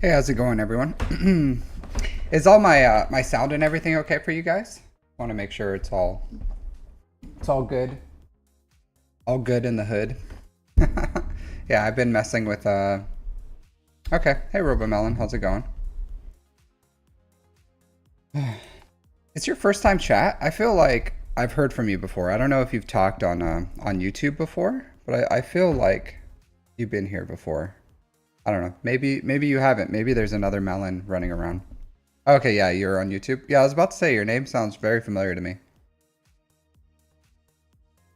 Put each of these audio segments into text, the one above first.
Hey, how's it going, everyone? Is all my sound and everything okay for you guys? Want to make sure it's all all good in the hood. Yeah, I've been messing with Okay, hey Robomelon, how's it going? It's your first time chat. I feel like I've heard from you before. I don't know if you've talked on YouTube before, but I feel like you've been here before. I don't know. Maybe you haven't. Maybe there's another Melon running around. Okay, yeah, you're on YouTube. Yeah, I was about to say your name sounds very familiar to me.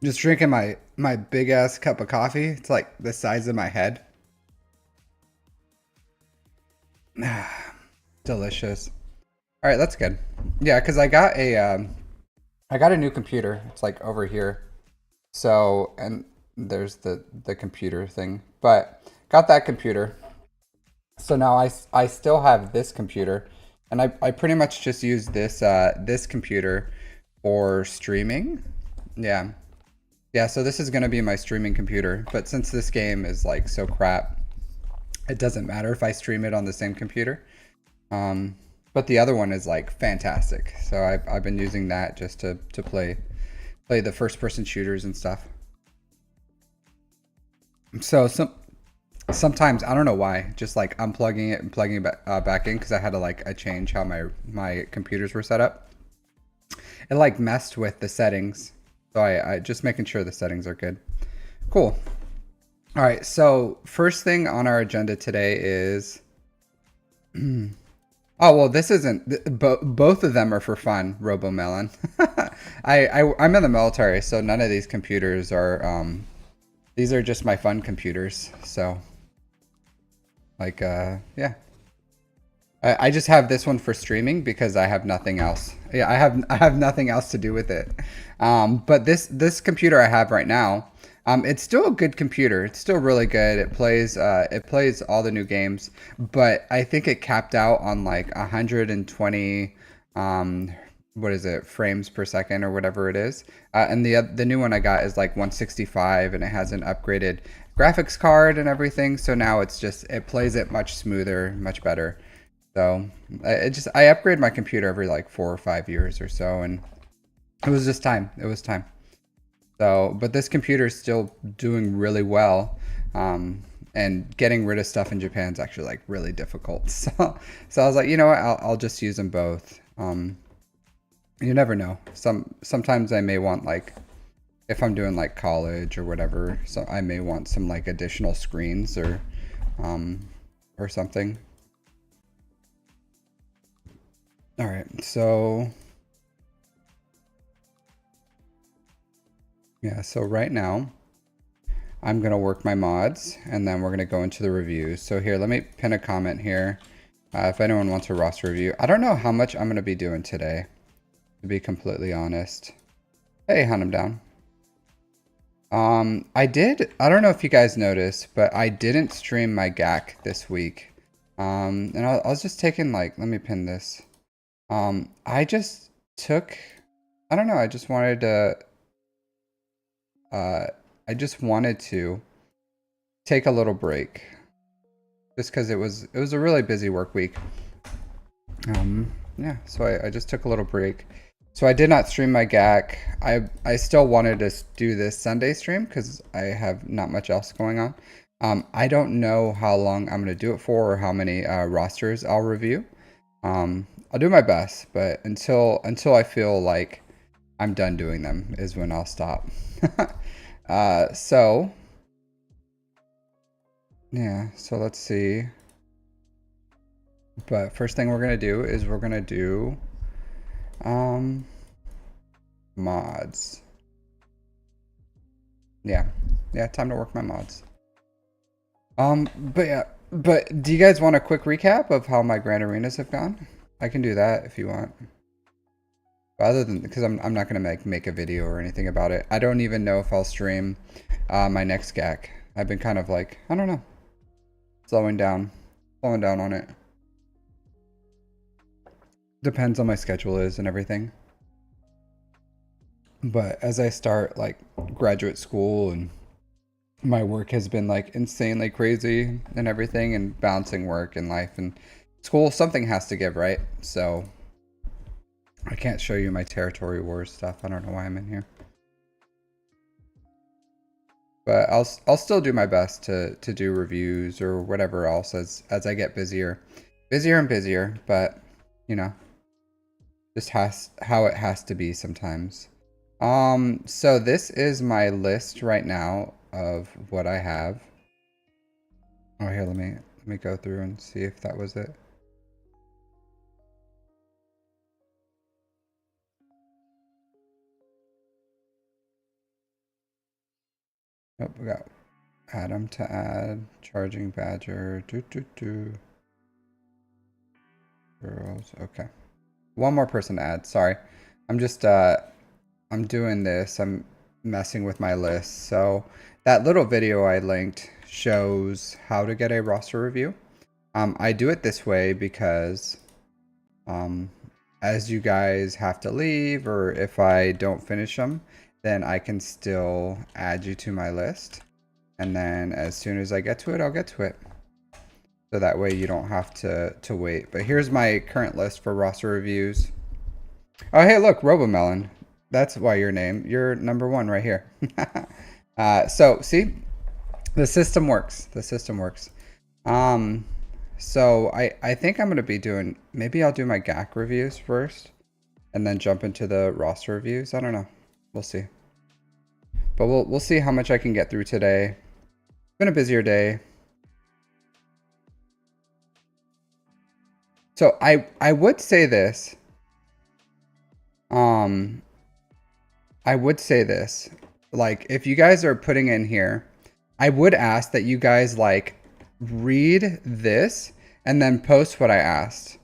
Just drinking my big ass cup of coffee. It's like the size of my head. Delicious. All right, that's good. Yeah, because I got a new computer. It's like over here. So and there's the computer thing, but got that computer. So now I still have this computer, and I pretty much just use this computer for streaming. Yeah. Yeah, so this is going to be my streaming computer, but since this game is like so crap, it doesn't matter if I stream it on the same computer. But the other one is like fantastic. So I've been using that just to play the first person shooters and stuff. So sometimes I don't know why, just like unplugging it and plugging it back in because I had to like change how my computers were set up. It like messed with the settings. So I just making sure the settings are good. Cool. All right. So first thing on our agenda today is, oh, well, this isn't, both of them are for fun, Robomelon. I'm in the military, so none of these computers are, these are just my fun computers. So like, yeah. I just have this one for streaming because I have nothing else. Yeah, I have nothing else to do with it. But this computer I have right now, it's still a good computer. It's still really good. It plays all the new games, but I think it capped out on like 120 what is it, frames per second or whatever it is. And the new one I got is like 165, and it has an upgraded graphics card and everything. So now it plays it much smoother, much better. So I upgrade my computer every like 4 or 5 years or so, and it was just time. It was time. So, but this computer is still doing really well, and getting rid of stuff in Japan is actually like really difficult. So I was like, you know what? I'll just use them both. You never know. Sometimes I may want like, if I'm doing like college or whatever, so I may want some like additional screens or something. All right, so yeah, so right now I'm gonna work my mods and then we're gonna go into the reviews. So here, let me pin a comment here. If anyone wants a roster review. I don't know how much I'm gonna be doing today, to be completely honest. Hey, hunt him down. I don't know if you guys noticed, but I didn't stream my GAC this week. And I was just taking like, let me pin this. I just took, I don't know, I just wanted to take a little break just because it was a really busy work week. Yeah, so I just took a little break. So I did not stream my GAC. I still wanted to do this Sunday stream because I have not much else going on. I don't know how long I'm going to do it for or how many rosters I'll review. I'll do my best, but until I feel like I'm done doing them is when I'll stop. So yeah, so let's see. But first thing we're gonna do is we're gonna do mods. Yeah, time to work my mods. But yeah, but do you guys want a quick recap of how my Grand Arenas have gone? I can do that if you want. Other than, because I'm not gonna make a video or anything about it. I don't even know if I'll stream my next GAC. I've been kind of like, I don't know, slowing down on it. Depends on my schedule is and everything. But as I start like graduate school and my work has been like insanely crazy and everything, and balancing work and life and school. Something has to give, right? So I can't show you my territory wars stuff. I don't know why I'm in here. But I'll still do my best to do reviews or whatever else as I get busier and busier, but you know, just has how it has to be sometimes. So this is my list right now of what I have. Oh, here, let me go through and see if that was it. Oh, we got Adam to add, charging badger, girls, okay. One more person to add, sorry. I'm just, I'm doing this, I'm messing with my list. So that little video I linked shows how to get a roster review. I do it this way because, as you guys have to leave, or if I don't finish them, then I can still add you to my list. And then as soon as I get to it, I'll get to it. So that way you don't have to wait. But here's my current list for roster reviews. Oh, hey, look, Robomelon. That's why your name. You're number 1 right here. So see, the system works. The system works. So I think I'm going to be doing, maybe I'll do my GAC reviews first and then jump into the roster reviews. I don't know. We'll see. But we'll see how much I can get through today. It's been a busier day. So I would say this. I would say this. Like, if you guys are putting in here, I would ask that you guys like read this and then post what I asked.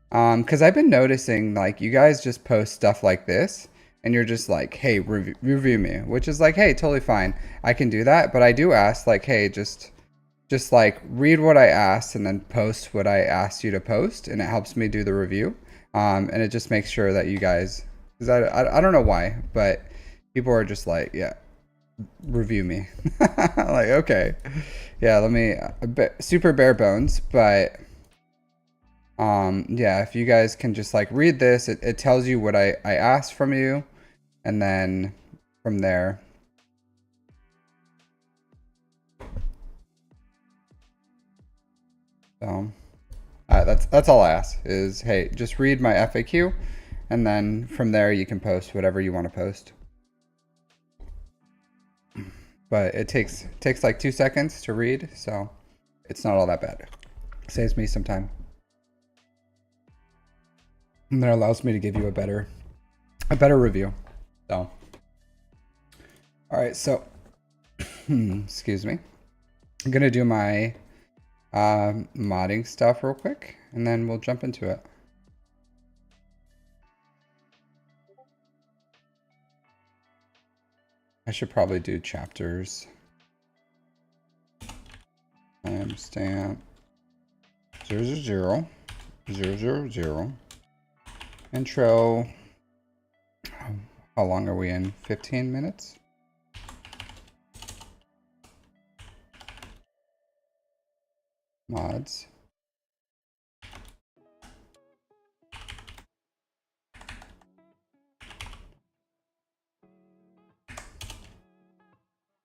Because I've been noticing like you guys just post stuff like this and you're just like, hey, review me, which is like, hey, totally fine. I can do that. But I do ask like, hey, just like read what I asked and then post what I asked you to post, and it helps me do the review. And it just makes sure that you guys, because I don't know why, but people are just like, yeah, review me. Like, okay, yeah, let me, super bare bones, but yeah, if you guys can just like read this, it tells you what I asked from you, and then from there, so that's all I ask is, hey, just read my FAQ, and then from there you can post whatever you want to post. But it takes like 2 seconds to read, so it's not all that bad. It saves me some time. And that allows me to give you a better review. So, all right, so excuse me. I'm gonna do my modding stuff real quick, and then we'll jump into it. I should probably do chapters. Timestamp 000 intro. How long are we in? 15 minutes? Mods.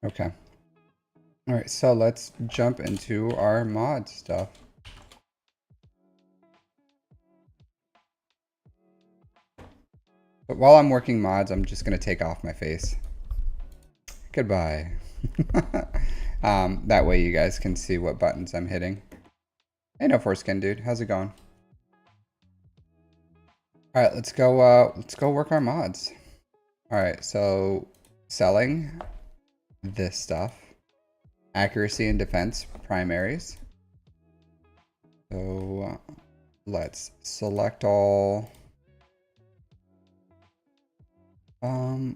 Okay. All right, so let's jump into our mod stuff. But while I'm working mods, I'm just gonna take off my face. Goodbye. That way you guys can see what buttons I'm hitting. Hey, no foreskin, dude. How's it going? All right, let's go work our mods. All right, so selling this stuff. Accuracy and defense primaries. So let's select all.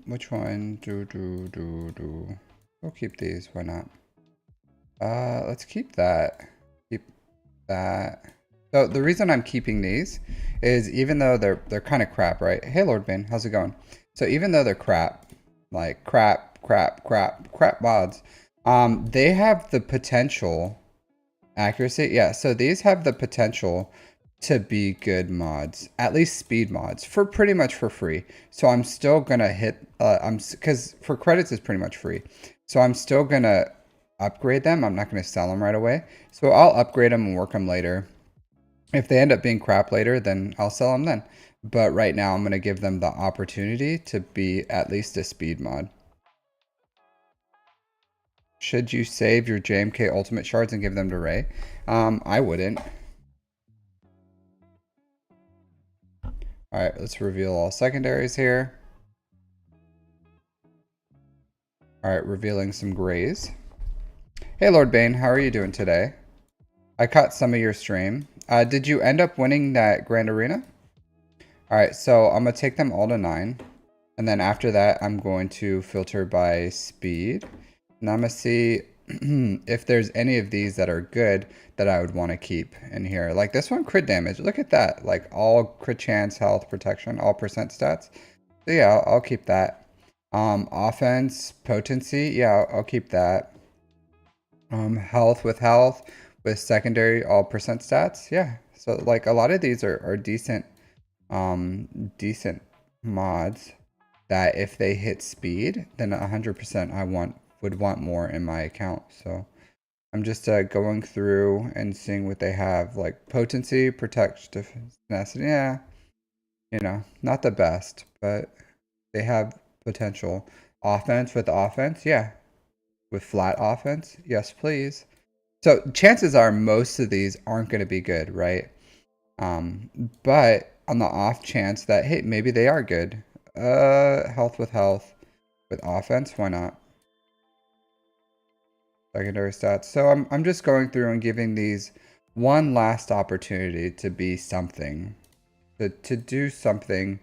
Which one? We'll keep these, why not? Let's keep that. Keep that. So the reason I'm keeping these is even though they're kind of crap, right? Hey, Lord Bane, how's it going? So even though they're crap, like crap mods, They have the potential. Accuracy? Yeah, so these have the potential to be good mods, at least speed mods, for pretty much for free. So I'm still gonna hit, because for credits is pretty much free. So I'm still gonna upgrade them. I'm not gonna sell them right away. So I'll upgrade them and work them later. If they end up being crap later, then I'll sell them then. But right now I'm gonna give them the opportunity to be at least a speed mod. Should you save your JMK ultimate shards and give them to Ray? I wouldn't. All right, let's reveal all secondaries here. All right, revealing some grays. Hey, Lord Bane, how are you doing today? I caught some of your stream. Did you end up winning that Grand Arena? All right, so I'm gonna take them all to 9. And then after that, I'm going to filter by speed. And I'm gonna see if there's any of these that are good that I would want to keep in here. Like this one, crit damage. Look at that. Like all crit chance, health, protection, all percent stats. So yeah, I'll keep that. Offense, potency. Yeah, I'll keep that. Health with secondary, all percent stats. Yeah. So like a lot of these are decent, decent mods that if they hit speed, then 100% would want more in my account. So I'm just going through and seeing what they have, like potency, protection, tenacity. Yeah, you know, not the best, but they have potential. Offense with offense, yeah. With flat offense, yes, please. So chances are most of these aren't going to be good, right? But on the off chance that, hey, maybe they are good. Health with offense, why not? Secondary stats. So I'm just going through and giving these one last opportunity to be something, to do something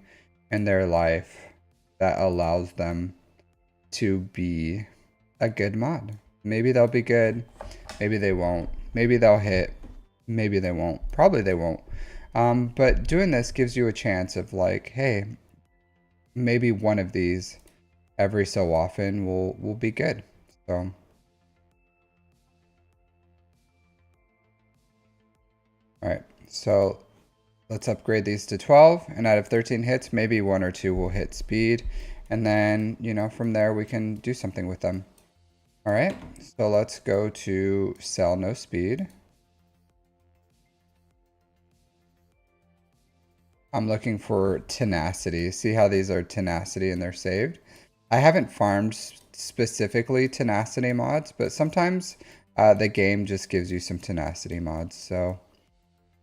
in their life that allows them to be a good mod. Maybe they'll be good, maybe they won't, maybe they'll hit, maybe they won't, probably they won't. But doing this gives you a chance of like, hey, maybe one of these every so often will be good. So all right, so let's upgrade these to 12, and out of 13 hits, maybe 1 or 2 will hit speed, and then, you know, from there we can do something with them. All right, so let's go to sell no speed. I'm looking for tenacity. See how these are tenacity and they're saved? I haven't farmed specifically tenacity mods, but sometimes the game just gives you some tenacity mods, so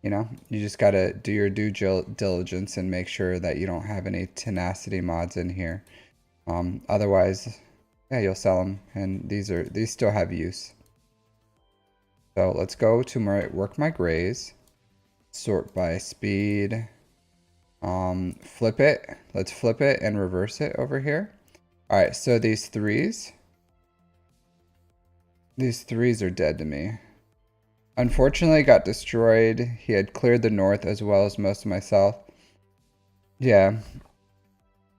you know, you just gotta do your due diligence and make sure that you don't have any tenacity mods in here. Otherwise, yeah, you'll sell them, and these still have use. So let's go to work my grays, sort by speed, flip it. Let's flip it and reverse it over here. All right, so these threes are dead to me. Unfortunately, got destroyed. He had cleared the north as well as most of my south. Yeah.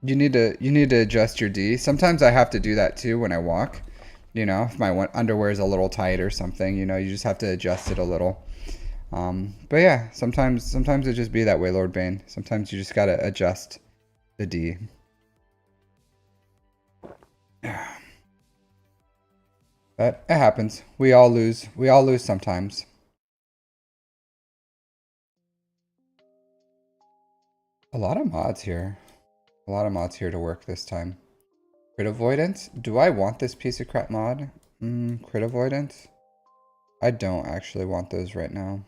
You need to adjust your D. Sometimes I have to do that too when I walk. You know, if my underwear is a little tight or something, you know, you just have to adjust it a little. But yeah, sometimes it just be that way, Lord Bane. Sometimes you just gotta adjust the D. But it happens. We all lose. We all lose sometimes. A lot of mods here. A lot of mods here to work this time. Crit avoidance? Do I want this piece of crap mod? Crit avoidance? I don't actually want those right now.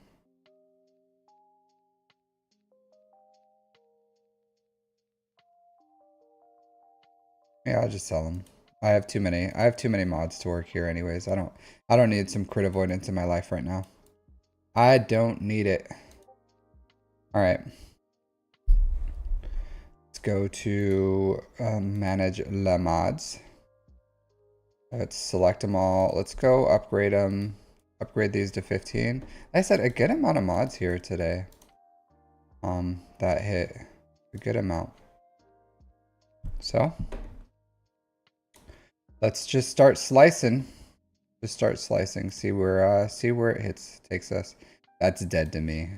Yeah, I'll just sell them. I have too many mods to work here anyways. I don't need some crit avoidance in my life right now. I don't need it. All right. Let's go to manage la mods. Let's select them all. Let's go upgrade them. Upgrade these to 15. I said a good amount of mods here today. That hit a good amount. So let's just start slicing. Just start slicing. See where it hits, takes us. That's dead to me.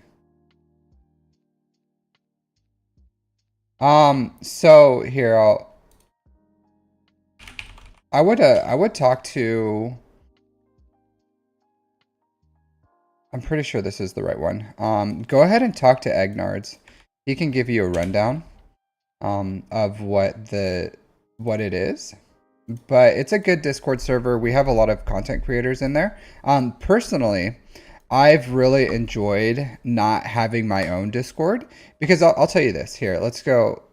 So here I would talk to. I'm pretty sure this is the right one. Go ahead and talk to Egnards. He can give you a rundown of what it is. But it's a good Discord server. We have a lot of content creators in there. Personally, I've really enjoyed not having my own Discord because I'll tell you this. Here, let's go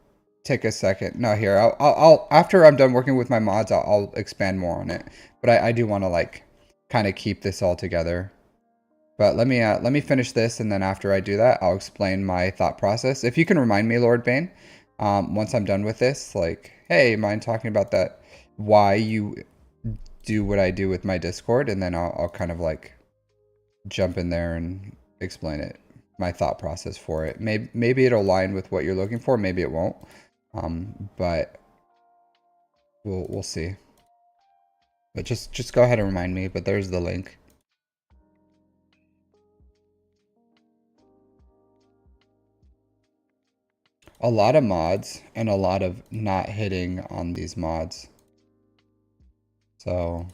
take a second. No, here, I'll after I'm done working with my mods, I'll expand more on it. But I do want to like kind of keep this all together. But let me finish this, and then after I do that, I'll explain my thought process. If you can remind me, Lord Bane, once I'm done with this, like, hey, mind talking about that, why you do what I do with my Discord, and then I'll kind of like jump in there and explain it, my thought process for it. Maybe it'll align with what you're looking for, maybe it won't. But we'll see. But just go ahead and remind me. But there's the link. A lot of mods and a lot of not hitting on these mods. So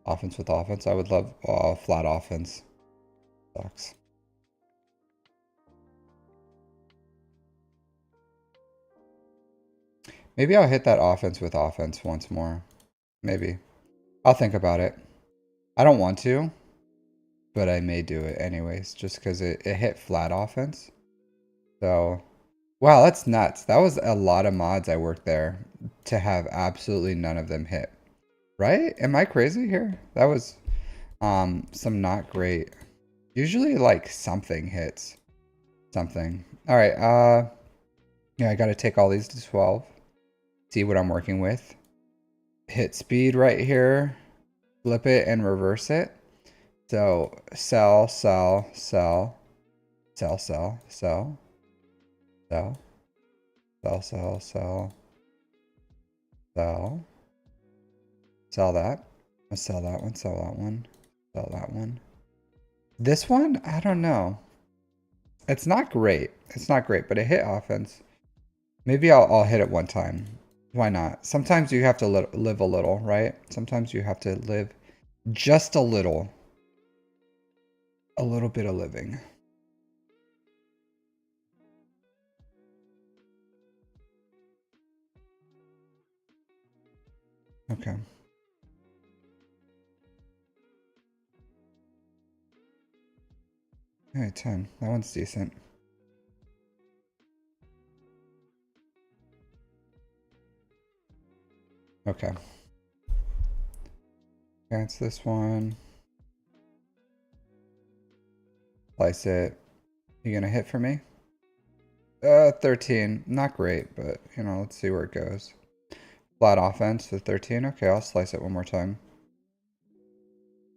offense with offense. I would love flat offense. Sucks. Maybe I'll hit that offense with offense once more. Maybe. I'll think about it. I don't want to, but I may do it anyways, just because it hit flat offense. So, wow, that's nuts. That was a lot of mods I worked there to have absolutely none of them hit. Right? Am I crazy here? That was some not great. Usually like something hits. Something. All right, yeah, I got to take all these to 12. See what I'm working with. Hit speed right here. Flip it and reverse it. So sell, sell, sell, sell, sell, sell, sell, sell, sell, sell, sell, sell that. I'll sell that one, sell that one, sell that one. This one, I don't know. It's not great. It's not great, but it hit offense. Maybe I'll hit it one time. Why not? Sometimes you have to live a little, right? Sometimes you have to live just a little bit of living. Okay. All right, 10. That one's decent. Okay. That's this one. Slice it. You gonna hit for me? 13. Not great, but, you know, let's see where it goes. Flat offense with 13. Okay, I'll slice it one more time.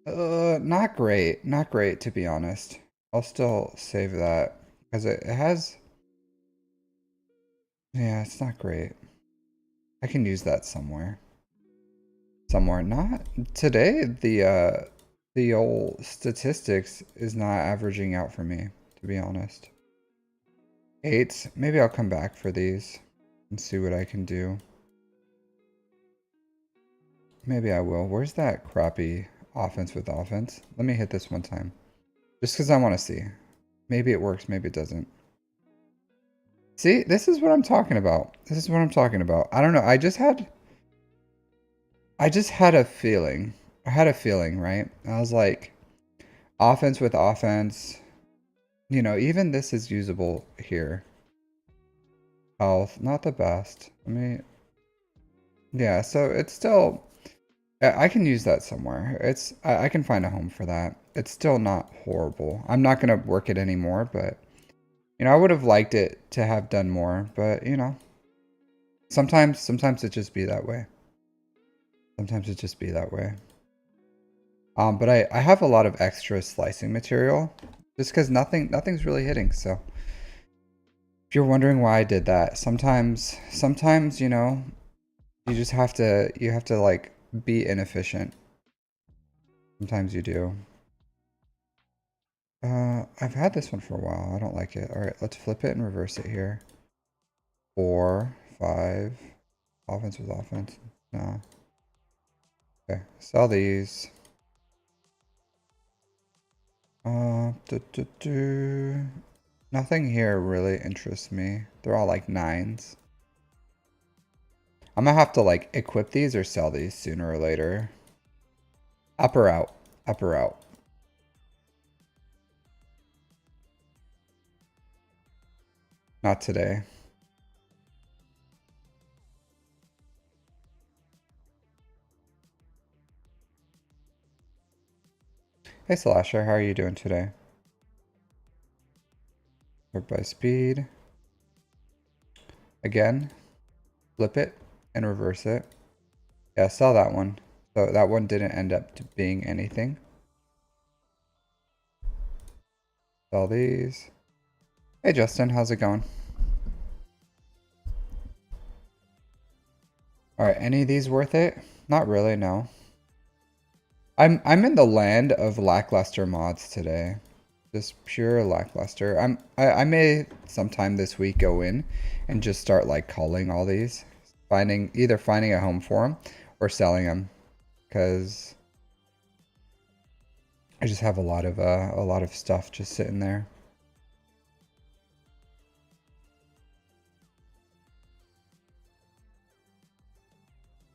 Not great. Not great, to be honest. I'll still save that. Because it has... Yeah, it's not great. I can use that somewhere. Somewhere. Not... Today, the old statistics is not averaging out for me, to be honest. 8. Maybe I'll come back for these and see what I can do. Maybe I will. Where's that crappy offense with offense? Let me hit this one time. Just because I want to see. Maybe it works, maybe it doesn't. See, this is what I'm talking about. This is what I'm talking about. I don't know. I just had a feeling. I had a feeling, right? I was like, offense with offense. You know, even this is usable here. Health, not the best. I mean, yeah, so it's still... I can use that somewhere. I can find a home for that. It's still not horrible. I'm not going to work it anymore, but, you know, I would have liked it to have done more, but, you know, sometimes it just be that way. Sometimes it just be that way. But I have a lot of extra slicing material just because nothing's really hitting. So if you're wondering why I did that, sometimes, you know, you have to like be inefficient. Sometimes you do. I've had this one for a while. I don't like it. All right, let's flip it and reverse it here. 4, 5. Offense was offense. No. Okay, sell these. Nothing here really interests me. They're all like 9s. I'm gonna have to like equip these or sell these sooner or later. Up or out? Up or out? Not today. Hey Slasher, how are you doing today? Work by speed. Again, flip it and reverse it. Yeah, sell that one. So that one didn't end up to being anything. Sell these. Hey Justin, how's it going? Alright, any of these worth it? Not really, no. I'm in the land of lackluster mods today. Just pure lackluster. I may sometime this week go in and just start like culling all these. Either finding a home for them or selling them. Because I just have a lot of stuff just sitting there.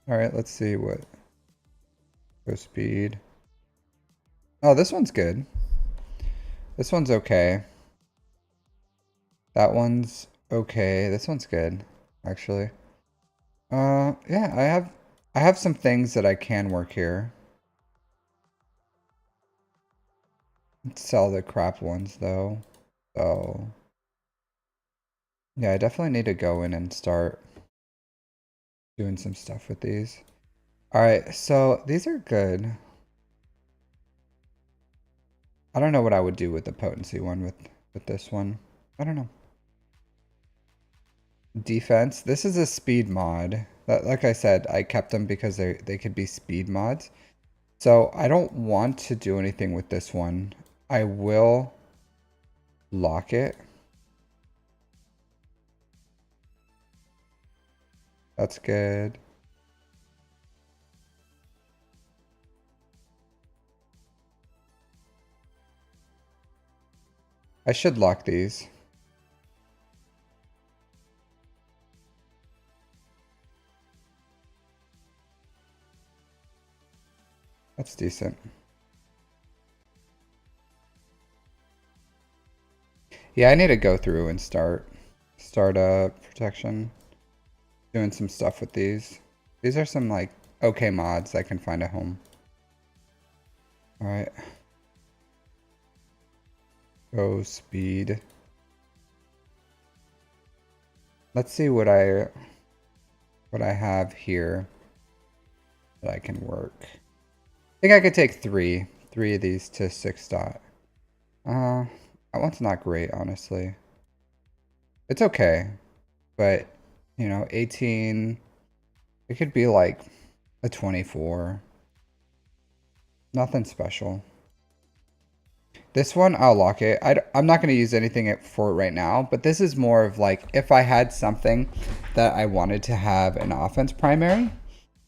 Alright, let's see what. Go speed. Oh, this one's good. This one's okay. That one's okay. This one's good, actually. Yeah, I have some things that I can work here. Let's sell the crap ones though. So yeah, I definitely need to go in and start doing some stuff with these. Alright, so these are good. I don't know what I would do with the potency one with this one. I don't know. Defense. This is a speed mod. Like I said, I kept them because they could be speed mods. So I don't want to do anything with this one. I will lock it. That's good. I should lock these. That's decent. Yeah, I need to go through and start protection. Doing some stuff with these. These are some like okay mods that can find a home. Alright. Go speed. Let's see what I have here that I can work. I think I could take three of these to 6 dot. That one's not great, honestly. It's okay, but you know, 18. It could be like a 24. Nothing special. This one, I'll lock it. I'm not going to use anything for it right now, but this is more of like if I had something that I wanted to have an offense primary.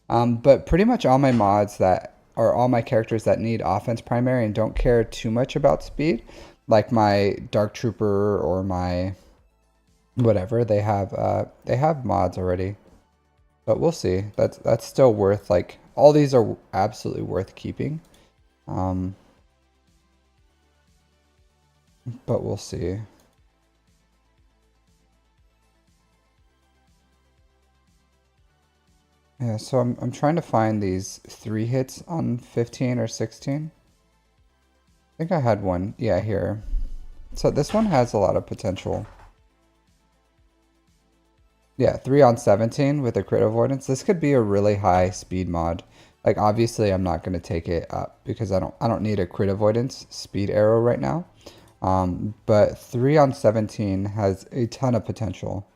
But pretty much all my mods that are all my characters that need offense primary and don't care too much about speed, like my Dark Trooper or my whatever, they have mods already. But we'll see. That's still worth like all these are absolutely worth keeping. But we'll see. Yeah, so I'm trying to find these 3 hits on 15 or 16. I think I had one. Yeah, here. So this one has a lot of potential. Yeah, 3 on 17 with a crit avoidance. This could be a really high speed mod. Like obviously I'm not going to take it up because I don't need a crit avoidance speed arrow right now. But 3 on 17 has a ton of potential.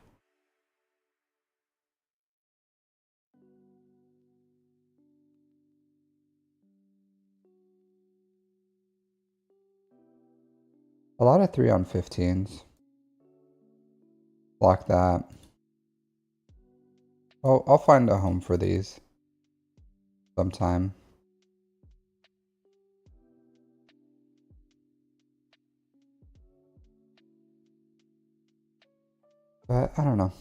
A lot of 3 on 15s. Block that. Oh, I'll find a home for these sometime. But I don't know.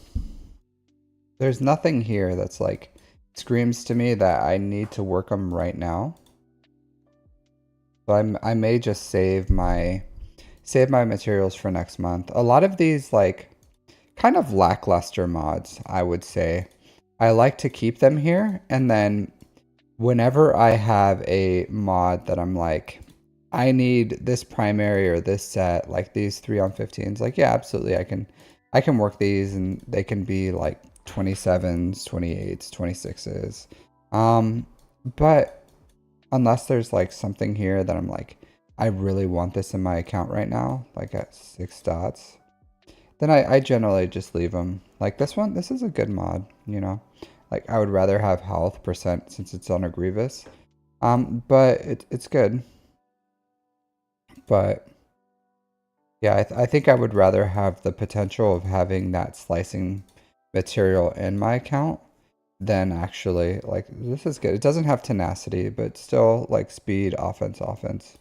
There's nothing here that's like screams to me that I need to work them right now. So I may just save my materials for next month. A lot of these like kind of lackluster mods, I would say. I like to keep them here, and then whenever I have a mod that I'm like, I need this primary or this set, like these 3 on 15s, like yeah, absolutely I can work these and they can be like 27s, 28s, 26s. But unless there's like something here that I'm like, I really want this in my account right now, like at 6 dots, then I generally just leave them. Like this one, this is a good mod, you know? Like I would rather have health percent since it's on a Grievous. But it's good. But yeah, I think I would rather have the potential of having that slicing material in my account than actually, like, this is good. It doesn't have tenacity, but still like speed, offense, offense.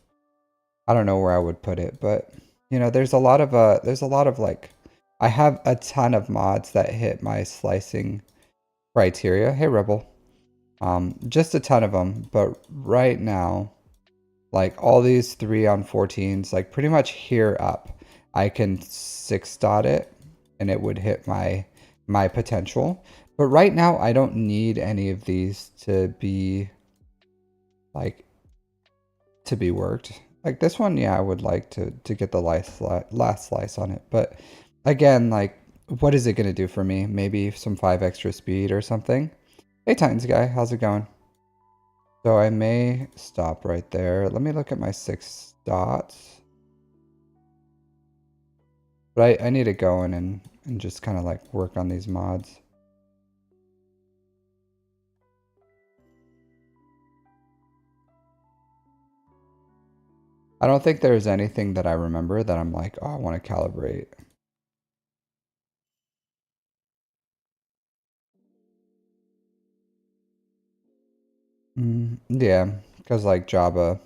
I don't know where I would put it, but you know, there's a lot of like, I have a ton of mods that hit my slicing criteria. Hey, Rebel. Just a ton of them, but right now, like all these 3 on 14s, like pretty much here up, I can 6 dot it and it would hit my potential. But right now, I don't need any of these to be like to be worked. Like this one, yeah, I would like to get the last slice on it. But again, like, what is it going to do for me? Maybe some 5 extra speed or something. Hey, Titans guy, how's it going? So I may stop right there. Let me look at my 6 dots. But I need to go in and just kind of like work on these mods. I don't think there's anything that I remember that I'm like, oh, I want to calibrate. Yeah, because like Jabba,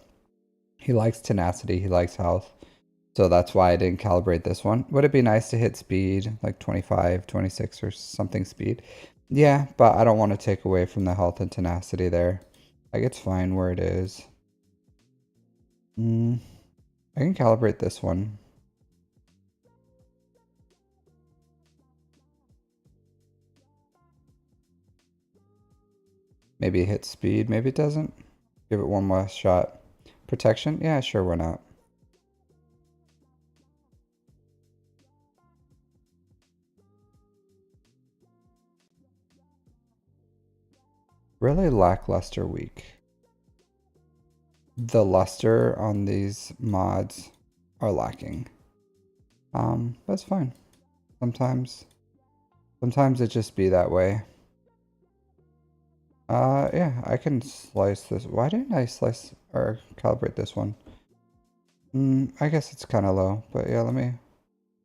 he likes tenacity, he likes health. So that's why I didn't calibrate this one. Would it be nice to hit speed, like 25, 26 or something speed? Yeah, but I don't want to take away from the health and tenacity there. Like it's fine where it is. I can calibrate this one. Maybe it hits speed, maybe it doesn't. Give it one last shot. Protection? Yeah, sure, why not? Really lackluster week. The luster on these mods are lacking. That's fine. Sometimes it just be that way. Yeah, I can slice this. Why didn't I slice or calibrate this one? I guess it's kind of low, but yeah, let me,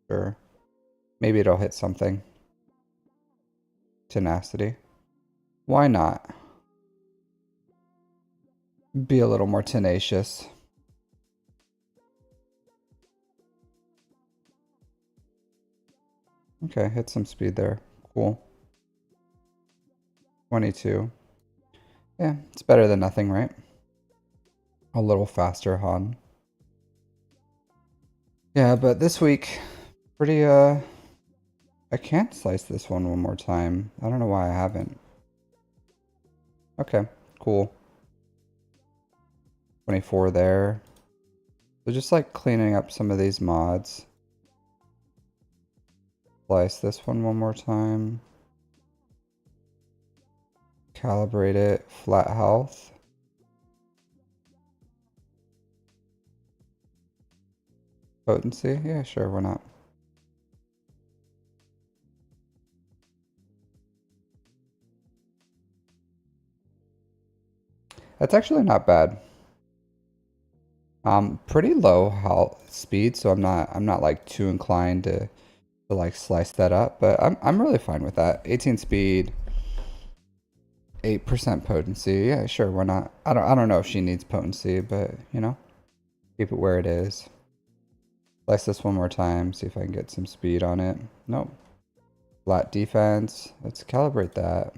sure. Maybe it'll hit something. Tenacity. Why not? Be a little more tenacious. Okay, hit some speed there. Cool. 22. Yeah, it's better than nothing, right? A little faster, Han. Yeah, but this week, pretty, I can't slice this one more time. I don't know why I haven't. Okay, cool. 24 there. So just like cleaning up some of these mods. Slice this one more time. Calibrate it. Flat health. Potency? Yeah, sure, why not? That's actually not bad. Pretty low health speed, so I'm not like too inclined to like slice that up, but I'm really fine with that. 18 speed, 8% potency. Yeah, sure, why not? I don't know if she needs potency, but you know, keep it where it is. Slice this one more time, see if I can get some speed on it. Nope. Flat defense. Let's calibrate that.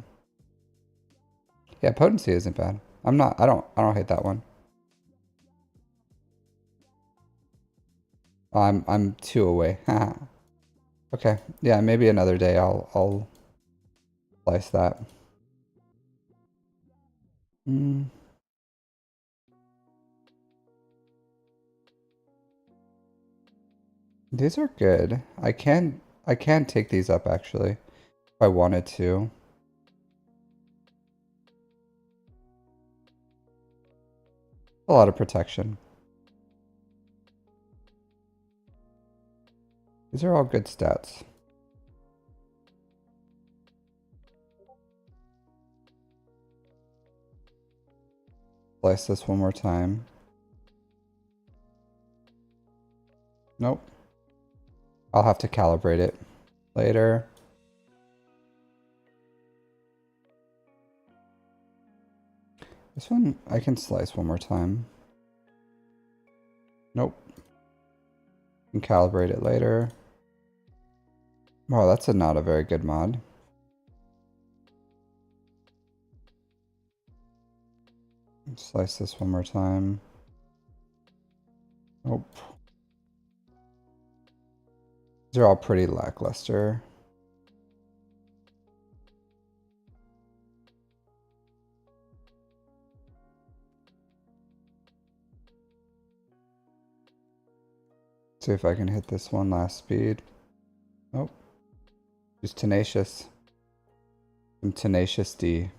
Yeah, potency isn't bad. I don't hate that one. I'm 2 away. Okay. Yeah, maybe another day I'll slice that. These are good. I can take these up actually if I wanted to. A lot of protection. These are all good stats. Slice this one more time. Nope. I'll have to calibrate it later. This one I can slice one more time. Nope. Can calibrate it later. Oh, that's not a very good mod. Slice this one more time. Nope. These are all pretty lackluster. See if I can hit this one last speed. Nope. Just tenacious. Some tenacious D.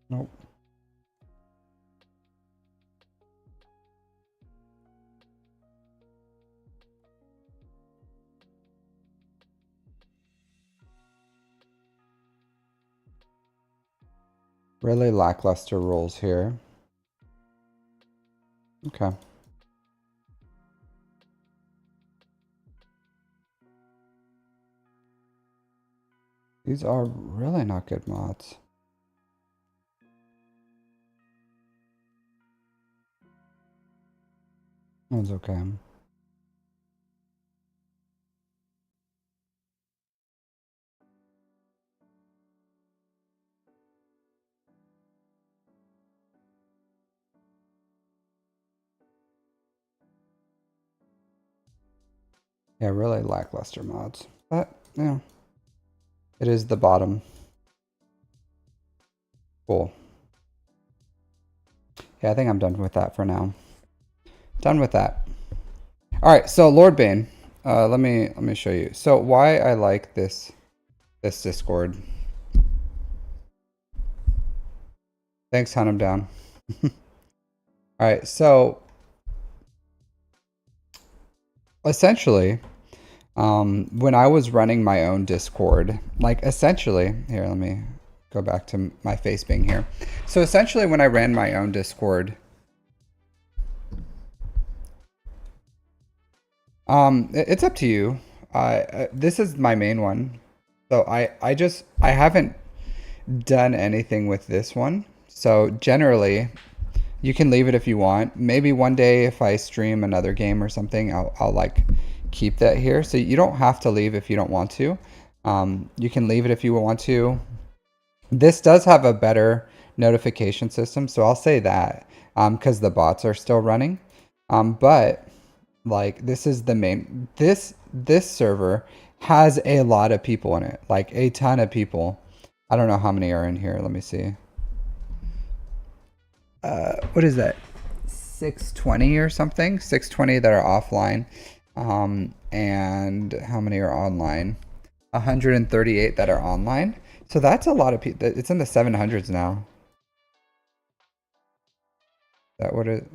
Nope. Really lackluster rolls here. Okay. These are really not good mods. That's okay. Yeah, really lackluster mods. But, yeah. It is the bottom. Cool. Yeah, I think I'm done with that for now. Done with that. All right, so Lord Bane. Let me show you. So why I like this Discord. Thanks, hunt him down. All right, so essentially, when I was running my own Discord, like essentially, here, let me go back to my face being here. So essentially, when I ran my own Discord, it's up to you. This is my main one, so I haven't done anything with this one. So generally, you can leave it if you want. Maybe one day if I stream another game or something, I'll like keep that here. So you don't have to leave if you don't want to. You can leave it if you want to. This does have a better notification system, so I'll say that because the bots are still running. But like this is the main. This server has a lot of people in it, like a ton of people. I don't know how many are in here. Let me see. What is that? 620 or something? 620 that are offline. And how many are online? 138 that are online. So that's a lot of people. It's in the 700s now. That what it?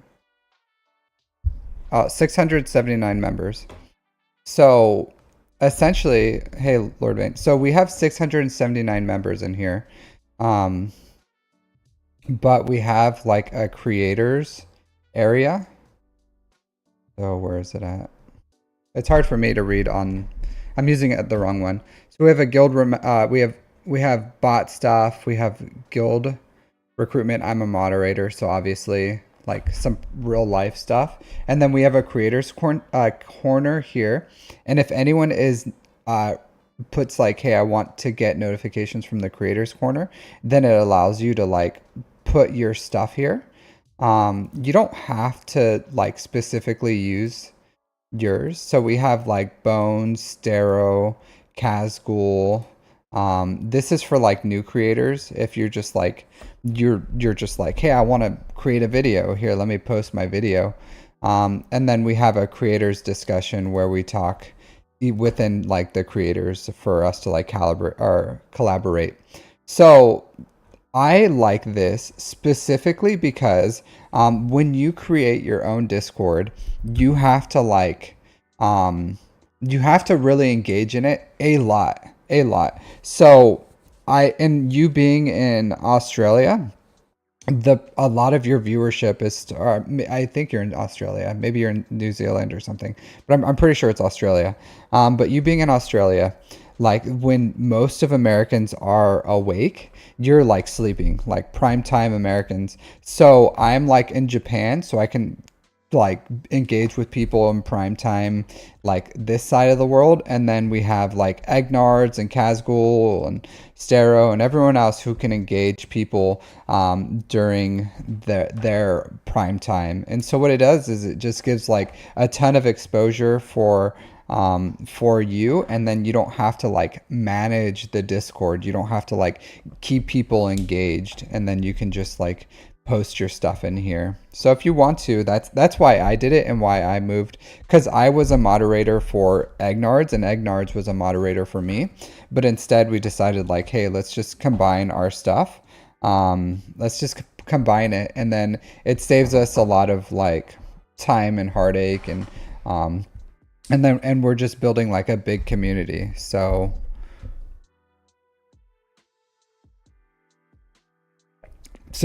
679 members. So essentially, hey, Lord Bane. So we have 679 members in here. but we have like a creators area. So where is it at? It's hard for me to read on. I'm using it the wrong one. So we have a guild. We have bot stuff. We have guild recruitment. I'm a moderator, so obviously like some real life stuff. And then we have a corner here. And if anyone is puts like, hey, I want to get notifications from the creators corner, then it allows you to like put your stuff here. You don't have to like specifically use yours. So we have like Bones, Stero, Kazgul. This is for like new creators. If you're just like you're just like, hey, I want to create a video here. Let me post my video. And then we have a creators discussion where we talk within like the creators for us to like calibrate or collaborate. So I like this specifically because when you create your own Discord, you have to like, you have to really engage in it a lot, a lot. So and you being in Australia, a lot of your viewership is, I think you're in Australia, maybe you're in New Zealand or something, but I'm pretty sure it's Australia. But you being in Australia, like when most of Americans are awake, you're like sleeping, like prime time Americans. So I'm like in Japan, so I can like engage with people in prime time, like this side of the world. And then we have like Egnards and Kazgul and Stero and everyone else who can engage people during their prime time. And so what it does is it just gives like a ton of exposure for you, and then you don't have to like manage the Discord. You don't have to like keep people engaged, and then you can just like post your stuff in here. So if you want to, that's why I did it and why I moved, because I was a moderator for Egnards and Egnards was a moderator for me. But instead we decided like, hey, let's just combine our stuff. Let's just combine it, and then it saves us a lot of like time and heartache, and we're just building like a big community. So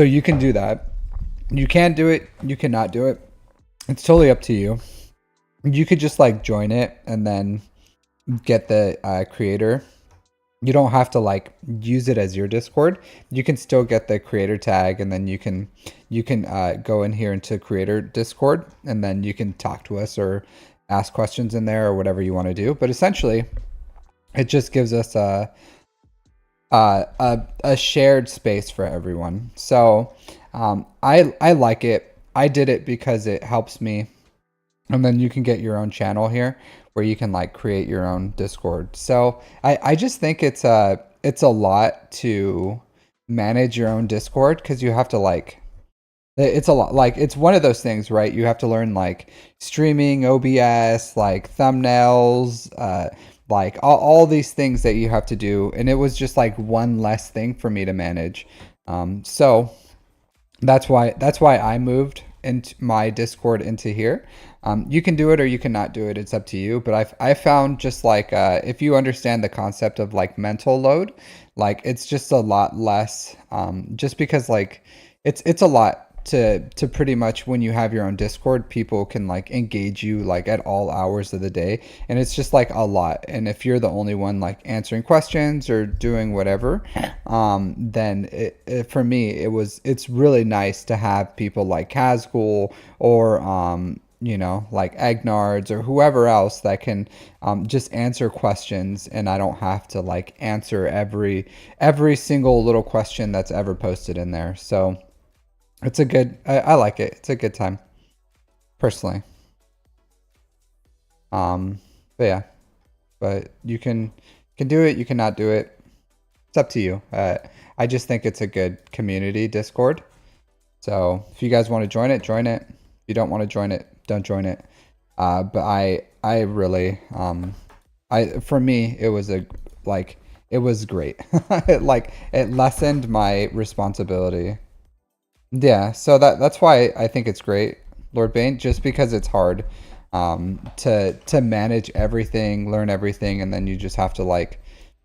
you can do that. You can do it, you cannot do it. It's totally up to you. You could just like join it and then get the creator. You don't have to like use it as your Discord. You can still get the creator tag, and then you can go in here into creator Discord, and then you can talk to us or ask questions in there or whatever you want to do. But essentially, it just gives us a shared space for everyone. So I like it. I did it because it helps me. And then you can get your own channel here where you can like create your own Discord. So I just think it's a lot to manage your own Discord, because you have to like, it's a lot, like it's one of those things, right? You have to learn like streaming, OBS, like thumbnails, like all these things that you have to do. And it was just like one less thing for me to manage. So that's why I moved into my Discord into here. You can do it or you cannot do it. It's up to you. But I found just like if you understand the concept of like mental load, like it's just a lot less. Just because like it's a lot to pretty much, when you have your own Discord, people can like engage you like at all hours of the day, and it's just like a lot. And if you're the only one like answering questions or doing whatever, then for me it's really nice to have people like Kazgul or you know, like Agnards or whoever else that can just answer questions, and I don't have to like answer every single little question that's ever posted in there. So it's a good, I like it. It's a good time, personally. But yeah, but you can do it, you cannot do it. It's up to you. I just think it's a good community Discord. So if you guys want to join it, join it. If you don't want to join it, don't join it. But I really, for me, it was it was great. Like it lessened my responsibility. Yeah, so that's why I think it's great, Lord Bane, just because it's hard to manage everything, learn everything, and then you just have to like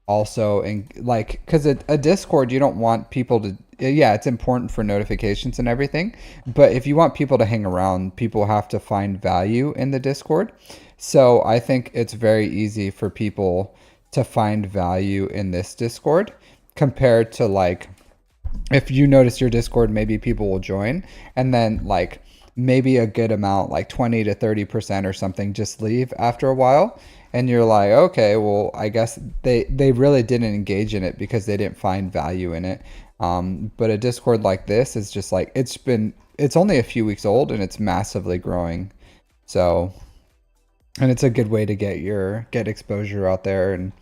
also, and like, because a Discord, you don't want people to, yeah, it's important for notifications and everything, but if you want people to hang around, people have to find value in the Discord. So I think it's very easy for people to find value in this Discord compared to like, if you notice your Discord, maybe people will join, and then like maybe a good amount, like 20 to 30% or something, just leave after a while. And you're like, okay, well, I guess they really didn't engage in it because they didn't find value in it. But a Discord like this is just like, it's only a few weeks old and it's massively growing. So, and it's a good way to get exposure out there and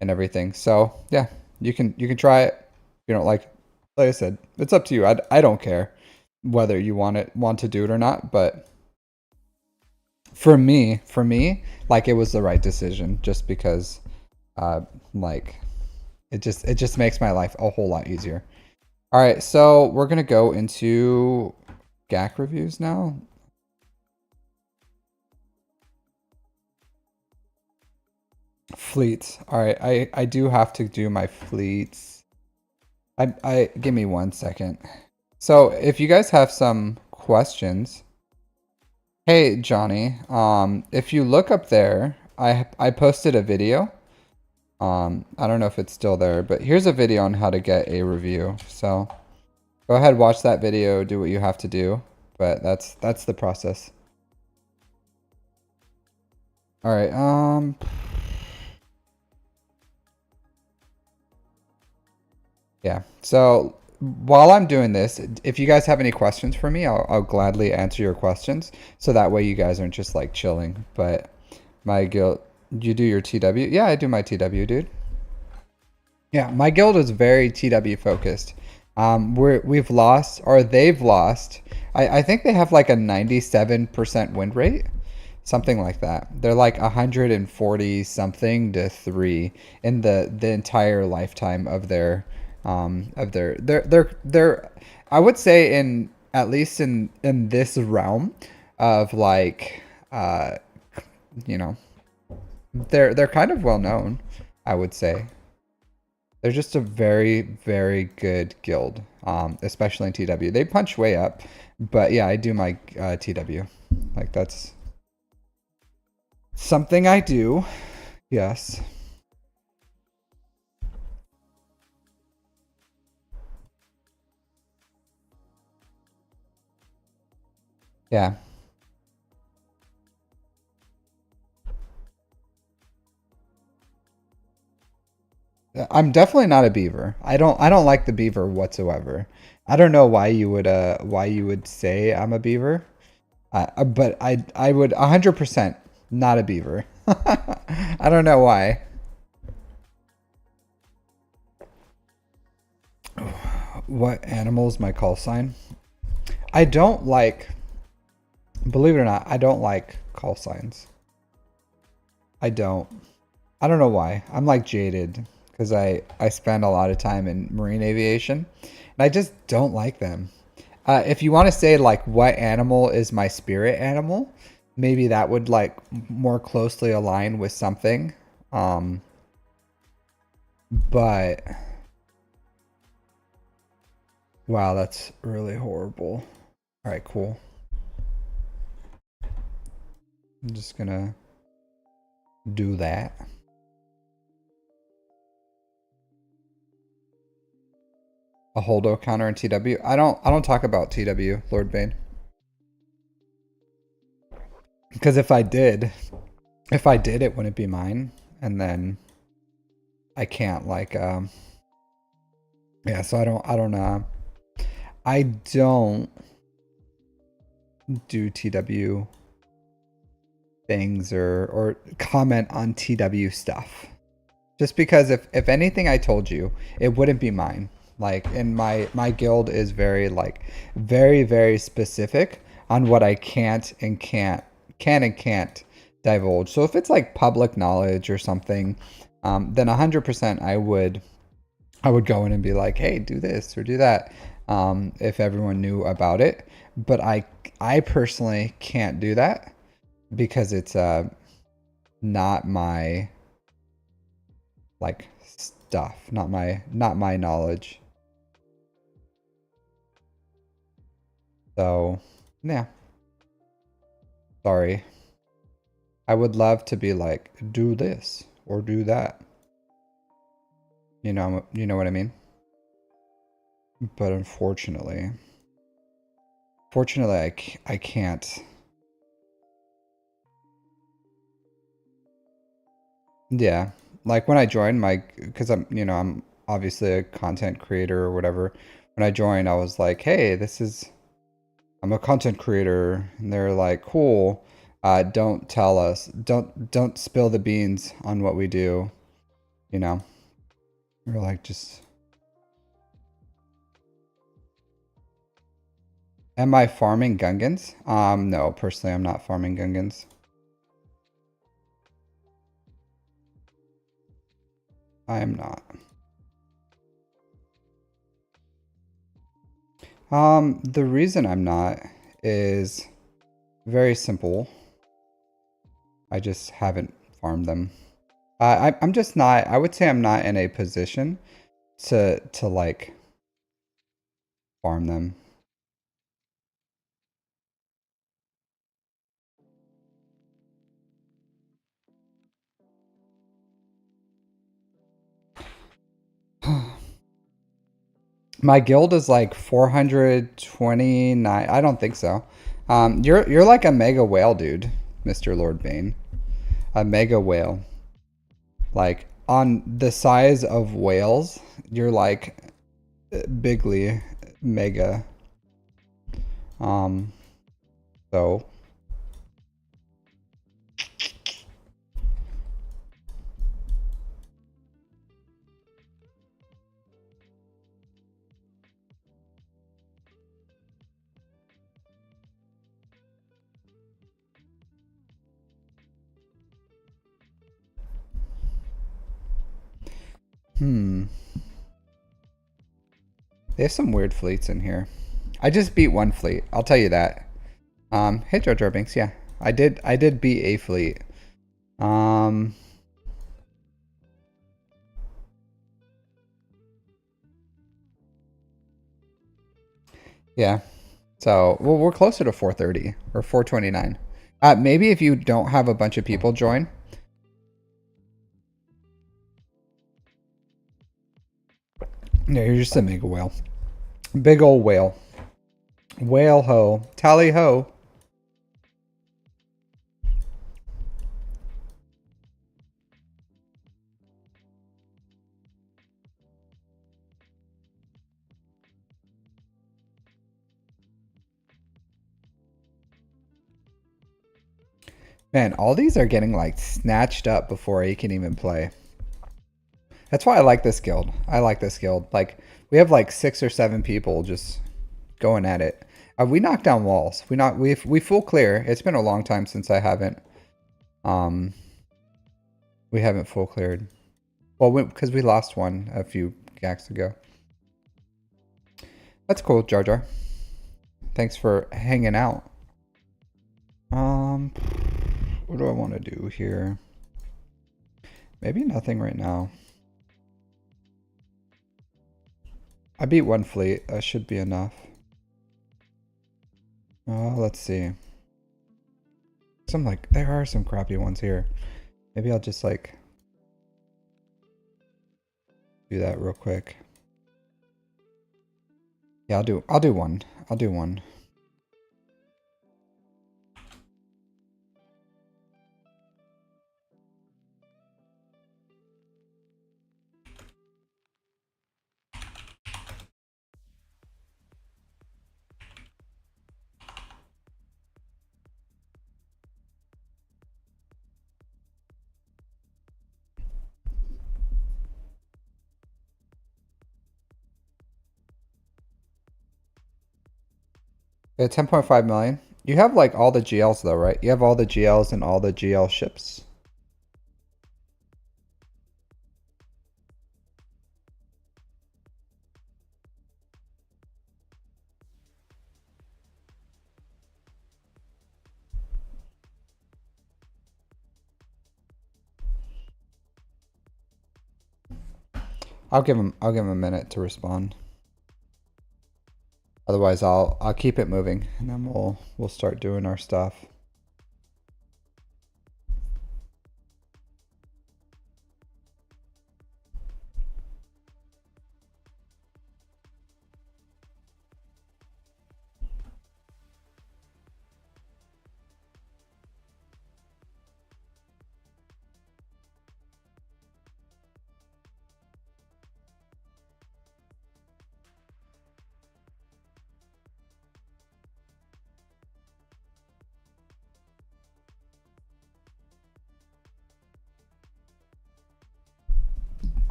everything. So yeah, you can try it. You know, like I said, it's up to you. I don't care whether you want to do it or not, but for me, like it was the right decision just because like it just makes my life a whole lot easier. All right, so we're going to go into GAC reviews now. Fleets. All right, I do have to do my fleets. I give me 1 second. So if you guys have some questions, hey Johnny, if you look up there, I posted a video. I don't know if it's still there, but here's a video on how to get a review. So go ahead, watch that video, do what you have to do, but that's the process. All right, yeah. So while I'm doing this, if you guys have any questions for me, I'll gladly answer your questions. So that way you guys aren't just like chilling. But my guild, you do your TW? Yeah, I do my TW, dude. Yeah, my guild is very TW focused. We've lost, or they've lost. I think they have like a 97% win rate, something like that. They're like 140 something to 3 in the entire lifetime of their they're I would say, in at least in this realm of like you know, they're kind of well known, I would say. They're just a very, very good guild, especially in TW. They punch way up, but yeah, I do my TW. Like, that's something I do. Yes. Yeah. I'm definitely not a beaver. I don't like the beaver whatsoever. I don't know why you would say I'm a beaver. But I would 100% not a beaver. I don't know why. What animal is my call sign? I don't like, believe it or not, I don't like call signs. I don't know why. I'm like jaded because I spend a lot of time in marine aviation and I just don't like them. If you want to say like what animal is my spirit animal, maybe that would like more closely align with something. But wow, that's really horrible. All right, cool. I'm just gonna do that. A holdo counter in TW. I don't talk about TW, Lord Bane. Because if I did, it wouldn't be mine. And then I can't like yeah, so I don't do TW things or comment on TW stuff. Just because if anything I told you, it wouldn't be mine. Like, and my guild is very like very specific on what I can and can't divulge. So if it's like public knowledge or something, then 100% I would go in and be like, hey, do this or do that, if everyone knew about it. But I personally can't do that because it's not my like stuff, not my knowledge. So, yeah. Sorry. I would love to be like, do this or do that. You know what I mean? But unfortunately, I can't. Yeah. Like when I joined because I'm obviously a content creator or whatever. When I joined, I was like, hey, I'm a content creator. And they're like, cool. Don't tell us. Don't spill the beans on what we do. You know? We're like, just. Am I farming Gungans? No, personally, I'm not farming Gungans. I am not. The reason I'm not is very simple. I just haven't farmed them. I'm just not, I would say I'm not in a position to like farm them. My guild is like 429. I don't think so. You're like a mega whale, dude, Mr. Lord Bane. A mega whale. Like on the size of whales, you're like bigly mega. Um, so they have some weird fleets in here. I just beat one fleet. I'll tell you that. Hey Jar Jar Binks, yeah. I did beat a fleet. Yeah. So, well, we're closer to 430 or 429. Maybe if you don't have a bunch of people join. Yeah, you're just a mega whale. Big old whale. Whale ho. Tally ho. Man, all these are getting like snatched up before he can even play. That's why I like this guild. I like this guild. Like, we have like 6 or 7 people just going at it. We knock down walls. We full clear. It's been a long time since I haven't. We haven't full cleared. Well, because we lost one a few GACs ago. That's cool, Jar Jar. Thanks for hanging out. What do I want to do here? Maybe nothing right now. I beat one fleet. That should be enough. Let's see. There are some crappy ones here. Maybe I'll just like do that real quick. Yeah, I'll do one. I'll do one. Yeah, 10.5 million. You have like all the GLs though, right? You have all the GLs and all the GL ships. I'll give him a minute to respond. Otherwise, I'll keep it moving, and then we'll start doing our stuff.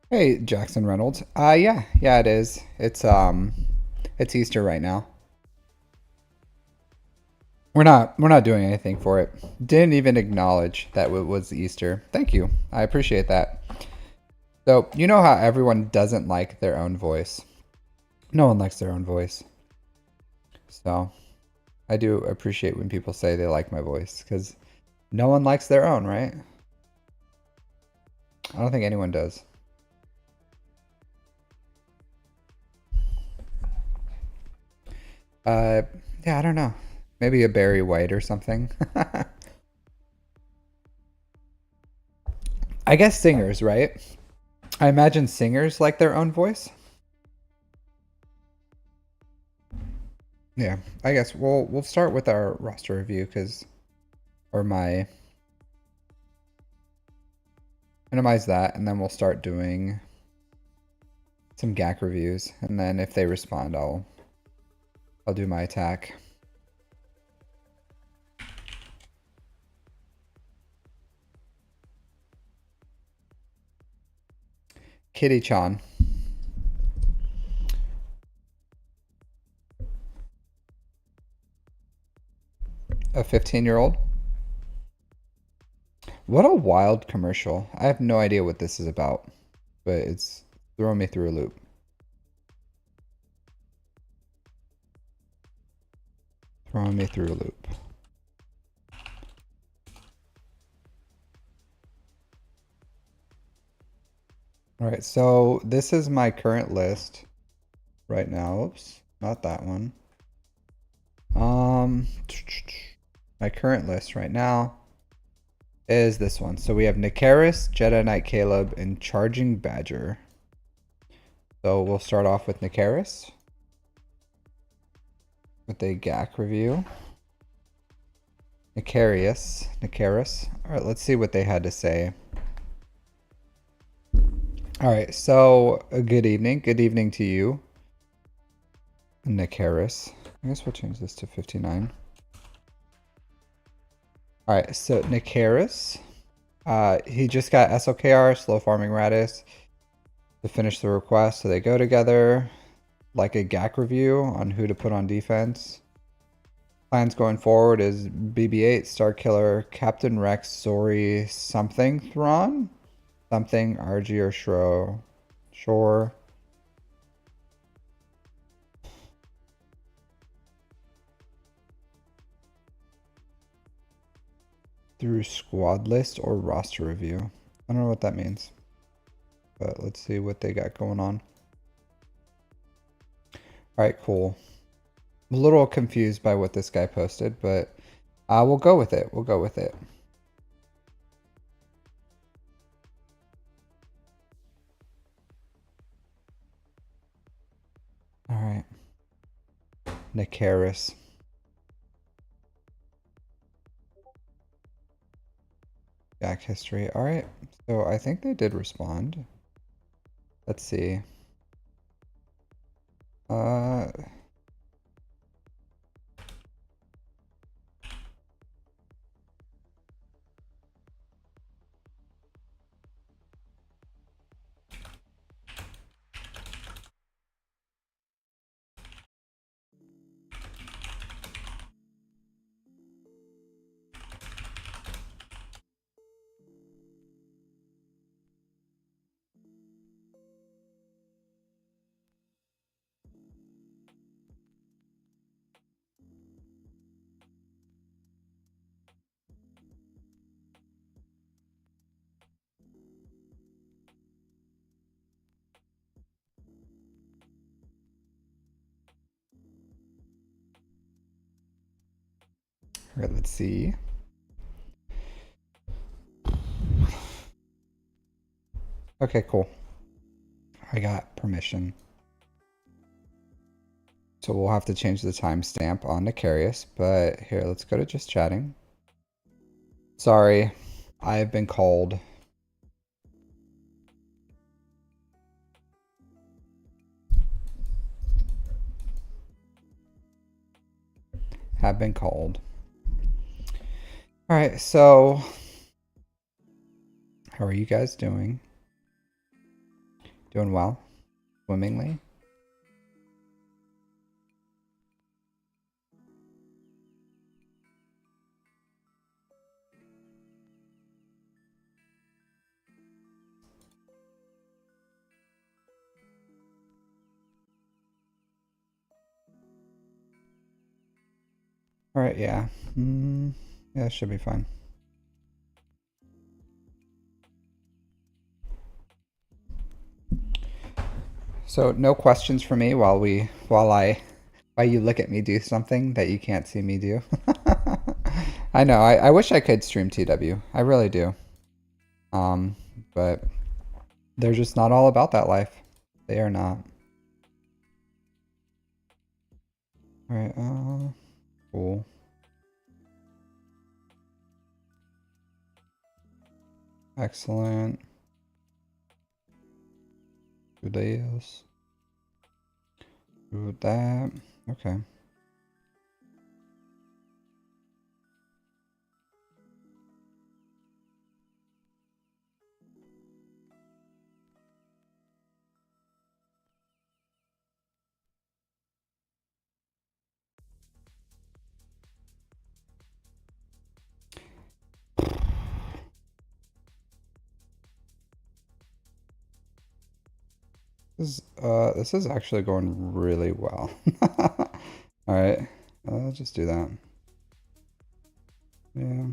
Hey, Jackson Reynolds. Yeah, it is. It's Easter right now. We're not doing anything for it. Didn't even acknowledge that it was Easter. Thank you. I appreciate that. So, you know how everyone doesn't like their own voice. No one likes their own voice. So, I do appreciate when people say they like my voice, because no one likes their own, right? I don't think anyone does. Yeah, I don't know. Maybe a Barry White or something. I guess singers, right? I imagine singers like their own voice. Yeah, I guess we'll start with our roster review or my minimize that, and then we'll start doing some GAC reviews, and then if they respond, I'll do my attack. Kitty-chan. A 15-year-old. What a wild commercial. I have no idea what this is about, but it's throwing me through a loop. Throwing me through a loop. All right, so this is my current list right now. Oops, not that one. My current list right now is this one. So we have Necairus, jediknightcaleb, and Charging Badger. So we'll start off with Necairus with a GAC review. Necairus. All right, let's see what they had to say. All right, so good evening. Good evening to you, Necairus. I guess we'll change this to 59. All right, so Necairus, he just got SOKR, Slow Farming Radis, to finish the request. So they go together, like a GAC review on who to put on defense. Plans going forward is BB-8, Star Killer, Captain Rex, Zori, something Thrawn, something RG or Shore. Through squad list or roster review. I don't know what that means, but let's see what they got going on. All right, cool. I'm a little confused by what this guy posted, but we'll go with it. We'll go with it. All right. Necairus. GAC history. All right. So I think they did respond. Let's see. All right, let's see. Okay, cool. I got permission. So we'll have to change the timestamp on Necairus, but here, let's go to just chatting. Sorry, I have been called. Have been called. All right, so how are you guys doing? Doing well? Swimmingly? All right, yeah. Yeah, it should be fine. So no questions for me while you look at me do something that you can't see me do. I know, I wish I could stream TW. I really do. But they're just not all about that life. They are not. All right, cool. Excellent. Good else. Do that. Okay. This is actually going really well. All right, I'll just do that. Yeah.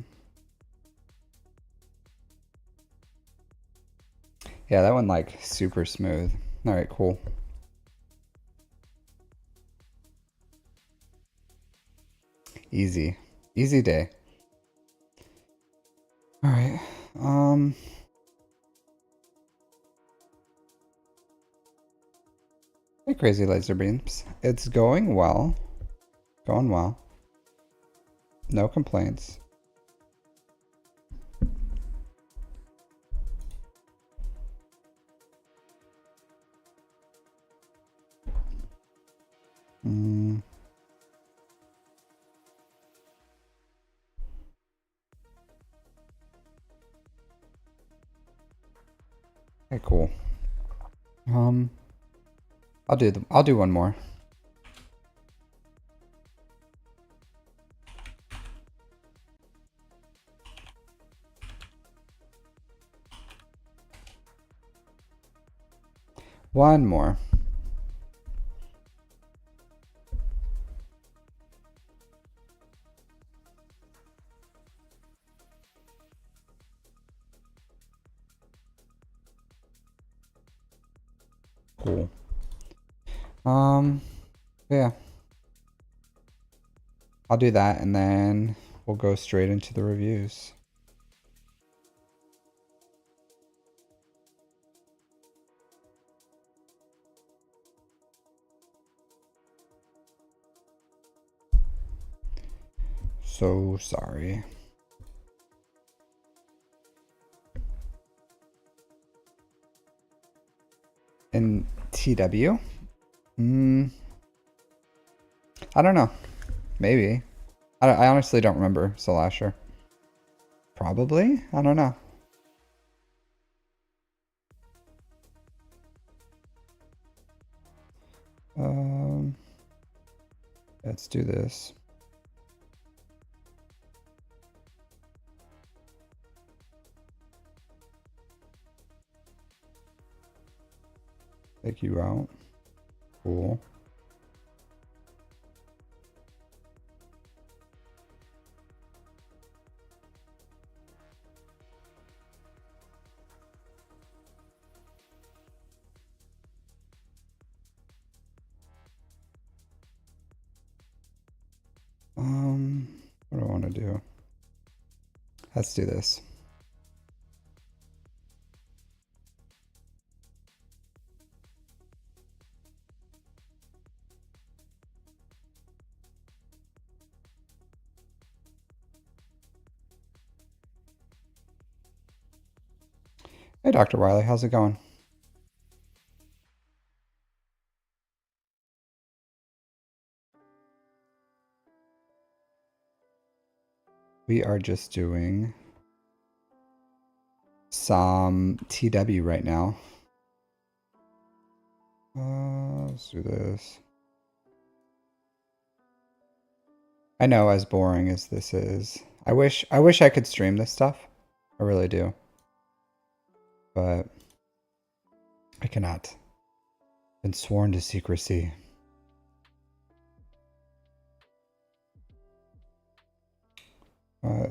Yeah, that one like super smooth. All right, cool. Easy. Easy day. All right. Hey, crazy laser beams. It's going well. Going well. No complaints. Okay, cool. I'll do one more. One more. Cool. Yeah. I'll do that and then we'll go straight into the reviews. So sorry. In TW? I don't know. Maybe. I honestly don't remember Solasher. Probably? I don't know. Let's do this. Take you out. Cool. What do I want to do? Let's do this. Hey, Dr. Wiley, how's it going? We are just doing some TW right now. Let's do this. I know, as boring as this is, I wish I could stream this stuff. I really do. But I cannot. Been sworn to secrecy.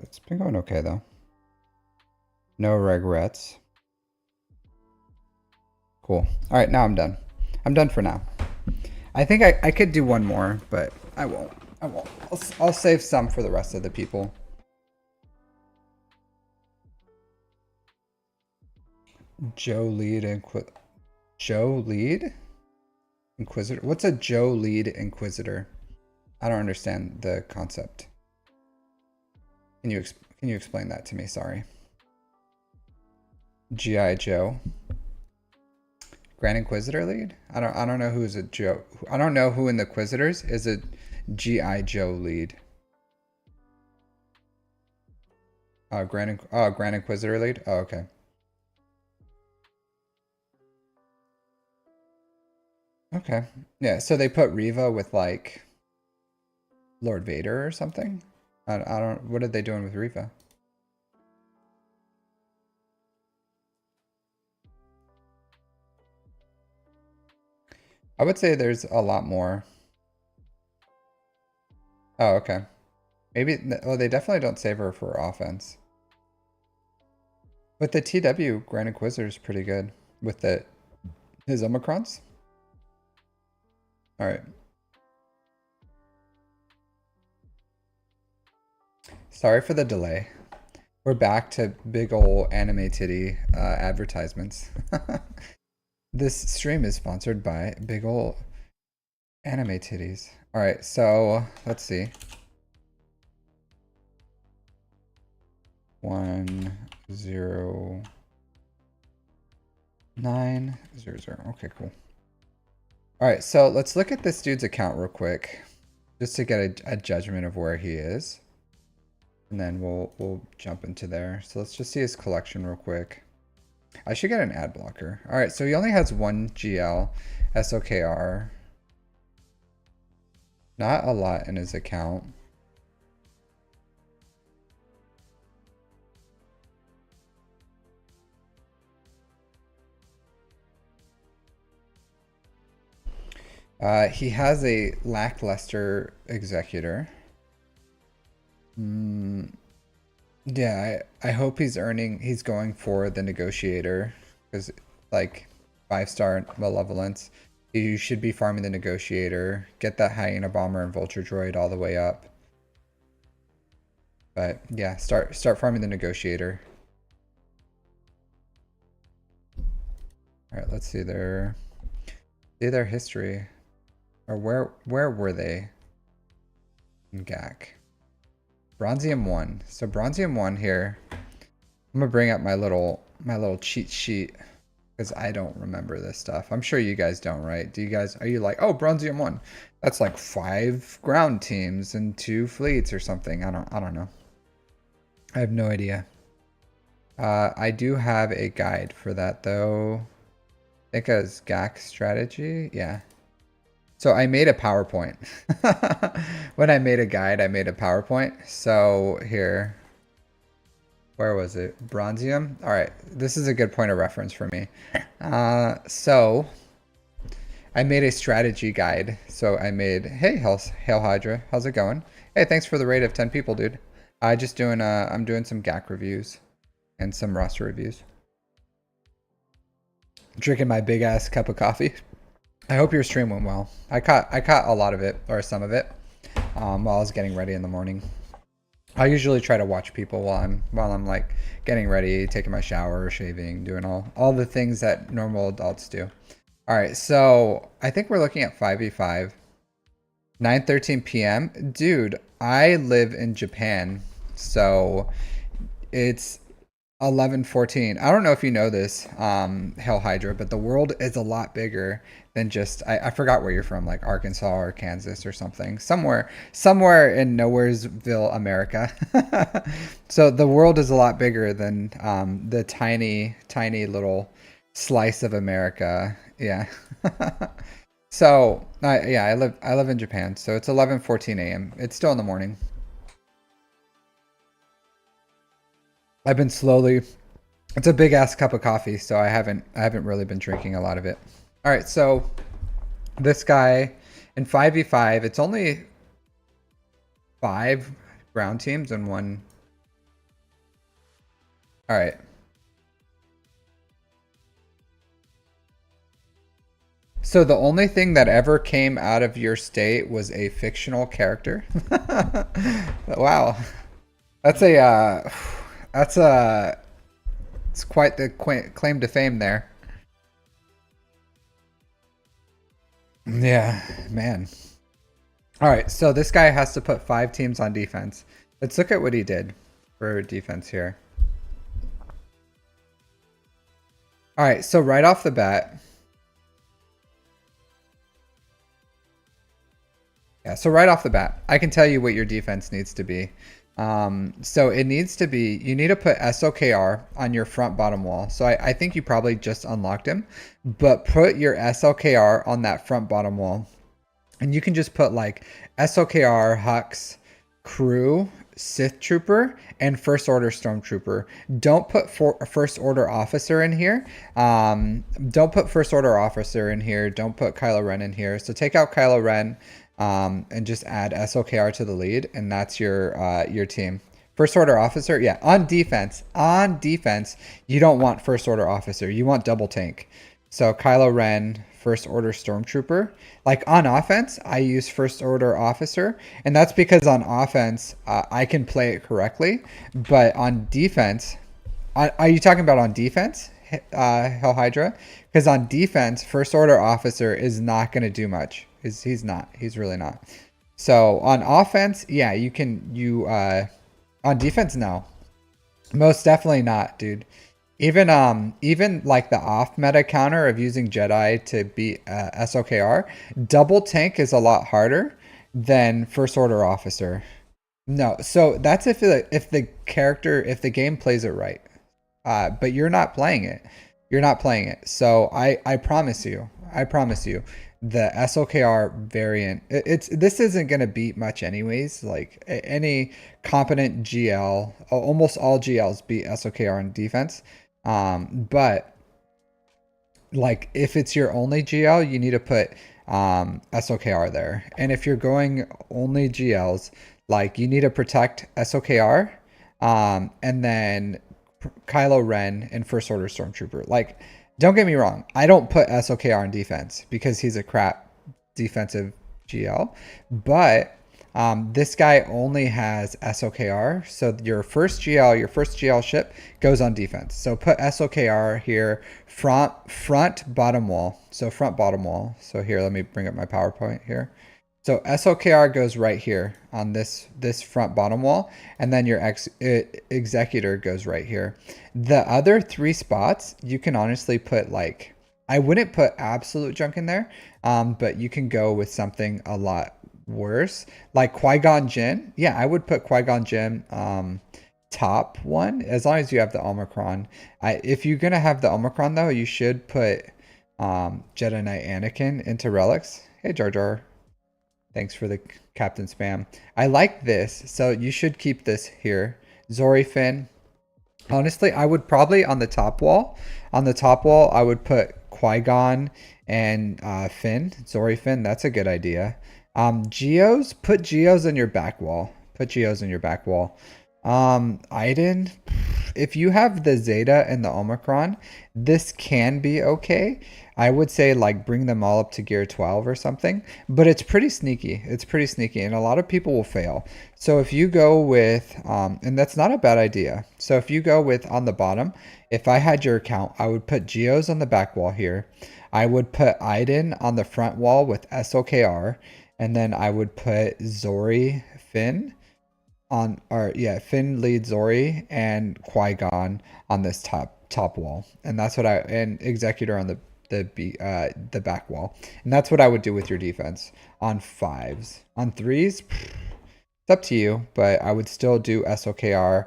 It's been going okay though. No regrets. Cool. All right, now I'm done. I'm done for now. I think I could do one more, but I won't. I won't. I'll save some for the rest of the people. Joe Lead Inquisitor? What's a Joe Lead Inquisitor? I don't understand the concept. Can you explain that to me? Sorry. G.I. Joe. Grand Inquisitor lead? I don't know who's a Joe. I don't know who in the Inquisitors is a G.I. Joe lead. Grand Inquisitor lead? Oh, okay. Okay. Yeah, so they put Riva with like Lord Vader or something? I don't, what are they doing with Riva? I would say there's a lot more. Oh, okay. Maybe, oh, they definitely don't save her for offense. But the TW Grand Inquisitor is pretty good with his Omicrons. All right. Sorry for the delay. We're back to big ol' anime titty advertisements. This stream is sponsored by big ol' anime titties. All right, so let's see. 10900. Okay, cool. All right, so let's look at this dude's account real quick, just to get a judgment of where he is, and then we'll jump into there. So let's just see his collection real quick. I should get an ad blocker. All right, so he only has one GL, SOKR. Not a lot in his account. He has a lackluster executor. Yeah, I hope he's going for the negotiator, because like 5-star malevolence. You should be farming the negotiator, get that hyena bomber and vulture droid all the way up. But yeah, start farming the negotiator. All right, let's see their history. Or where were they in GAC? Bronzium 1. So Bronzium 1 here. I'm gonna bring up my little cheat sheet, because I don't remember this stuff. I'm sure you guys don't, right? Are you like, oh, Bronzium 1, that's like 5 ground teams and 2 fleets or something? I don't know. I have no idea. I do have a guide for that though. I think it was GAC strategy. Yeah. So I made a PowerPoint. When I made a guide, I made a PowerPoint. So here, where was it? Bronzium. All right, this is a good point of reference for me. So I made a strategy guide. So I made, hey, Hail Hydra, how's it going? Hey, thanks for the raid of 10 people, dude. I'm doing some GAC reviews and some roster reviews. Drinking my big ass cup of coffee. I hope your stream went well. I caught a lot of it, or some of it, while I was getting ready in the morning. I usually try to watch people while I'm like getting ready, taking my shower, shaving, doing all the things that normal adults do. All right, so I think we're looking at 5v5, 9:13 p.m. Dude, I live in Japan, so it's 11:14. I don't know if you know this, Hell Hydra, but the world is a lot bigger than just I forgot where you're from, like Arkansas or Kansas or something. Somewhere in Nowheresville, America. So the world is a lot bigger than the tiny little slice of America. Yeah. So yeah, I live in Japan. So it's 11:14 a.m. It's still in the morning. I've been slowly. It's a big ass cup of coffee, so I haven't really been drinking a lot of it. All right, so this guy in 5v5, it's only 5 ground teams and one. All right. So the only thing that ever came out of your state was a fictional character. Wow. That's a that's a it's quite the claim to fame there. Yeah, man. All right, so this guy has to put 5 teams on defense. Let's look at what he did for defense here. All right, so right off the bat. Yeah, so right off the bat, I can tell you what your defense needs to be. So it needs to be, you need to put SOKR on your front bottom wall. So I think you probably just unlocked him, but put your SOKR on that front bottom wall. And you can just put like SOKR, Hux, Crew, Sith Trooper, and First Order Stormtrooper. Don't put First Order Officer in here. Don't put First Order Officer in here. Don't put Kylo Ren in here. So take out Kylo Ren. And just add SOKR to the lead, and that's your team. First Order Officer, yeah, on defense, you don't want First Order Officer, you want double tank. So Kylo Ren, First Order Stormtrooper. Like on offense, I use First Order Officer, and that's because on offense, I can play it correctly, but on defense, are you talking about on defense, Hell Hydra? Because on defense, First Order Officer is not going to do much. He's not. He's really not. So on offense, yeah, on defense, no. Most definitely not, dude. Even like the off meta counter of using Jedi to beat SOKR, double tank is a lot harder than First Order Officer. No, so that's if the game plays it right. But you're not playing it. You're not playing it. So I promise you, the SOKR variant, this isn't going to beat much anyways. Like any competent GL, almost all GLs beat SOKR on defense. But like if it's your only GL, you need to put SOKR there. And if you're going only GLs, like you need to protect SOKR, and then Kylo Ren and First Order Stormtrooper. Like, don't get me wrong, I don't put SOKR on defense because he's a crap defensive GL, but this guy only has SOKR, so your first GL ship goes on defense. So put SOKR here, front bottom wall. So front bottom wall. So here, let me bring up my PowerPoint here. So SOKR goes right here on this front bottom wall, and then your executor goes right here. The other 3 spots, you can honestly put like, I wouldn't put absolute junk in there, but you can go with something a lot worse, like Qui-Gon Jinn. Yeah, I would put Qui-Gon Jinn top one, as long as you have the Omicron. If you're gonna have the Omicron though, you should put Jedi Knight Anakin into relics. Hey Jar Jar. Thanks for the Captain Spam. I like this, so you should keep this here. Zori Finn. Honestly, I would probably on the top wall, I would put Qui-Gon and Finn, Zori Finn. That's a good idea. Geos, put Geos in your back wall. Put Geos in your back wall. Iden, if you have the Zeta and the Omicron, this can be okay. I would say like bring them all up to gear 12 or something, but it's pretty sneaky. It's pretty sneaky, and a lot of people will fail. So if you go with, and that's not a bad idea. So if you go with on the bottom, if I had your account, I would put Geos on the back wall here. I would put Iden on the front wall with SOKR, and then I would put Zori Finn on, or yeah, Finn lead Zori and Qui-Gon on this top wall, and that's what and Executor on the back wall, and that's what I would do with your defense on fives. On threes, it's up to you, but I would still do SOKR,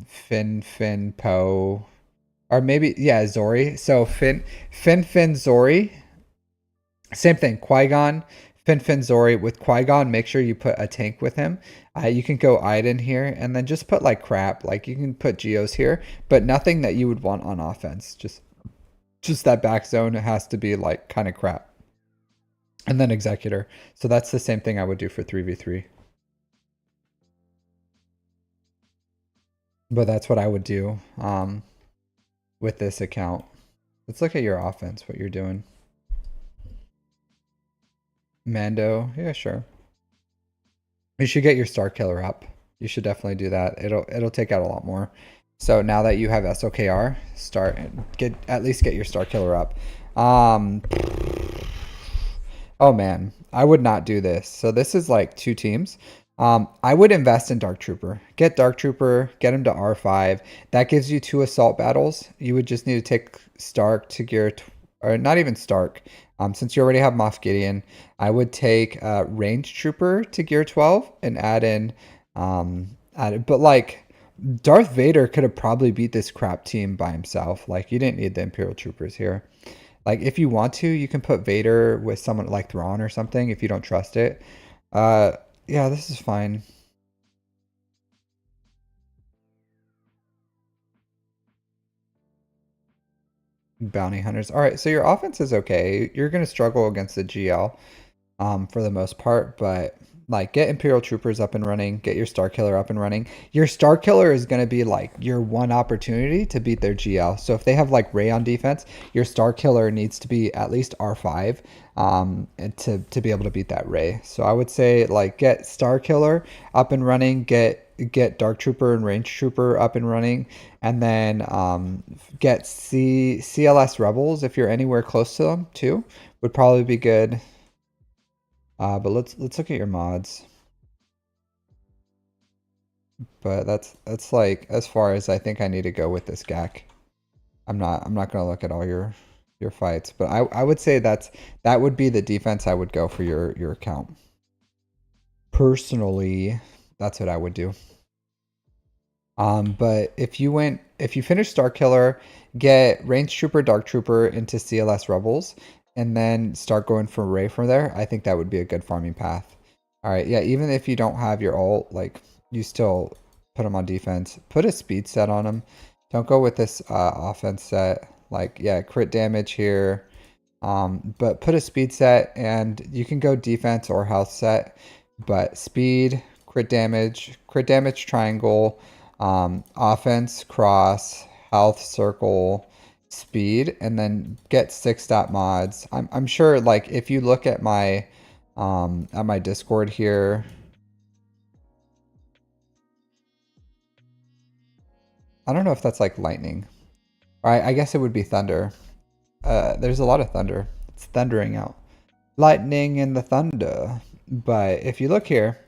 Finn Poe, or maybe yeah Zori. So Finn Zori, same thing. Qui-Gon, Finn Zori. With Qui-Gon, make sure you put a tank with him. You can go Iden here, and then just put like crap. Like you can put Geos here, but nothing that you would want on offense. Just that back zone, it has to be like kind of crap. And then Executor. So that's the same thing I would do for 3v3. But that's what I would do with this account. Let's look at your offense, what you're doing. Mando, yeah, sure. You should get your Star Killer up. You should definitely do that. It'll take out a lot more. So now that you have SOKR, at least get your Star Killer up. Oh man, I would not do this. So this is like 2 teams. I would invest in Dark Trooper. Get Dark Trooper, get him to R5. That gives you 2 assault battles. You would just need to take Stark to gear, or not even Stark. Since you already have Moff Gideon, I would take Range Trooper to gear 12 and add in, but like Darth Vader could have probably beat this crap team by himself. Like you didn't need the Imperial Troopers here. Like if you want to, you can put Vader with someone like Thrawn or something if you don't trust it. Yeah, this is fine. Bounty hunters. All right, so your offense is okay. You're gonna struggle against the GL, for the most part, but like get Imperial Troopers up and running, get your Star Killer up and running. Your Star Killer is gonna be like your one opportunity to beat their GL. So if they have like Rey on defense, your Star Killer needs to be at least R5, and to be able to beat that Rey. So I would say like get Star Killer up and running, get Dark Trooper and Range Trooper up and running, and then get CLS Rebels if you're anywhere close to them too, would probably be good. But let's look at your mods. But that's like as far as I think I need to go with this GAC. I'm not gonna look at all your fights, but I would say that would be the defense I would go for your account. Personally, that's what I would do. But if you finish Star Killer, get Range Trooper, Dark Trooper into CLS Rebels, and then start going for Rey from there, I think that would be a good farming path. All right, yeah, even if you don't have your ult, like you still put them on defense. Put a speed set on them. Don't go with this offense set. Like, yeah, crit damage here. But put a speed set, and you can go defense or health set. But speed, crit damage triangle, offense, cross, health, circle, speed, and then get 6-dot mods. I'm sure, like, if you look at my Discord here, I don't know if that's like lightning. All right, I guess it would be thunder. There's a lot of thunder. It's thundering out. Lightning and the thunder. But if you look here,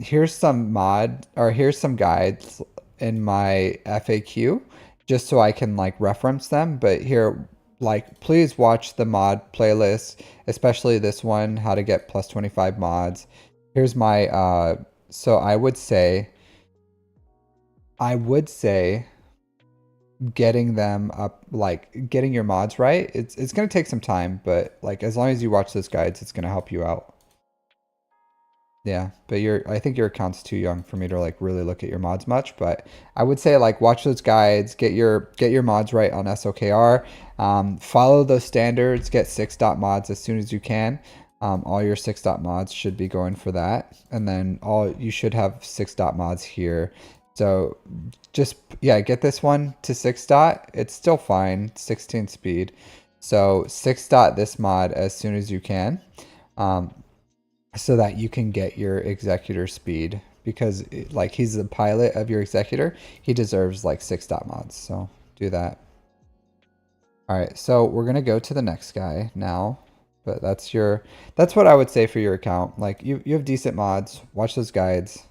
here's some guides in my FAQ, just so I can like reference them. But here, like, please watch the mod playlist, especially this one, how to get plus 25 mods. Here's my, so I would say getting them up, like getting your mods right, it's going to take some time, but like as long as you watch those guides, it's going to help you out. Yeah, but I think your account's too young for me to like really look at your mods much, but I would say like watch those guides, get your mods right on SOKR, follow those standards, get 6-dot mods as soon as you can. All your 6 dot mods should be going for that. And then you should have 6 dot mods here. So just, yeah, get this one to 6 dot. It's still fine, 16 speed. So 6 dot this mod as soon as you can, so that you can get your executor speed, because like he's the pilot of your executor. He deserves like 6 dot mods. So do that. All right, so we're gonna go to the next guy now, but that's what I would say for your account. Like you have decent mods. Watch those guides.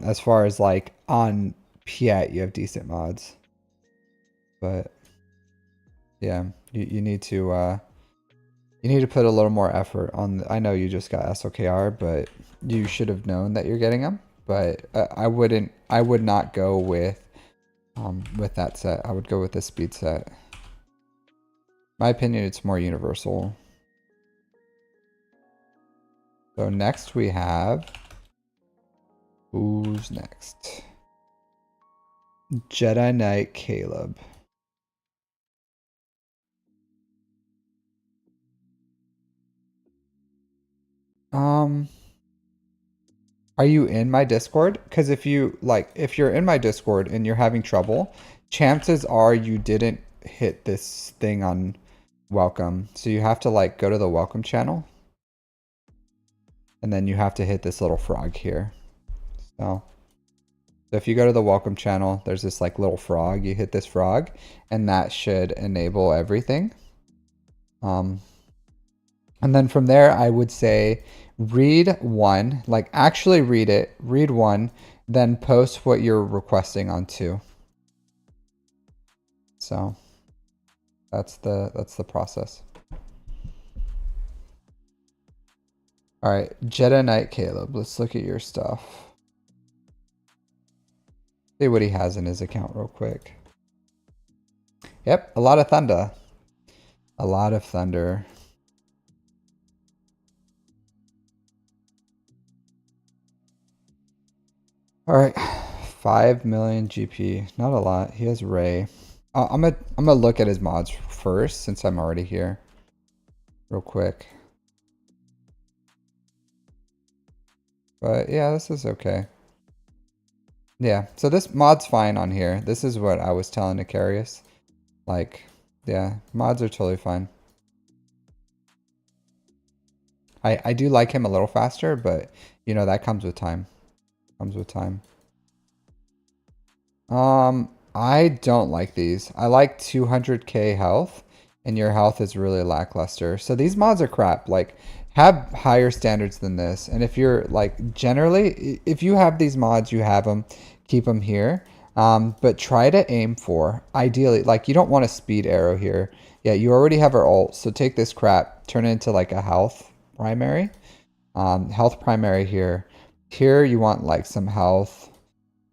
As far as like on Piet, you have decent mods, but yeah, you need to put a little more effort on. I know you just got SOKR, but you should have known that you're getting them. But I would not go with that set. I would go with the speed set. My opinion, it's more universal. So next we have, who's next? JediKnightcaleb. Are you in my Discord? Because if you're in my Discord and you're having trouble, chances are you didn't hit this thing on welcome. So you have to like go to the welcome channel, and then you have to hit this little frog here. So if you go to the welcome channel, there's this like little frog. You hit this frog, and that should enable everything. And then from there, I would say read one, like actually read it, read one, then post what you're requesting on 2. So that's the process. All right, JediKnightcaleb, let's look at your stuff. See what he has in his account real quick. Yep, a lot of thunder. A lot of thunder. All right, 5 million GP, not a lot. He has Ray. I'm gonna look at his mods first since I'm already here, real quick. But yeah, this is okay. Yeah, so this mod's fine on here. This is what I was telling Necairus. Like, yeah, mods are totally fine. I do like him a little faster, but you know, that comes with time. Comes with time. I don't like these. I like 200k health, and your health is really lackluster. So these mods are crap. Like, have higher standards than this. And if you're like, generally, if you have these mods, you have them, keep them here. But try to aim for, ideally, like you don't want a speed arrow here. Yeah, you already have our ult. So take this crap, turn it into like a health primary. Health primary here. Here you want like some health.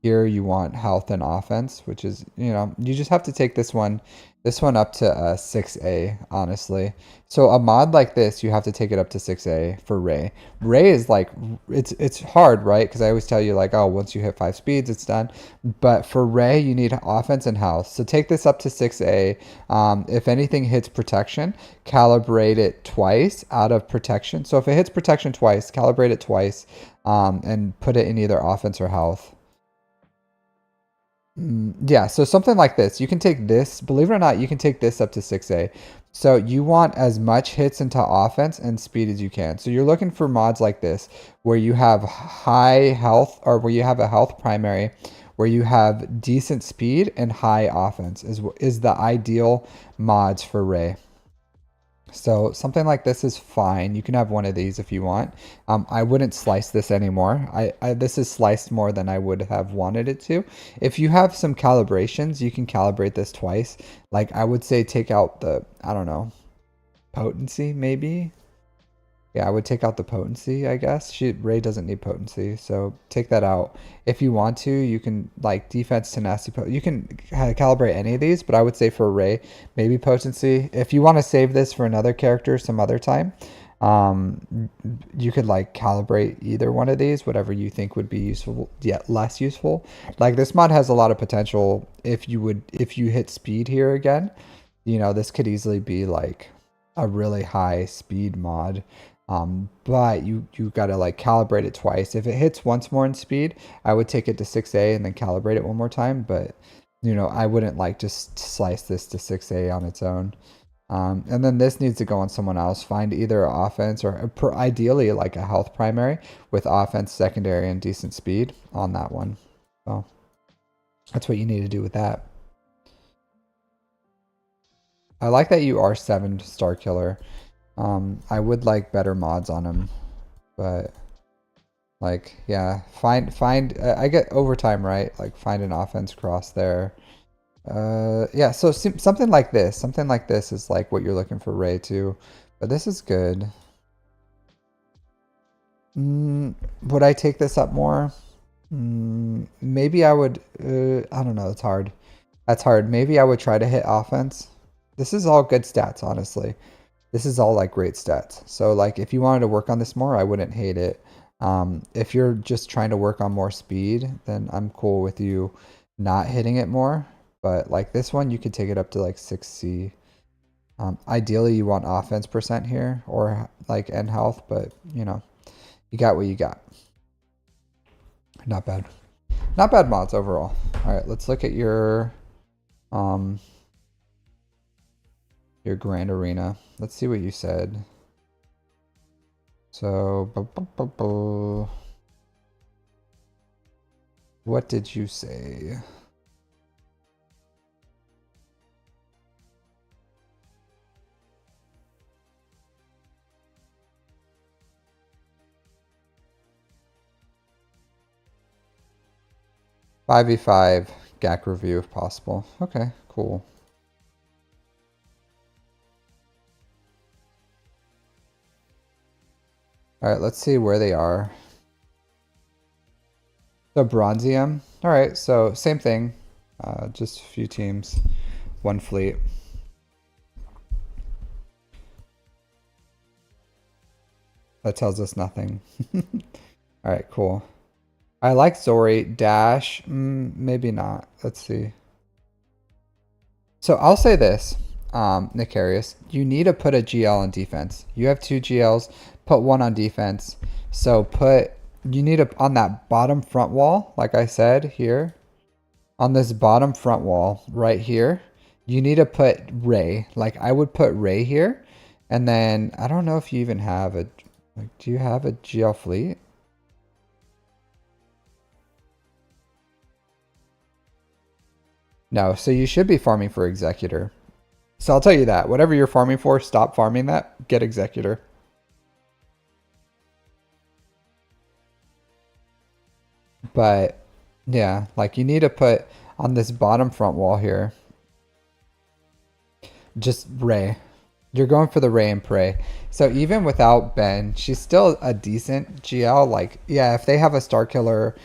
Here you want health and offense, which is, you know, you just have to take this one up to 6A, honestly. So a mod like this, you have to take it up to 6A for Ray. Ray is like, it's hard, right? Because I always tell you like, oh, once you hit 5 speeds, it's done. But for Ray, you need offense and health. So take this up to 6A. If anything hits protection, calibrate it twice out of protection. So if it hits protection twice, calibrate it twice, and put it in either offense or health. Yeah, so something like this. You can take this, believe it or not, you can take this up to 6A. So you want as much hits into offense and speed as you can. So you're looking for mods like this, where you have high health, or where you have a health primary, where you have decent speed and high offense is the ideal mods for Ray. So something like this is fine. You can have one of these if you want. I wouldn't slice this anymore. This is sliced more than I would have wanted it to. If you have some calibrations, you can calibrate this twice. Like I would say take out the, I don't know, potency maybe. Yeah, I would take out the potency, I guess. Ray doesn't need potency, so take that out. If you want to, you can like defense, tenacity, you can calibrate any of these, but I would say for Ray, maybe potency. If you want to save this for another character some other time, you could like calibrate either one of these, whatever you think would be useful, yet less useful. Like this mod has a lot of potential. If you hit speed here again, you know, this could easily be like a really high speed mod. But you got to like calibrate it twice. If it hits once more in speed, I would take it to 6A and then calibrate it one more time. But I wouldn't like just slice this to 6A on its own. And then this needs to go on someone else. Find either offense or ideally like a health primary with offense, secondary, and decent speed on that one. So that's what you need to do with that. I like that you are 7 star killer. I would like better mods on him, but like, yeah, find, I get overtime, right? Like find an offense cross there. Yeah, so something like this is like what you're looking for Ray too, but this is good. Would I take this up more? Maybe I would, I don't know, it's hard. That's hard. Maybe I would try to hit offense. This is all good stats, honestly. This is all like great stats. So like if you wanted to work on this more, I wouldn't hate it. If you're just trying to work on more speed, then I'm cool with you not hitting it more. But like this one, you could take it up to like 6C. Ideally, you want offense percent here or like end health, but you got what you got. Not bad. Not bad mods overall. All right, let's look at your Grand Arena. Let's see what you said. So, what did you say? "5v5 GAC review if possible." Okay, cool. All right, let's see where they are. So Bronzium. All right, so same thing. Just a few teams, one fleet. That tells us nothing. All right, cool. I like Zori. Dash, maybe not. Let's see. So I'll say this, Necairus, you need to put a GL on defense. You have 2 GLs, put 1 on defense. So you need to, on that bottom front wall, like I said here, on this bottom front wall right here, you need to put Ray. Like I would put Ray here. And then I don't know if you even have a, like, do you have a GL fleet? No, so you should be farming for Executor. So I'll tell you that. Whatever you're farming for, stop farming that. Get Executor. But yeah, like you need to put on this bottom front wall here, just Ray. You're going for the Ray and Pray. So even without Ben, she's still a decent GL. Like, yeah, if they have a star killer,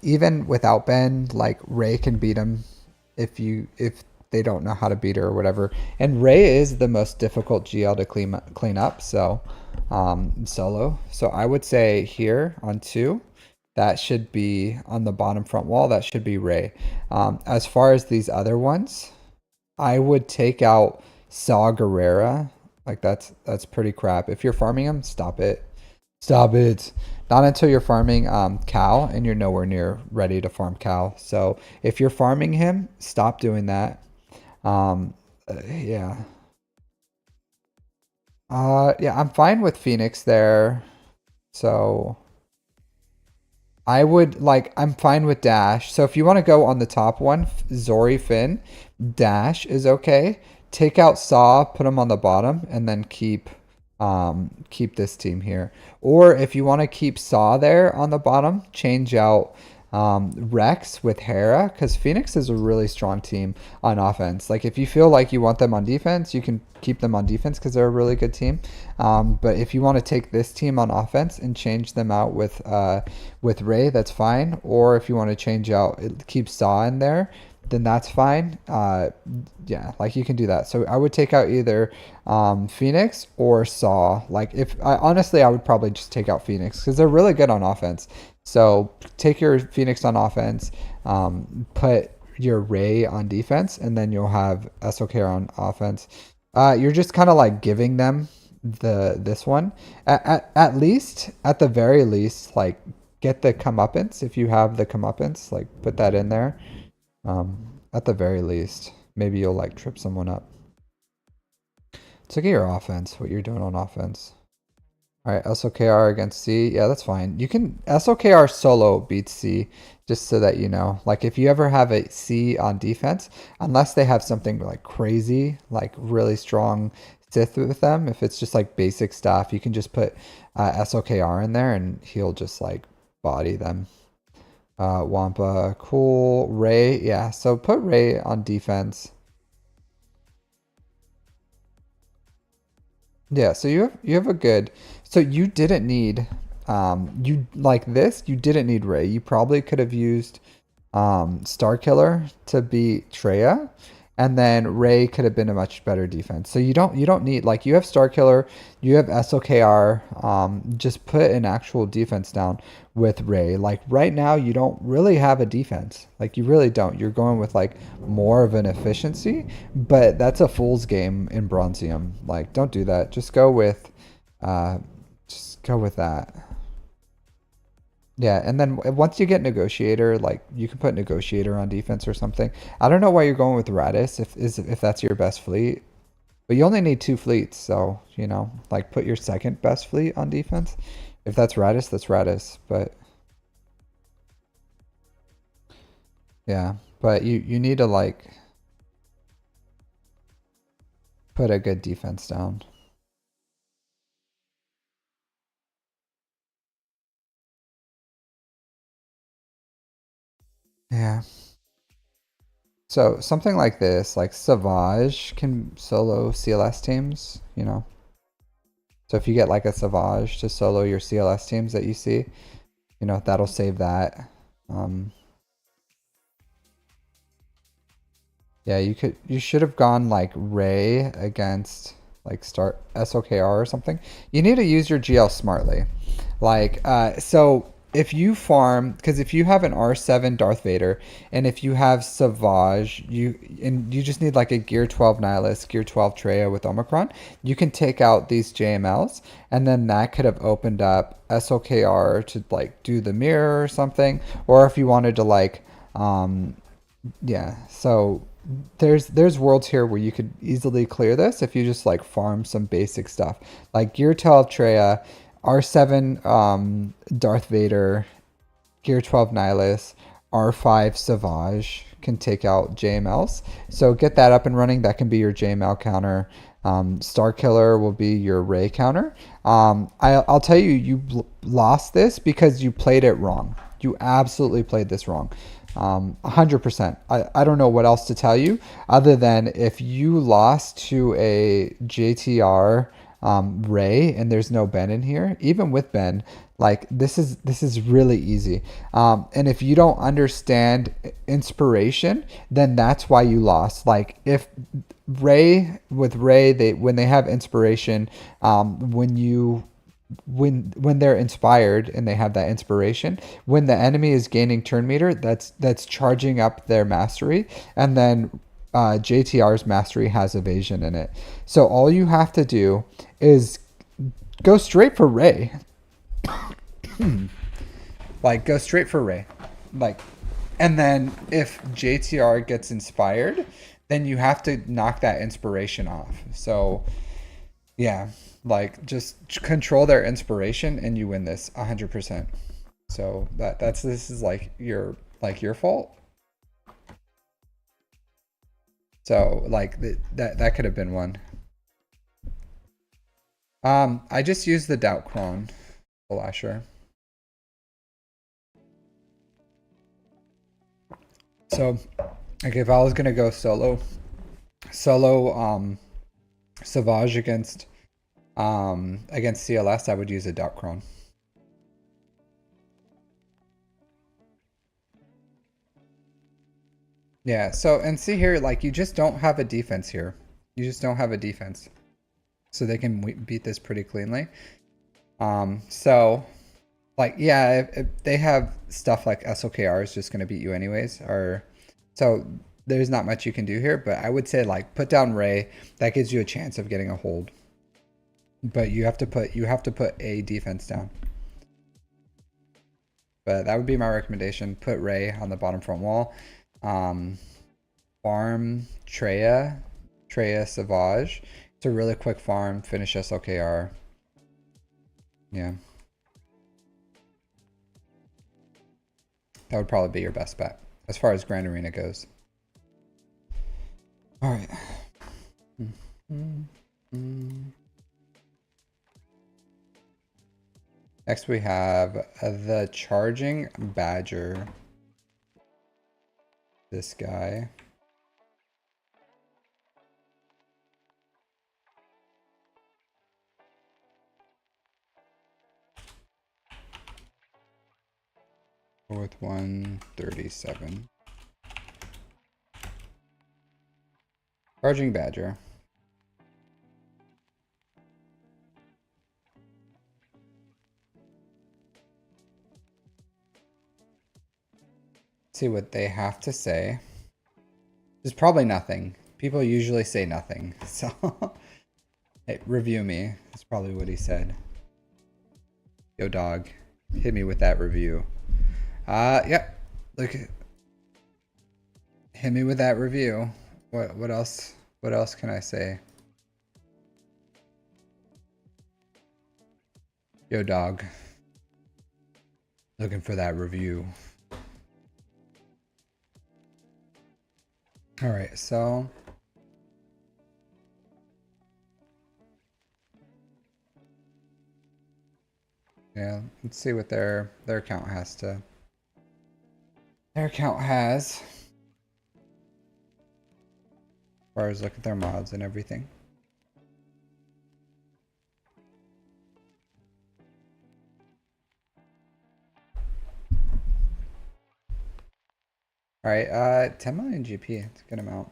even without Ben, like Ray can beat him if they don't know how to beat her or whatever. And Ray is the most difficult GL to clean up. So solo. So I would say here on 2, that should be on the bottom front wall. That should be Ray. As far as these other ones, I would take out Saw Gerrera. Like that's pretty crap. If you're farming him, stop it. Stop it. Not until you're farming Cal, and you're nowhere near ready to farm Cal. So if you're farming him, stop doing that. Yeah. Yeah, I'm fine with Phoenix there. So I'm fine with Dash. So if you want to go on the top one, Zori, Finn, Dash is okay. Take out Saw, put him on the bottom, and then keep this team here. Or if you want to keep Saw there on the bottom, change out Rex with Hera, because Phoenix is a really strong team on offense. Like if you feel like you want them on defense, you can keep them on defense because they're a really good team. But if you want to take this team on offense and change them out with Ray, that's fine. Or if you want to change out, keep Saw in there, then that's fine. Yeah, like you can do that. So I would take out either Phoenix or Saw. Like honestly, I would probably just take out Phoenix because they're really good on offense. So take your Phoenix on offense, put your Ray on defense, and then you'll have SOK on offense. You're just kind of like giving them this one. At least, at the very least, like get the comeuppance if you have the comeuppance, like put that in there. At the very least, maybe you'll like trip someone up. So get your offense, what you're doing on offense. All right, SOKR against C. Yeah, that's fine. You can SOKR solo beats C, just so that you know. Like if you ever have a C on defense, unless they have something like crazy, like really strong Sith with them, if it's just like basic stuff, you can just put SOKR in there and he'll just like body them. Wampa, cool. Ray, yeah. So put Ray on defense. Yeah, so you have a good, so you didn't need you like this, you didn't need Ray. You probably could have used Star Killer to beat Treya, and then Ray could have been a much better defense. So you don't need like you have Star Killer, you have SOKR, just put an actual defense down with Ray. Like right now you don't really have a defense. Like you really don't. You're going with like more of an efficiency, but that's a fool's game in Bronzium. Like don't do that. Uh just go with that. Yeah, and then once you get Negotiator, like you can put Negotiator on defense or something. I don't know why you're going with Radis if that's your best fleet, but you only need two fleets, so you know, like put your second best fleet on defense. If that's Radis, that's Radis. But yeah, but you need to like put a good defense down. Yeah. So something like this, like Savage can solo CLS teams, you know. So if you get like a Savage to solo your CLS teams that you see, you know, that'll save that. Um, yeah, you should have gone like Ray against like start SOKR or something. You need to use your GL smartly. Like, so if you farm, because if you have an R7 Darth Vader, and if you have Savage, you just need like a Gear 12 Nihilus, Gear 12 Treya with Omicron, you can take out these JMLs, and then that could have opened up SOKR to like do the mirror or something, or if you wanted to like, yeah. So there's worlds here where you could easily clear this if you just like farm some basic stuff like Gear 12 Treya, R7 Darth Vader, Gear 12 Nihilus, R5 Savage can take out JMLs. So get that up and running. That can be your JML counter. Star Killer will be your Ray counter. I'll tell you, lost this because you played it wrong. You absolutely played this wrong. 100%. I don't know what else to tell you other than if you lost to a JTR Ray and there's no Ben in here, even with Ben, like this is really easy. And if you don't understand inspiration, then that's why you lost. Like if Ray, they when they have inspiration, when they're inspired and they have that inspiration, when the enemy is gaining turn meter, that's charging up their mastery, and then JTR's mastery has evasion in it. So all you have to do is go straight for Ray. Like go straight for Ray. Like, and then if JTR gets inspired, then you have to knock that inspiration off. So yeah, like just control their inspiration and you win this 100%. So this is like your fault. So like that could have been one. I just used the Doubt Clone, the Lasher. So like if I was gonna go solo Savage against CLS, I would use a Doubt Clone. Yeah, so and see here, like you just don't have a defense here. You just don't have a defense. So they can beat this pretty cleanly. So like yeah, if they have stuff like SOKR is just going to beat you anyways, or so there's not much you can do here, but I would say like put down Ray. That gives you a chance of getting a hold. But you have to put a defense down. But that would be my recommendation. Put Ray on the bottom front wall. Farm Treya Savage. It's a really quick farm. Finish SLKR. Yeah. That would probably be your best bet as far as Grand Arena goes. All right. Next we have the Charging Badger. This guy. With 137. Charging Badger. See what they have to say. There's probably nothing. People usually say nothing. So, hey, review me. That's probably what he said. Yo, dog. Hit me with that review. Yep. Look. Hit me with that review. What else? What else can I say? Yo, dog. Looking for that review. All right, so yeah, let's see what their account has to. Their account has, as far as look at their mods and everything. All right, 10 million GP. It's a good amount.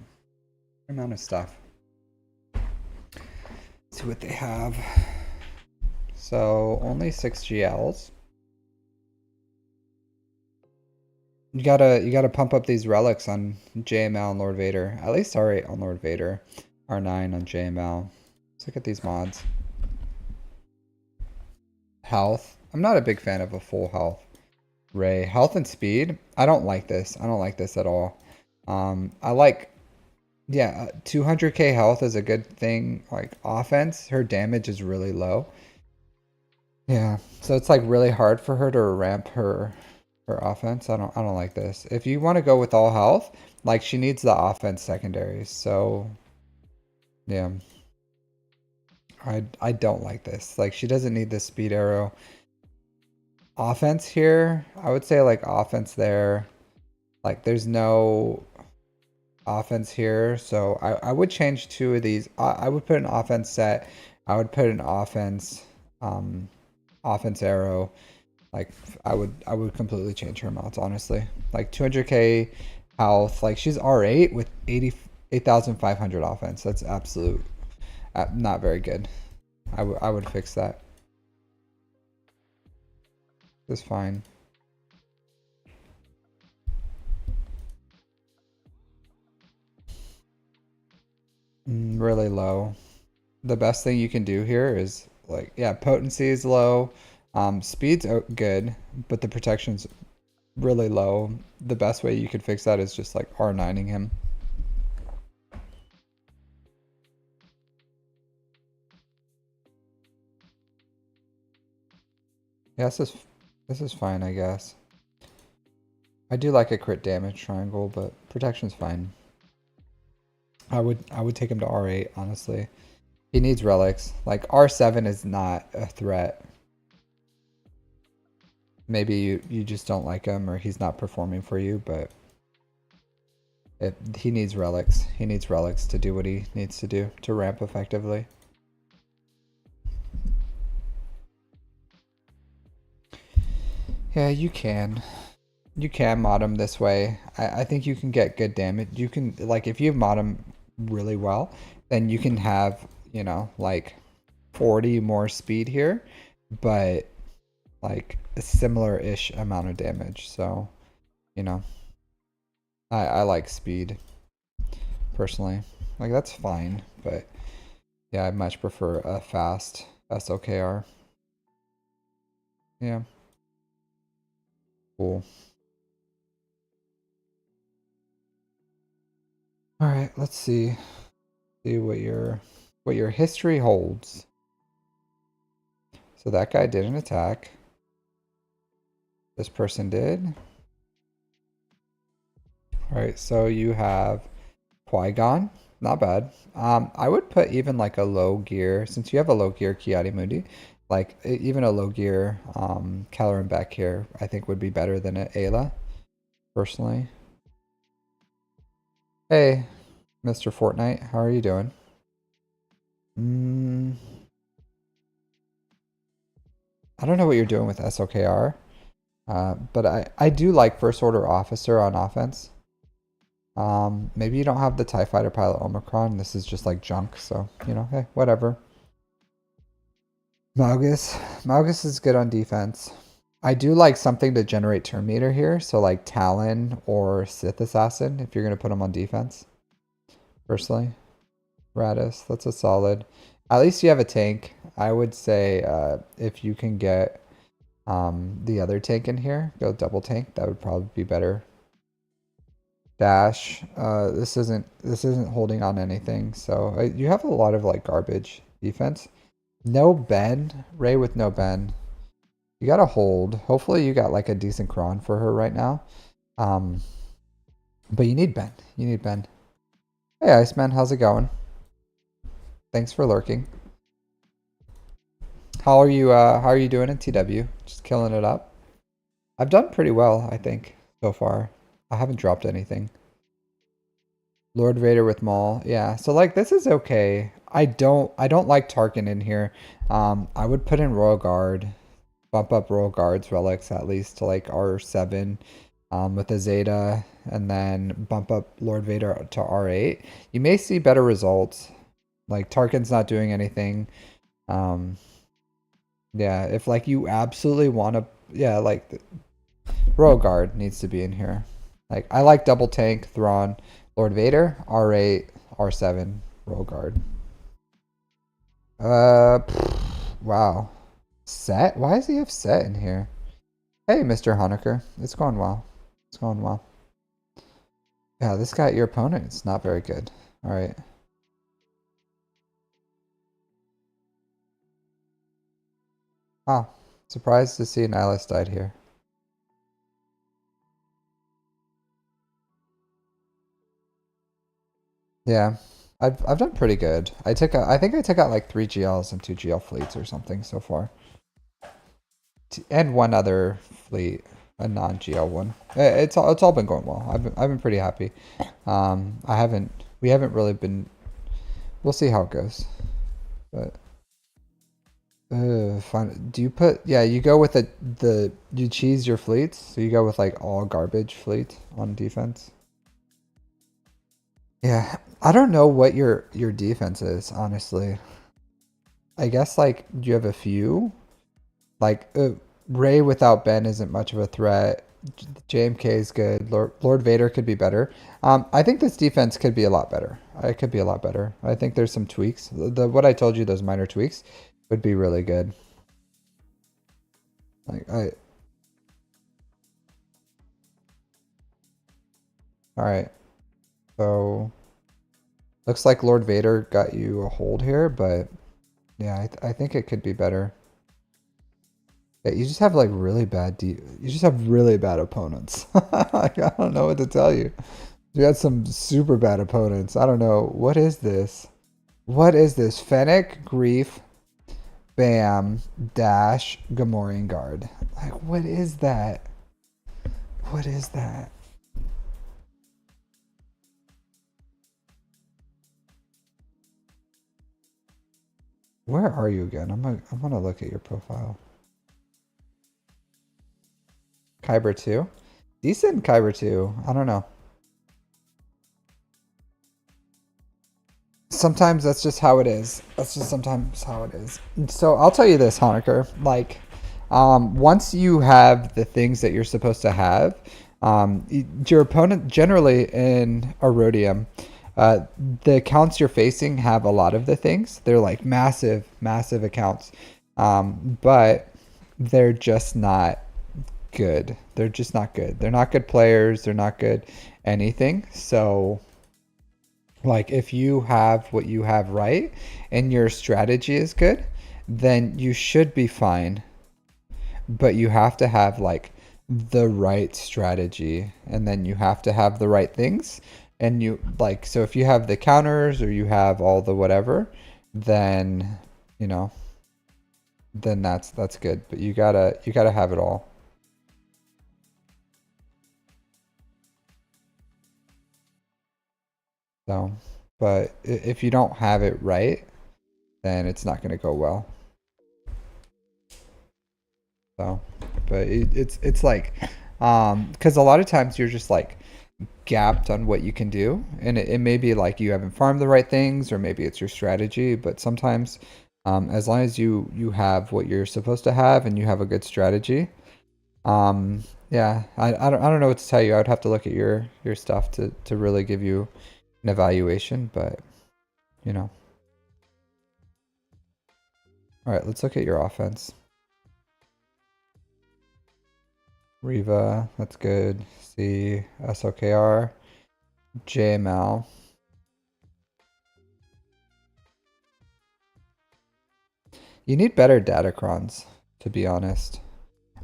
Good amount of stuff. Let's see what they have. So only 6 GLs. You gotta pump up these relics on JML and Lord Vader. At least R8 on Lord Vader. R9 on JML. Let's look at these mods. Health. I'm not a big fan of a full health. Ray. Health and speed. I don't like this. I don't like this at all. I like, yeah, 200k health is a good thing. Like offense, her damage is really low. Yeah, so it's like really hard for her to ramp her offense. I don't like this. If you want to go with all health, like she needs the offense secondaries. So yeah. I don't like this. Like she doesn't need this speed arrow. Offense here, I would say like offense there. Like there's no offense here, so I would change 2 of these. I would put an offense set. I would put an offense offense arrow. Like I would completely change her mods, honestly. Like 200k health. Like she's R8 with 8,500 offense. That's absolute not very good. I would fix that. It's fine. Really low. The best thing you can do here is like, yeah, potency is low. Speed's good, but the protection's really low. The best way you could fix that is just like R9ing him. Yeah, this is fine, I guess. I do like a crit damage triangle, but protection's fine. I would take him to R8, honestly. He needs relics. Like R7 is not a threat. Maybe you just don't like him or he's not performing for you, but he needs relics. He needs relics to do what he needs to do to ramp effectively. Yeah, you can. You can mod him this way. I think you can get good damage. You can, like, if you mod him really well, then you can have, you know, like 40 more speed here, but like a similar-ish amount of damage. So, you know, I like speed personally. Like that's fine, but yeah, I much prefer a fast SOKR. Yeah. Cool. All right, let's see. See what your history holds. So that guy didn't attack. This person did. All right, so you have Qui-Gon. Not bad. I would put even like a low gear, since you have a low gear Ki-Adi-Mundi, like even a low gear Caloran back here, I think would be better than an Ayla, personally. Hey, Mr. Fortnite, how are you doing? I don't know what you're doing with SOKR, but I do like First Order Officer on offense. Maybe you don't have the TIE Fighter Pilot Omicron. This is just like junk, so, you know, hey, whatever. Malgus is good on defense. I do like something to generate turn meter here, so like Talon or Sith Assassin, if you're going to put them on defense. Personally. Radis, that's a solid. At least you have a tank. I would say if you can get the other tank in here, go double tank, that would probably be better. Dash, this isn't holding on anything, so you have a lot of like garbage defense. No Ben, Ray with no Ben. You gotta hold. Hopefully you got like a decent cron for her right now. But you need Ben. You need Ben. Hey Iceman, how's it going? Thanks for lurking. How are you doing in TW? Just killing it up. I've done pretty well, I think, so far. I haven't dropped anything. Lord Vader with Maul. Yeah, so like this is okay. I don't like Tarkin in here. I would put in Royal Guard. Bump up Royal Guard's relics at least to like R7 with a Zeta, and then bump up Lord Vader to R8. You may see better results. Like Tarkin's not doing anything. Yeah, if like you absolutely want to, yeah, like Royal Guard needs to be in here. Like I like double tank Thrawn, Lord Vader, R8, R7, Royal Guard. Wow. Set? Why does he have set in here? Hey, Mr. Honecker. It's going well. It's going well. Yeah, this guy, your opponent, is not very good. All right. Oh, surprised to see Nihilus died here. Yeah, I've done pretty good. I think I took out like 3 GLs and 2 GL fleets or something so far. And one other fleet, a non-GL one. It's all been going well. I've been pretty happy. We haven't really been. We'll see how it goes. But fun. Do you put? Yeah, you go with you cheese your fleets. So you go with like all garbage fleet on defense. Yeah, I don't know what your defense is, honestly. I guess like you have a few. Like Ray without Ben isn't much of a threat. JMK is good. Lord Vader could be better. I think this defense could be a lot better. It could be a lot better. I think there's some tweaks. What I told you, those minor tweaks, would be really good. All right. So looks like Lord Vader got you a hold here, but yeah, I think it could be better. Yeah, you just have like really bad you just have really bad opponents. Like, I don't know what to tell you. You had some super bad opponents. I don't know. What is this? What is this? Fennec, Grief, Bam, Dash, Gamorrean Guard. Like, what is that? What is that? Where are you again? I'm gonna look at your profile. Kyber 2? Decent Kyber 2. I don't know. Sometimes that's just how it is. That's just sometimes how it is. So I'll tell you this, Honecker. Like, once you have the things that you're supposed to have, your opponent generally in Erodium, The accounts you're facing have a lot of the things. They're like massive, massive accounts, but they're just not good. They're just not good. They're not good players. They're not good anything. So, like, if you have what you have right and your strategy is good, then you should be fine. But you have to have like the right strategy, and then you have to have the right things. And you like, so if you have the counters or you have all the whatever, then you know, then that's good. But you gotta have it all. So, but if you don't have it right, then it's not going to go well. So, but it's like, because a lot of times you're just like gapped on what you can do, and it may be like you haven't farmed the right things, or maybe it's your strategy. But sometimes, as long as you have what you're supposed to have and you have a good strategy, yeah, I don't know what to tell you. I would have to look at your stuff to really give you an evaluation, but you know. All right, let's look at your offense. Riva, that's good. C, SOKR, JML. You need better datacrons, to be honest.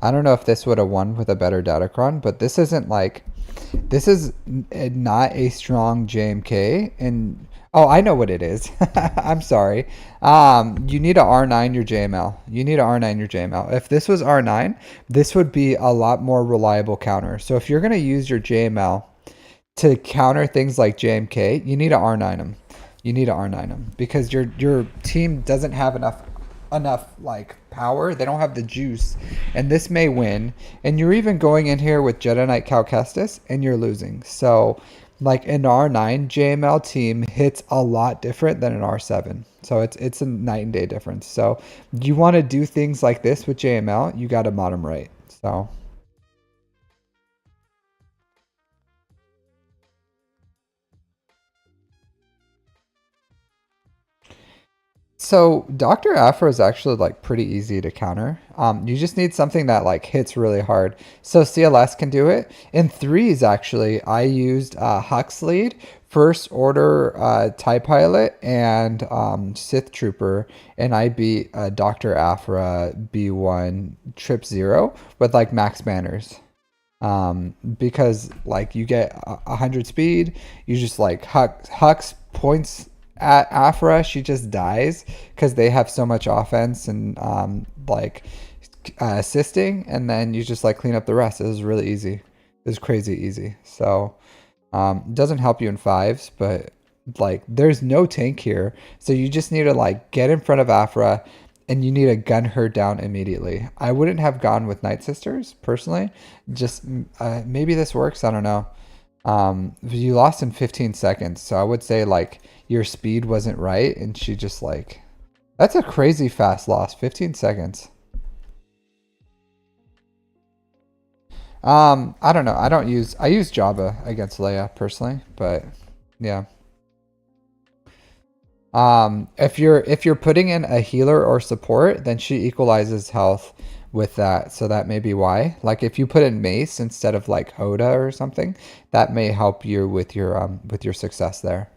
I don't know if this would have won with a better datacron, but this isn't like, this is not a strong JMK. And oh, I know what it is. I'm sorry. You need a R9 your JML. You need a R9 your JML. If this was R9, this would be a lot more reliable counter. So if you're gonna use your JML to counter things like JMK, you need to R9 them. You need to R9 them because your team doesn't have enough like power. They don't have the juice, and this may win. And you're even going in here with jediknightcaleb and you're losing. So like an R9 JML team hits a lot different than an R7. So it's a night and day difference. So you want to do things like this with JML, you got to mod them right. So Dr. Afro is actually like pretty easy to counter. You just need something that like hits really hard. So CLS can do it. In threes, actually, I used Hux Lead, First Order TIE Pilot, and Sith Trooper, and I beat Dr. Afra B1 Trip Zero with like max banners. Because like you get 100 speed, you just like Hux points at Afra, she just dies because they have so much offense and like assisting, and then you just like clean up the rest. It was really easy. It was crazy easy. So it doesn't help you in fives, but like there's no tank here, so you just need to like get in front of Afra, and you need to gun her down immediately. I wouldn't have gone with Night Sisters personally. Just maybe this works. I don't know. You lost in 15 seconds, so I would say like your speed wasn't right, and she just like, that's a crazy fast loss. 15 seconds. I don't know. I use Java against Leia personally, but yeah. If you're putting in a healer or support, then she equalizes health with that. So that may be why. Like if you put in Mace instead of like Hoda or something, that may help you with your success there.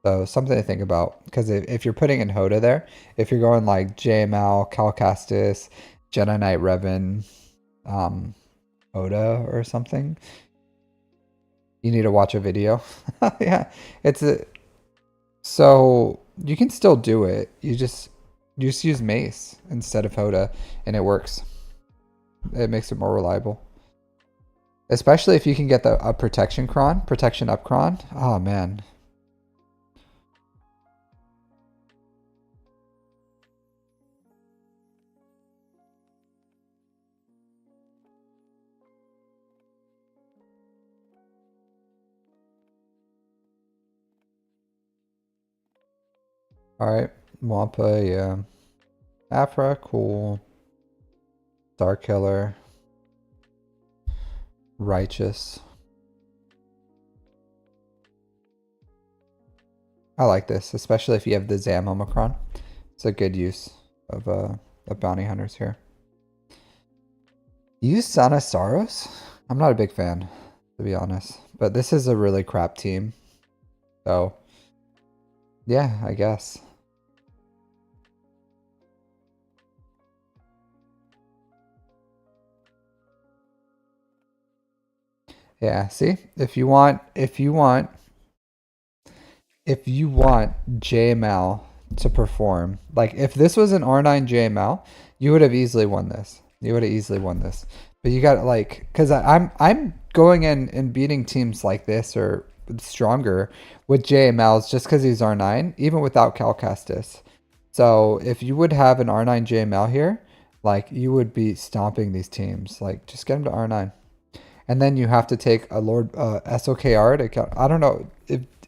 So something to think about, because if you're putting in Hoda there, if you're going like JML, Cal Kestis, Jedi Knight Revan, um, Hoda or something, you need to watch a video. Yeah, it's a so you can still do it. You just use Mace instead of Hoda, and it works. It makes it more reliable, especially if you can get the a protection up cron. Oh man. All right, Wampa, yeah. Afra, cool. Star Killer. Righteous. I like this, especially if you have the Zam Omicron. It's a good use of bounty hunters here. Use Sana Saros? I'm not a big fan, to be honest. But this is a really crap team. So, yeah, I guess. Yeah, see? If you want JML to perform, like if this was an R9 JML, you would have easily won this. You would have easily won this. But you got like, because I'm going in and beating teams like this or stronger with JMLs just because he's R9, even without Calcastus. So if you would have an R9 JML here, like you would be stomping these teams. Like just get him to R9. And then you have to take a Lord SOKR to count. I don't know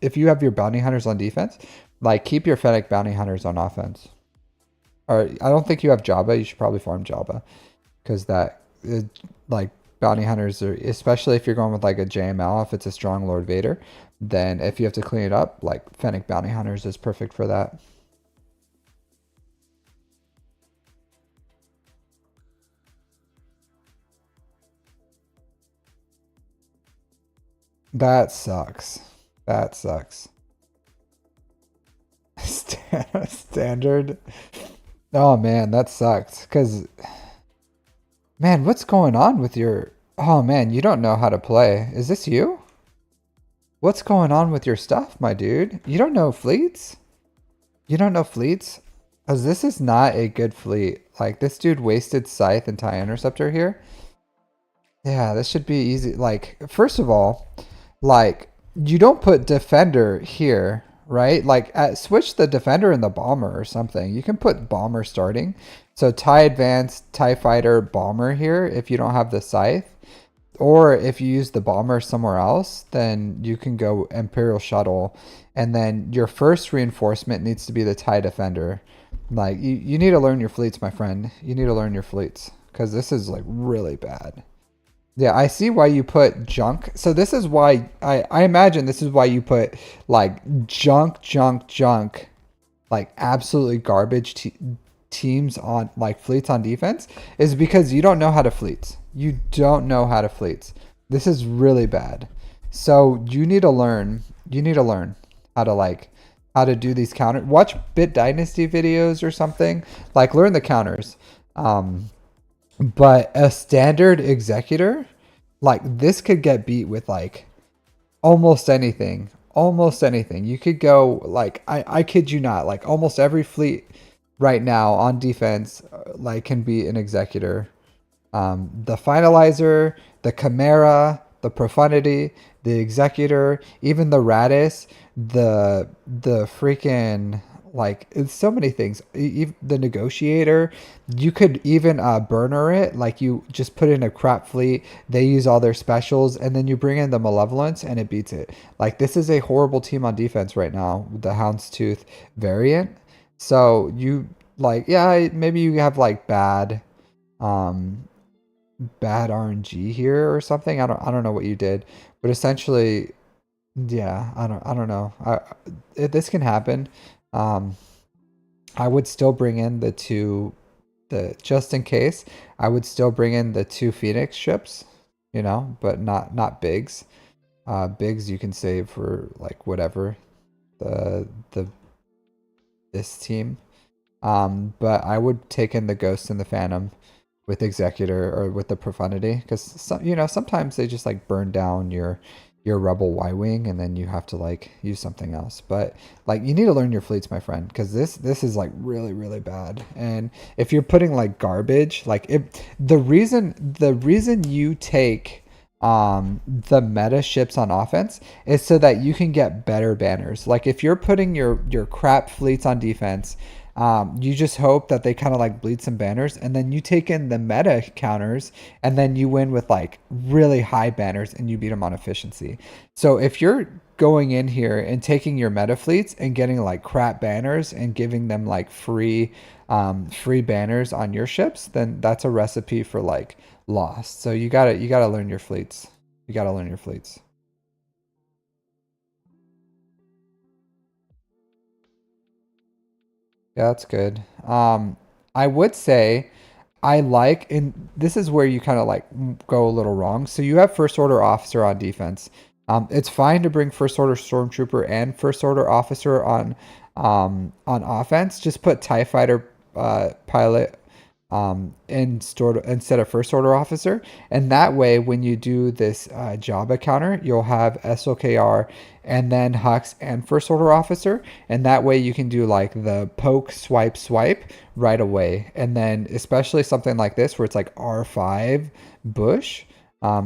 if you have your bounty hunters on defense, like keep your Fennec bounty hunters on offense. Or I don't think you have Jabba. You should probably farm Jabba because that like bounty hunters are, especially if you're going with like a JML, if it's a strong Lord Vader, then if you have to clean it up, like Fennec bounty hunters is perfect for that. That sucks. That sucks. Standard. Oh man, that sucks. Cause man, what's going on with your? Oh man, you don't know how to play. Is this you? What's going on with your stuff, my dude? You don't know fleets? You don't know fleets? Cause this is not a good fleet. Like this dude wasted Scythe and TIE Interceptor here. Yeah, this should be easy. Like first of all, like you don't put Defender here, right? Like switch the Defender and the Bomber or something. You can put Bomber starting. So TIE Advanced, TIE Fighter, Bomber here if you don't have the Scythe. Or if you use the Bomber somewhere else, then you can go Imperial Shuttle. And then your first reinforcement needs to be the TIE Defender. Like you need to learn your fleets, my friend. You need to learn your fleets. Because this is like really bad. Yeah, I see why you put junk. So this is why I imagine this is why you put like junk, like absolutely garbage teams on like fleets on defense is because you don't know how to fleets. You don't know how to fleets. This is really bad. So you need to learn. You need to learn how to like how to do these counters. Watch Bit Dynasty videos or something. Like learn the counters. But a standard executor, like this could get beat with like almost anything. Almost anything. You could go like I kid you not, like almost every fleet right now on defense like can be an executor. The finalizer, the chimera, the profundity, the executor, even the Radis, the freaking like it's so many things. The negotiator, you could even burner it. Like you just put in a crap fleet, they use all their specials, and then you bring in the malevolence and it beats it. Like this is a horrible team on defense right now, the Houndstooth variant. So you like yeah, maybe you have like bad RNG here or something. I don't know what you did, but essentially, yeah, I don't know. This can happen. I would still bring in the just in case. I would still bring in the 2 Phoenix ships, you know, but not Bigs. Bigs you can save for like whatever the this team. But I would take in the Ghost and the Phantom with Executor or with the Profundity because you know sometimes they just like burn down your Rebel Y-wing and then you have to like use something else. But like you need to learn your fleets, my friend, because this is like really bad. And if you're putting like garbage, like the reason you take the meta ships on offense is so that you can get better banners. Like if you're putting your crap fleets on defense, you just hope that they kind of like bleed some banners and then you take in the meta counters and then you win with like really high banners and you beat them on efficiency. So if you're going in here and taking your meta fleets and getting like crap banners and giving them like free banners on your ships, then that's a recipe for like loss. So you gotta learn your fleets. You gotta learn your fleets. Yeah, that's good. I would say I like, and this is where you kind of like go a little wrong. So you have first order officer on defense. It's fine to bring first order stormtrooper and first order officer on offense. Just put TIE fighter pilot instead of first order officer, and that way when you do this Jabba counter, you'll have SOKR and then Hux and first order officer, and that way you can do like the poke swipe right away. And then especially something like this where it's like R5 Bush,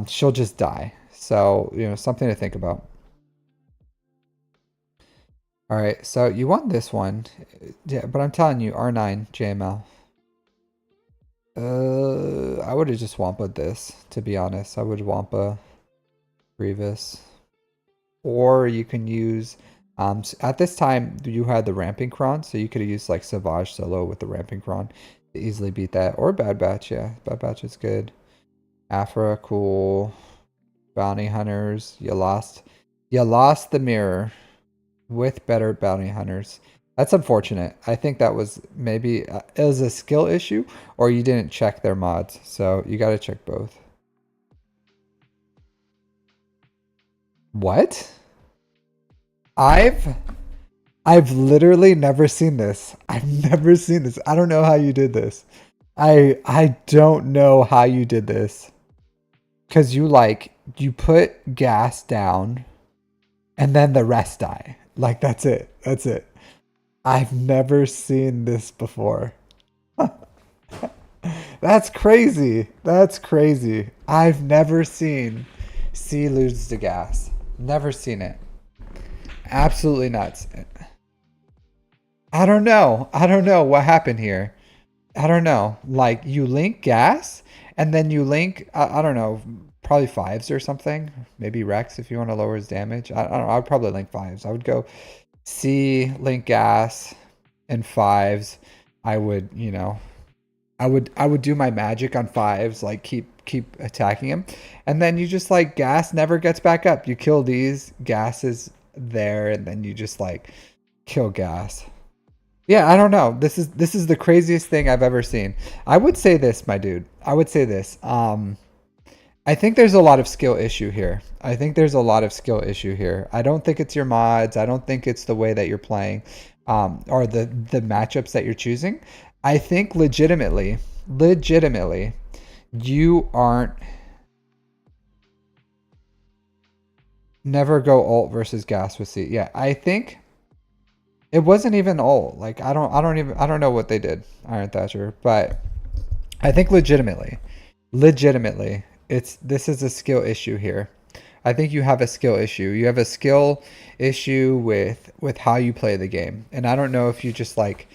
she'll just die. So something to think about. All right, so you want this one, yeah, but I'm telling you, R9 JML. I would have just Wampa this, to be honest. I would Wampa Grievous. Or you can use, at this time, you had the Ramping Cron, so you could have used like Savage Solo with the Ramping Cron to easily beat that. Or Bad Batch, yeah. Bad Batch is good. Afra, cool. Bounty Hunters, you lost the mirror with better Bounty Hunters. That's unfortunate. I think that was maybe it was a skill issue, or you didn't check their mods. So you got to check both. What? I've literally never seen this. I've never seen this. I don't know how you did this. I don't know how you did this. Cause you put gas down and then the rest die. Like that's it. That's it. I've never seen this before. That's crazy. That's crazy. I've never seen C lose to gas. Never seen it. Absolutely nuts. I don't know. I don't know what happened here. I don't know. Like you link gas and then you link, I don't know, probably fives or something. Maybe Rex if you want to lower his damage. I don't know. I would probably link fives. I would go C, link gas, and fives. I would, I would do my magic on fives, like keep attacking him. And then you just like gas never gets back up. You kill these, gas is there, and then you just like kill gas. Yeah, I don't know. This is the craziest thing I've ever seen. I would say this, my dude. I would say this. I think there's a lot of skill issue here. I don't think it's your mods. I don't think it's the way that you're playing, or the matchups that you're choosing. I think legitimately, you aren't. Never go ult versus gas with C. Yeah, I think it wasn't even ult. Like I don't know what they did, Iron Thatcher, but I think legitimately, this is a skill issue here. I think you have a skill issue. You have a skill issue with how you play the game. And I don't know if you just like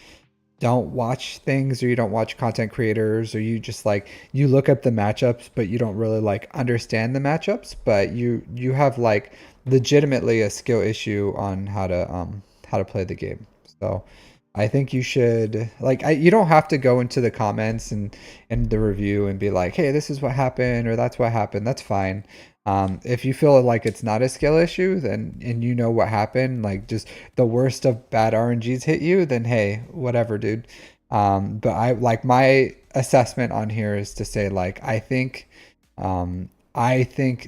don't watch things, or you don't watch content creators, or you just like you look up the matchups but you don't really like understand the matchups, but you have like legitimately a skill issue on how to play the game. So I think you should you don't have to go into the comments and the review and be like, hey, this is what happened or that's what happened. That's fine. If you feel like it's not a skill issue, then and you know what happened, like just the worst of bad RNGs hit you, then hey, whatever, dude. But I like my assessment on here is to say like I think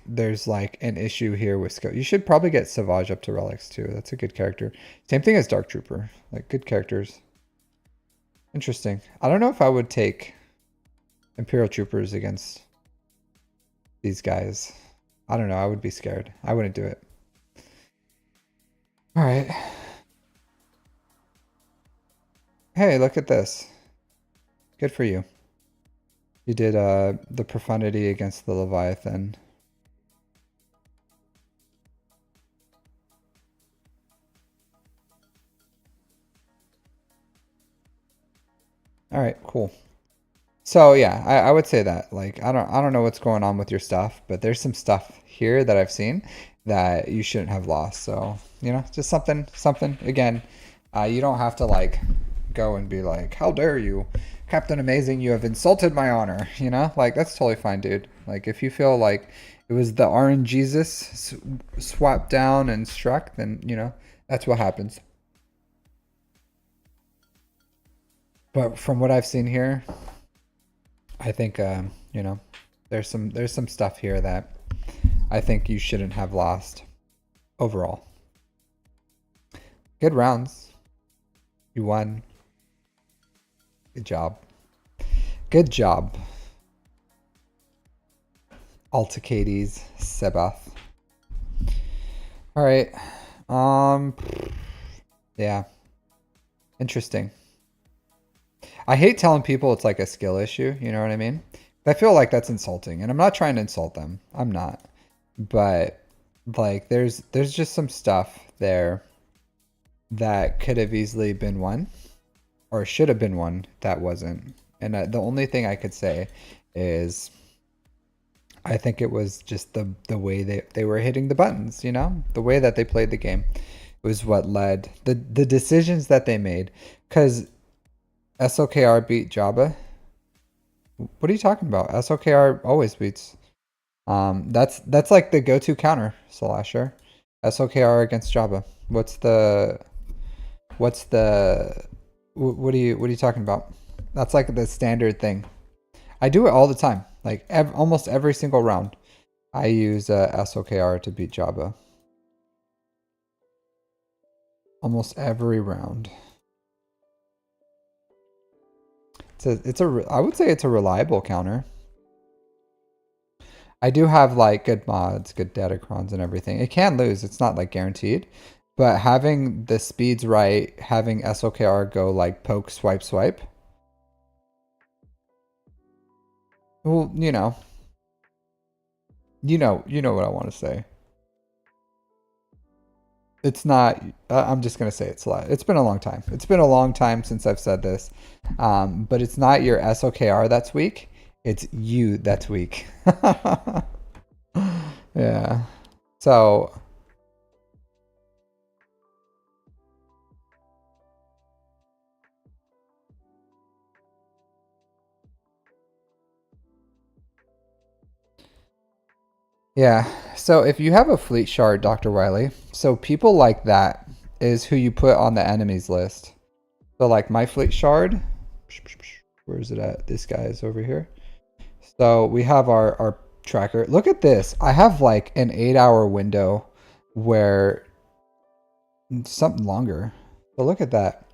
there's like an issue here with skill. You should probably get Savage up to relics too. That's a good character. Same thing as Dark Trooper. Like good characters. Interesting. I don't know if I would take Imperial Troopers against these guys. I don't know. I would be scared. I wouldn't do it. All right. Hey, look at this. Good for you. You did the profundity against the Leviathan. All right, cool. So yeah, I would say that. Like I don't know what's going on with your stuff, but there's some stuff here that I've seen that you shouldn't have lost. So, just something again, you don't have to like go and be like, how dare you, Captain Amazing, you have insulted my honor, like that's totally fine, dude. Like if you feel like it was the RNGesus swapped down and struck, then, you know, that's what happens. But from what I've seen here, I think, you know, there's some stuff here that I think you shouldn't have lost overall. Good rounds. You won. Good job. Good job. Alticades, Sebath. All right. Yeah. Interesting. I hate telling people it's like a skill issue, you know what I mean? I feel like that's insulting, and I'm not trying to insult them. I'm not. But like there's just some stuff there that could have easily been won or should have been won that wasn't. And the only thing I could say is I think it was just the way they were hitting the buttons, you know, the way that they played the game was what led the decisions that they made. Because SOKR beat Jabba. What are you talking about? SOKR always beats. That's like the go-to counter slasher. SOKR against Jabba. What are you talking about? That's like the standard thing. I do it all the time. Like almost every single round, I use SOKR to beat Jabba. Almost every round. I would say it's a reliable counter. I do have like good mods, good datacrons and everything. It can lose. It's not like guaranteed. But having the speeds right, having SOKR go like poke, swipe, swipe. Well, you know what I want to say. It's not, I'm just going to say it's a lot. It's been a long time. It's been a long time since I've said this. But it's not your SOKR that's weak. It's you that's weak. Yeah. So. Yeah. So if you have a fleet shard, Dr. Wiley, so people like that is who you put on the enemies list. So like my fleet shard, where is it at? This guy is over here. So we have our tracker. Look at this. I have like an 8-hour window where something longer. But look at that.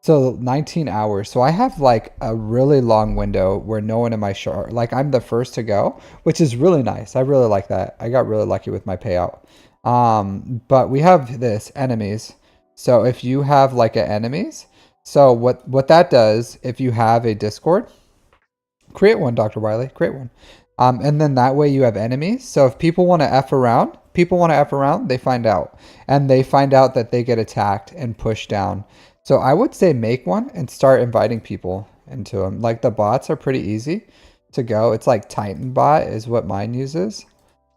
So 19 hours. So I have like a really long window where no one in my shard, like I'm the first to go, which is really nice. I really like that. I got really lucky with my payout. But we have this enemies. So if you have like an enemies, so what that does, if you have a Discord, create one, Dr. Wiley, create one. And then that way you have enemies. So if people want to F around, they find out. And they find out that they get attacked and pushed down. So I would say make one and start inviting people into them. Like the bots are pretty easy to go. It's like Titan bot is what mine uses.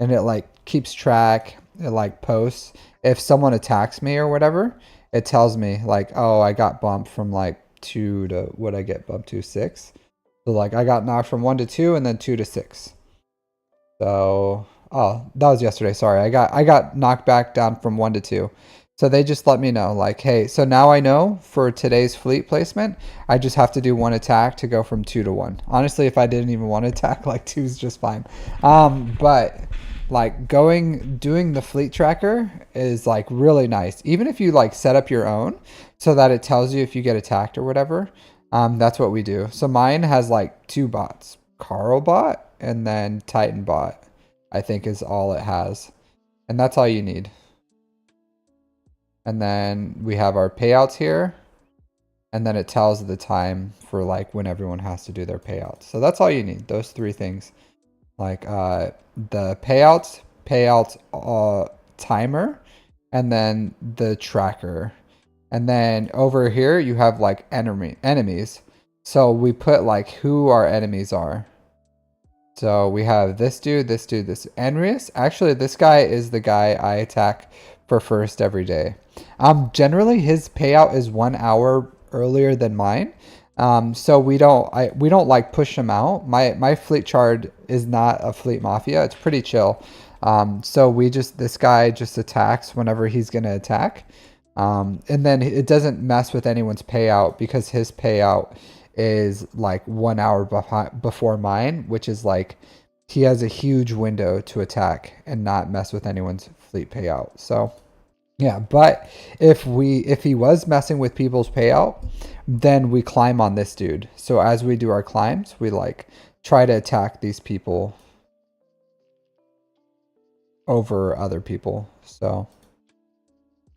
And it like keeps track. It like posts. If someone attacks me or whatever, it tells me like, oh, I got bumped from like 2 to what I get bumped to 6. So like I got knocked from 1 to 2 and then 2 to 6. So, oh, that was yesterday. Sorry. I got knocked back down from 1 to 2. So they just let me know like, hey, so now I know for today's fleet placement, I just have to do 1 attack to go from 2 to 1. Honestly, if I didn't even want to attack, like 2 is just fine. But like doing the fleet tracker is like really nice. Even if you like set up your own so that it tells you if you get attacked or whatever. That's what we do. So mine has like 2 bots, Carl bot and then Titan bot, I think is all it has. And that's all you need. And then we have our payouts here. And then it tells the time for like when everyone has to do their payouts. So that's all you need. Those 3 things. Like the payouts timer, and then the tracker. And then over here you have like enemies. So we put like who our enemies are. So we have this dude, this Enrius. Actually, this guy is the guy I attack for first every day. Generally his payout is 1 hour earlier than mine. So we don't like push them out. My fleet chart is not a fleet mafia. It's pretty chill. So this guy just attacks whenever he's gonna attack. And then it doesn't mess with anyone's payout because his payout is like 1 hour before mine, which is like he has a huge window to attack and not mess with anyone's fleet payout. So yeah, but if he was messing with people's payout, then we climb on this dude. So as we do our climbs, we like try to attack these people over other people. So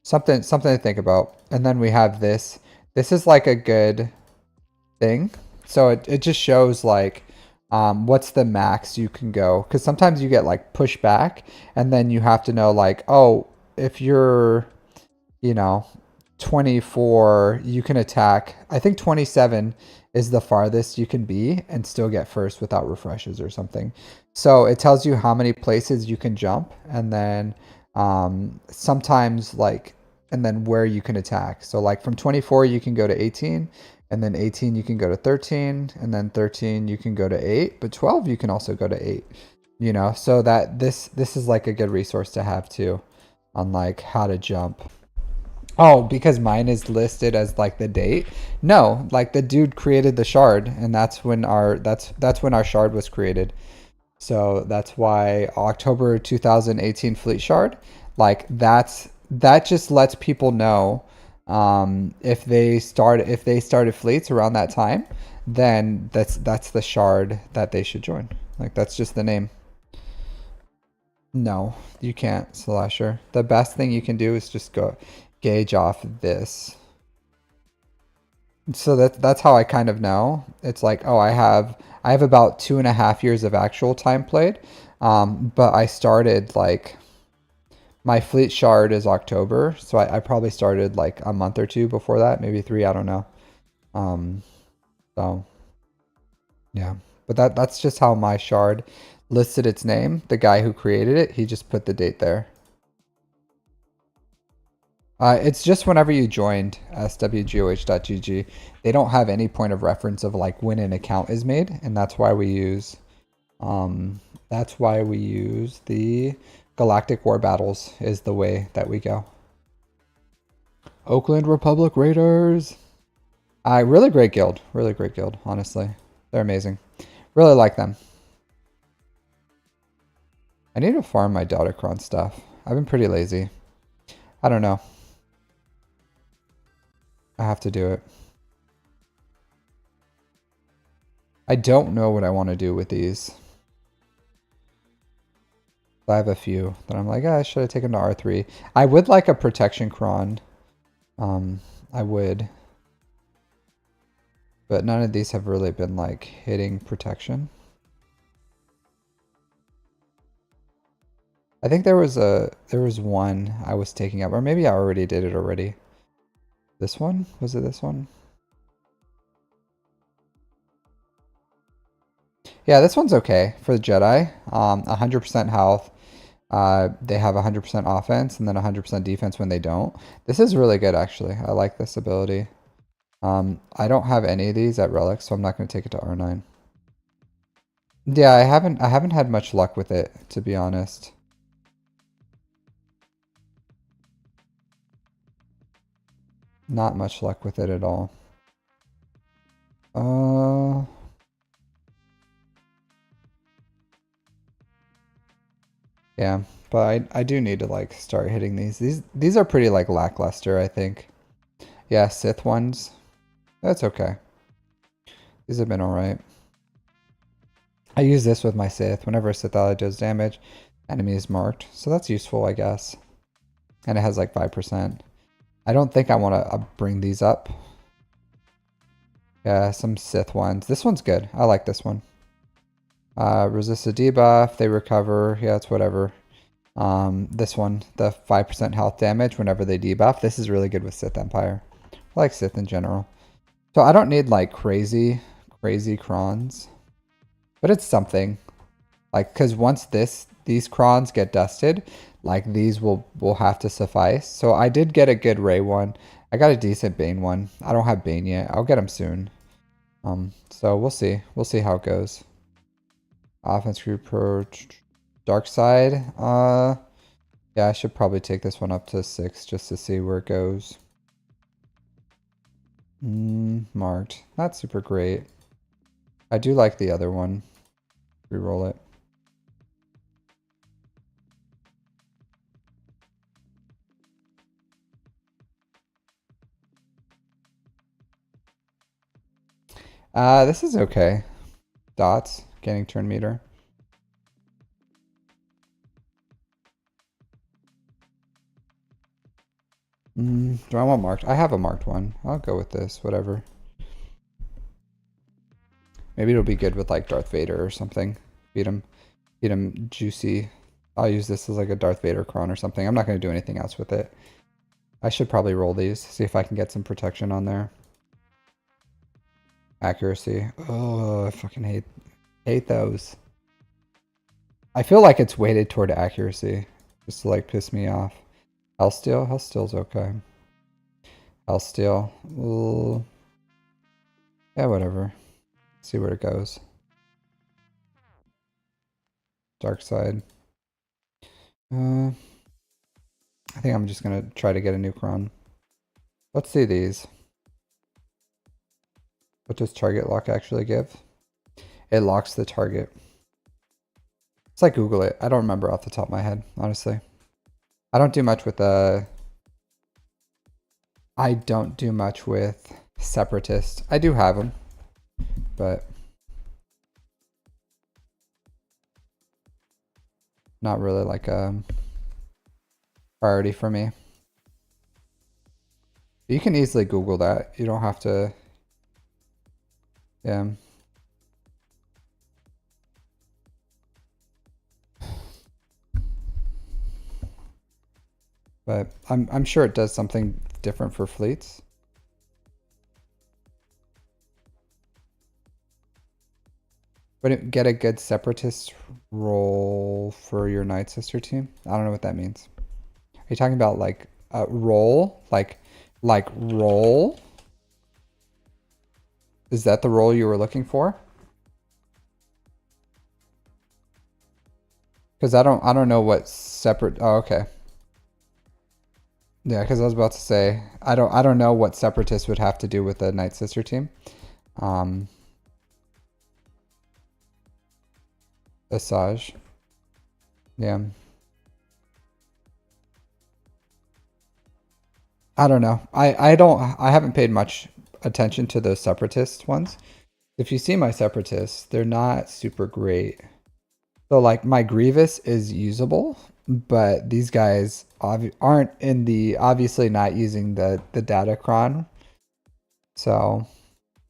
something to think about. And then we have this. This is like a good thing. So it just shows like what's the max you can go, because sometimes you get like pushed back and then you have to know like, oh, if you're, you know, 24, you can attack. I think 27 is the farthest you can be and still get first without refreshes or something. So it tells you how many places you can jump, and then sometimes like, and then where you can attack. So like from 24 you can go to 18, and then 18 you can go to 13, and then 13 you can go to 8, but 12 you can also go to 8. You know, so that this is like a good resource to have too on like how to jump. Oh, because mine is listed as like the date. No, like the dude created the shard, and that's when our shard was created. So that's why October 2018 fleet shard, like that just lets people know if they started fleets around that time, then that's the shard that they should join. Like that's just the name. No, you can't, Slasher. The best thing you can do is just go gauge off this. So that's how I kind of know. It's like, oh, I have about 2.5 years of actual time played. But I started like my fleet shard is October, so I probably started like a month or two before that, maybe 3, I don't know. Um, so yeah, but that's just how my shard listed its name. The guy who created it, he just put the date there. It's just whenever you joined swgoh.gg, they don't have any point of reference of like when an account is made, and that's why we use the Galactic War Battles is the way that we go. Oakland Republic Raiders. Really great guild, honestly. They're amazing. Really like them. I need to farm my Doticron stuff. I've been pretty lazy. I don't know. I have to do it. I don't know what I want to do with these. I have a few that I'm like, I should have taken to R3. I would like a protection cron. I would. But none of these have really been like hitting protection. I think there was one I was taking up, or maybe I already did it already. This one? Was it this one? Yeah, this one's okay for the Jedi. 100% health. They have 100% offense and then 100% defense when they don't. This is really good, actually. I like this ability. I don't have any of these at Relic, so I'm not going to take it to R9. Yeah, I haven't had much luck with it, to be honest. Not much luck with it at all. Yeah, but I do need to like start hitting these. These are pretty like lackluster, I think. Yeah, Sith ones. That's okay. These have been alright. I use this with my Sith. Whenever a Sith ally does damage, enemy is marked. So that's useful, I guess. And it has like 5%. I don't think I want to bring these up. Yeah, some Sith ones. This one's good. I like this one. Resist a debuff. They recover. Yeah, it's whatever. This one, the 5% health damage whenever they debuff. This is really good with Sith Empire. I like Sith in general. So I don't need like crazy crons. But it's something. Like, because once these crons get dusted, like these will have to suffice. So I did get a good Rey one. I got a decent Bane one. I don't have Bane yet. I'll get him soon. So we'll see. We'll see how it goes. Offense group pro dark side. Yeah, I should probably take this one up to 6 just to see where it goes. Marked. Not super great. I do like the other one. Reroll it. This is okay. Dots. Getting turn meter. Do I want marked? I have a marked one. I'll go with this, whatever. Maybe it'll be good with like Darth Vader or something. Feed him juicy. I'll use this as like a Darth Vader cron or something. I'm not going to do anything else with it. I should probably roll these, see if I can get some protection on there. Accuracy. Oh, I fucking hate those. I feel like it's weighted toward accuracy, just to like piss me off. Hellsteel? Hellsteel's okay. Hellsteel. Yeah, whatever. See where it goes. Dark side. I think I'm just gonna try to get a new cron. Let's see these. What does target lock actually give? It locks the target. It's like Google it. I don't remember off the top of my head, honestly. I don't do much with I don't do much with separatists. I do have them, but not really like a priority for me. You can easily Google that. You don't have to. Yeah. But I'm sure it does something different for fleets. Would it get a good separatist role for your Night Sister team? I don't know what that means. Are you talking about like a role? Like role? Is that the role you were looking for? Because I don't know what separate. Oh, okay. Yeah, because I was about to say I don't know what separatists would have to do with the Night Sister team. Asajj. Yeah. I don't know. I haven't paid much attention to those separatist ones. If you see my separatists, they're not super great. So like my Grievous is usable, but these guys aren't in the obviously not using the Datacron. So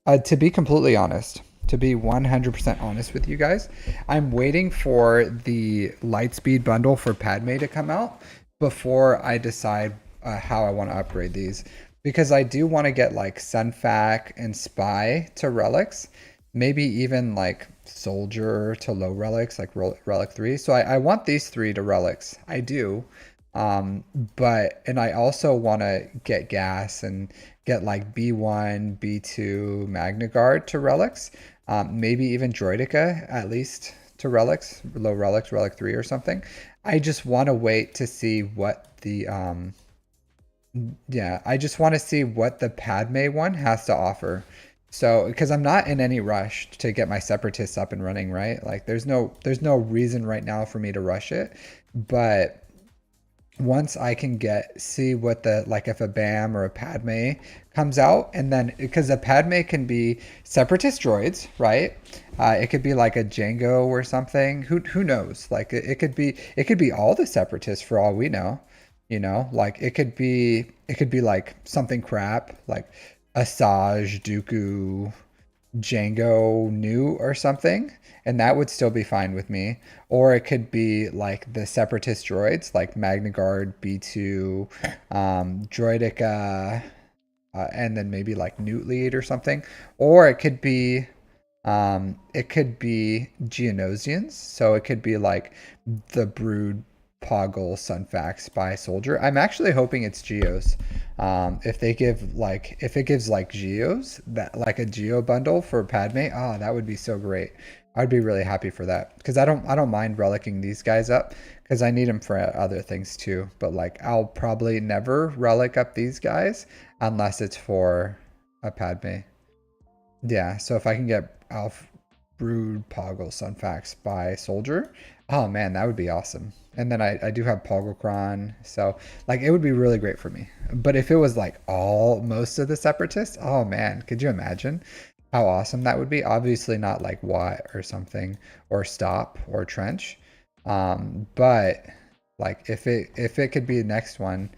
to be completely honest, to be 100% honest with you guys, I'm waiting for the Lightspeed bundle for Padme to come out before I decide how I want to upgrade these. Because I do want to get like Sunfac and Spy to relics, maybe even like Soldier to low relics, like relic 3. So I want these 3 to relics. I do. And I also want to get gas and get like B1, B2 Magna Guard to relics. Maybe even Droidica at least to relics, low relics, relic 3 or something. I just want to wait to see what the yeah, I just want to see what the Padme one has to offer. So, because I'm not in any rush to get my separatists up and running, right? Like there's no reason right now for me to rush it. But once I can see what the, like if a BAM or a Padme comes out, and then because a Padme can be separatist droids, right? It could be like a Django or something. Who knows? Like it could be all the separatists for all we know. You know, like it could be like something crap like Asajj, Dooku, Django new or something, and that would still be fine with me. Or it could be like the separatist droids, like Magna Guard, B2, Droidica, and then maybe like Newt Lead or something. Or it could be Geonosians, so it could be like the Brood Poggle Sunfax by Soldier. I'm actually hoping it's Geos. If they give like, if it gives like Geos, that like a Geo bundle for Padme, oh, that would be so great. I'd be really happy for that because I don't mind relicking these guys up because I need them for other things too. But like, I'll probably never relic up these guys unless it's for a Padme. Yeah, so if I can get Alf Brood Poggle Sunfax by Soldier, oh man, that would be awesome. And then I do have Pogglecron, so like it would be really great for me. But if it was like most of the Separatists, oh man, could you imagine how awesome that would be? Obviously not like Watt or something, or Stop or Trench. But like if it could be the next one,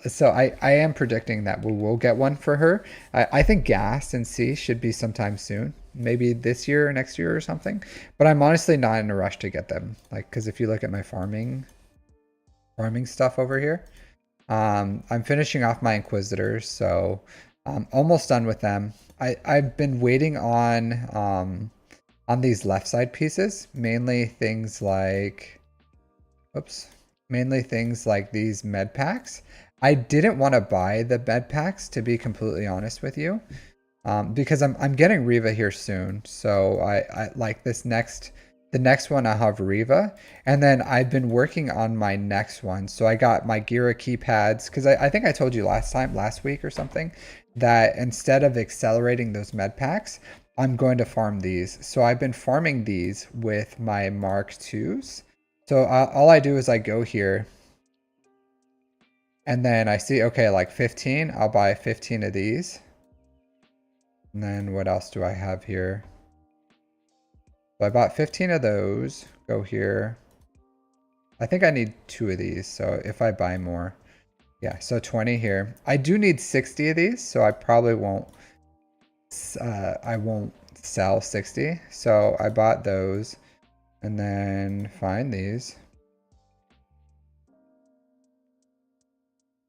so I am predicting that we will get one for her. I think Gas and C should be sometime soon, maybe this year or next year or something. But I'm honestly not in a rush to get them, like because if you look at my farming stuff over here, I'm finishing off my Inquisitors, so I'm almost done with them. I've been waiting on these left side pieces, mainly things like, oops. Mainly things like these med packs. I didn't want to buy the med packs, to be completely honest with you, because I'm getting Riva here soon. So I like the next one I'll have Riva, and then I've been working on my next one. So I got my Gira keypads because I think I told you last week or something, that instead of accelerating those med packs, I'm going to farm these. So I've been farming these with my Mark IIs. So all I do is I go here and then I see, okay, like 15, I'll buy 15 of these. And then what else do I have here? So I bought 15 of those, go here. I think I need 2 of these. So if I buy more, yeah, so 20 here. I do need 60 of these, so I probably won't, I won't sell 60. So I bought those. And then find these.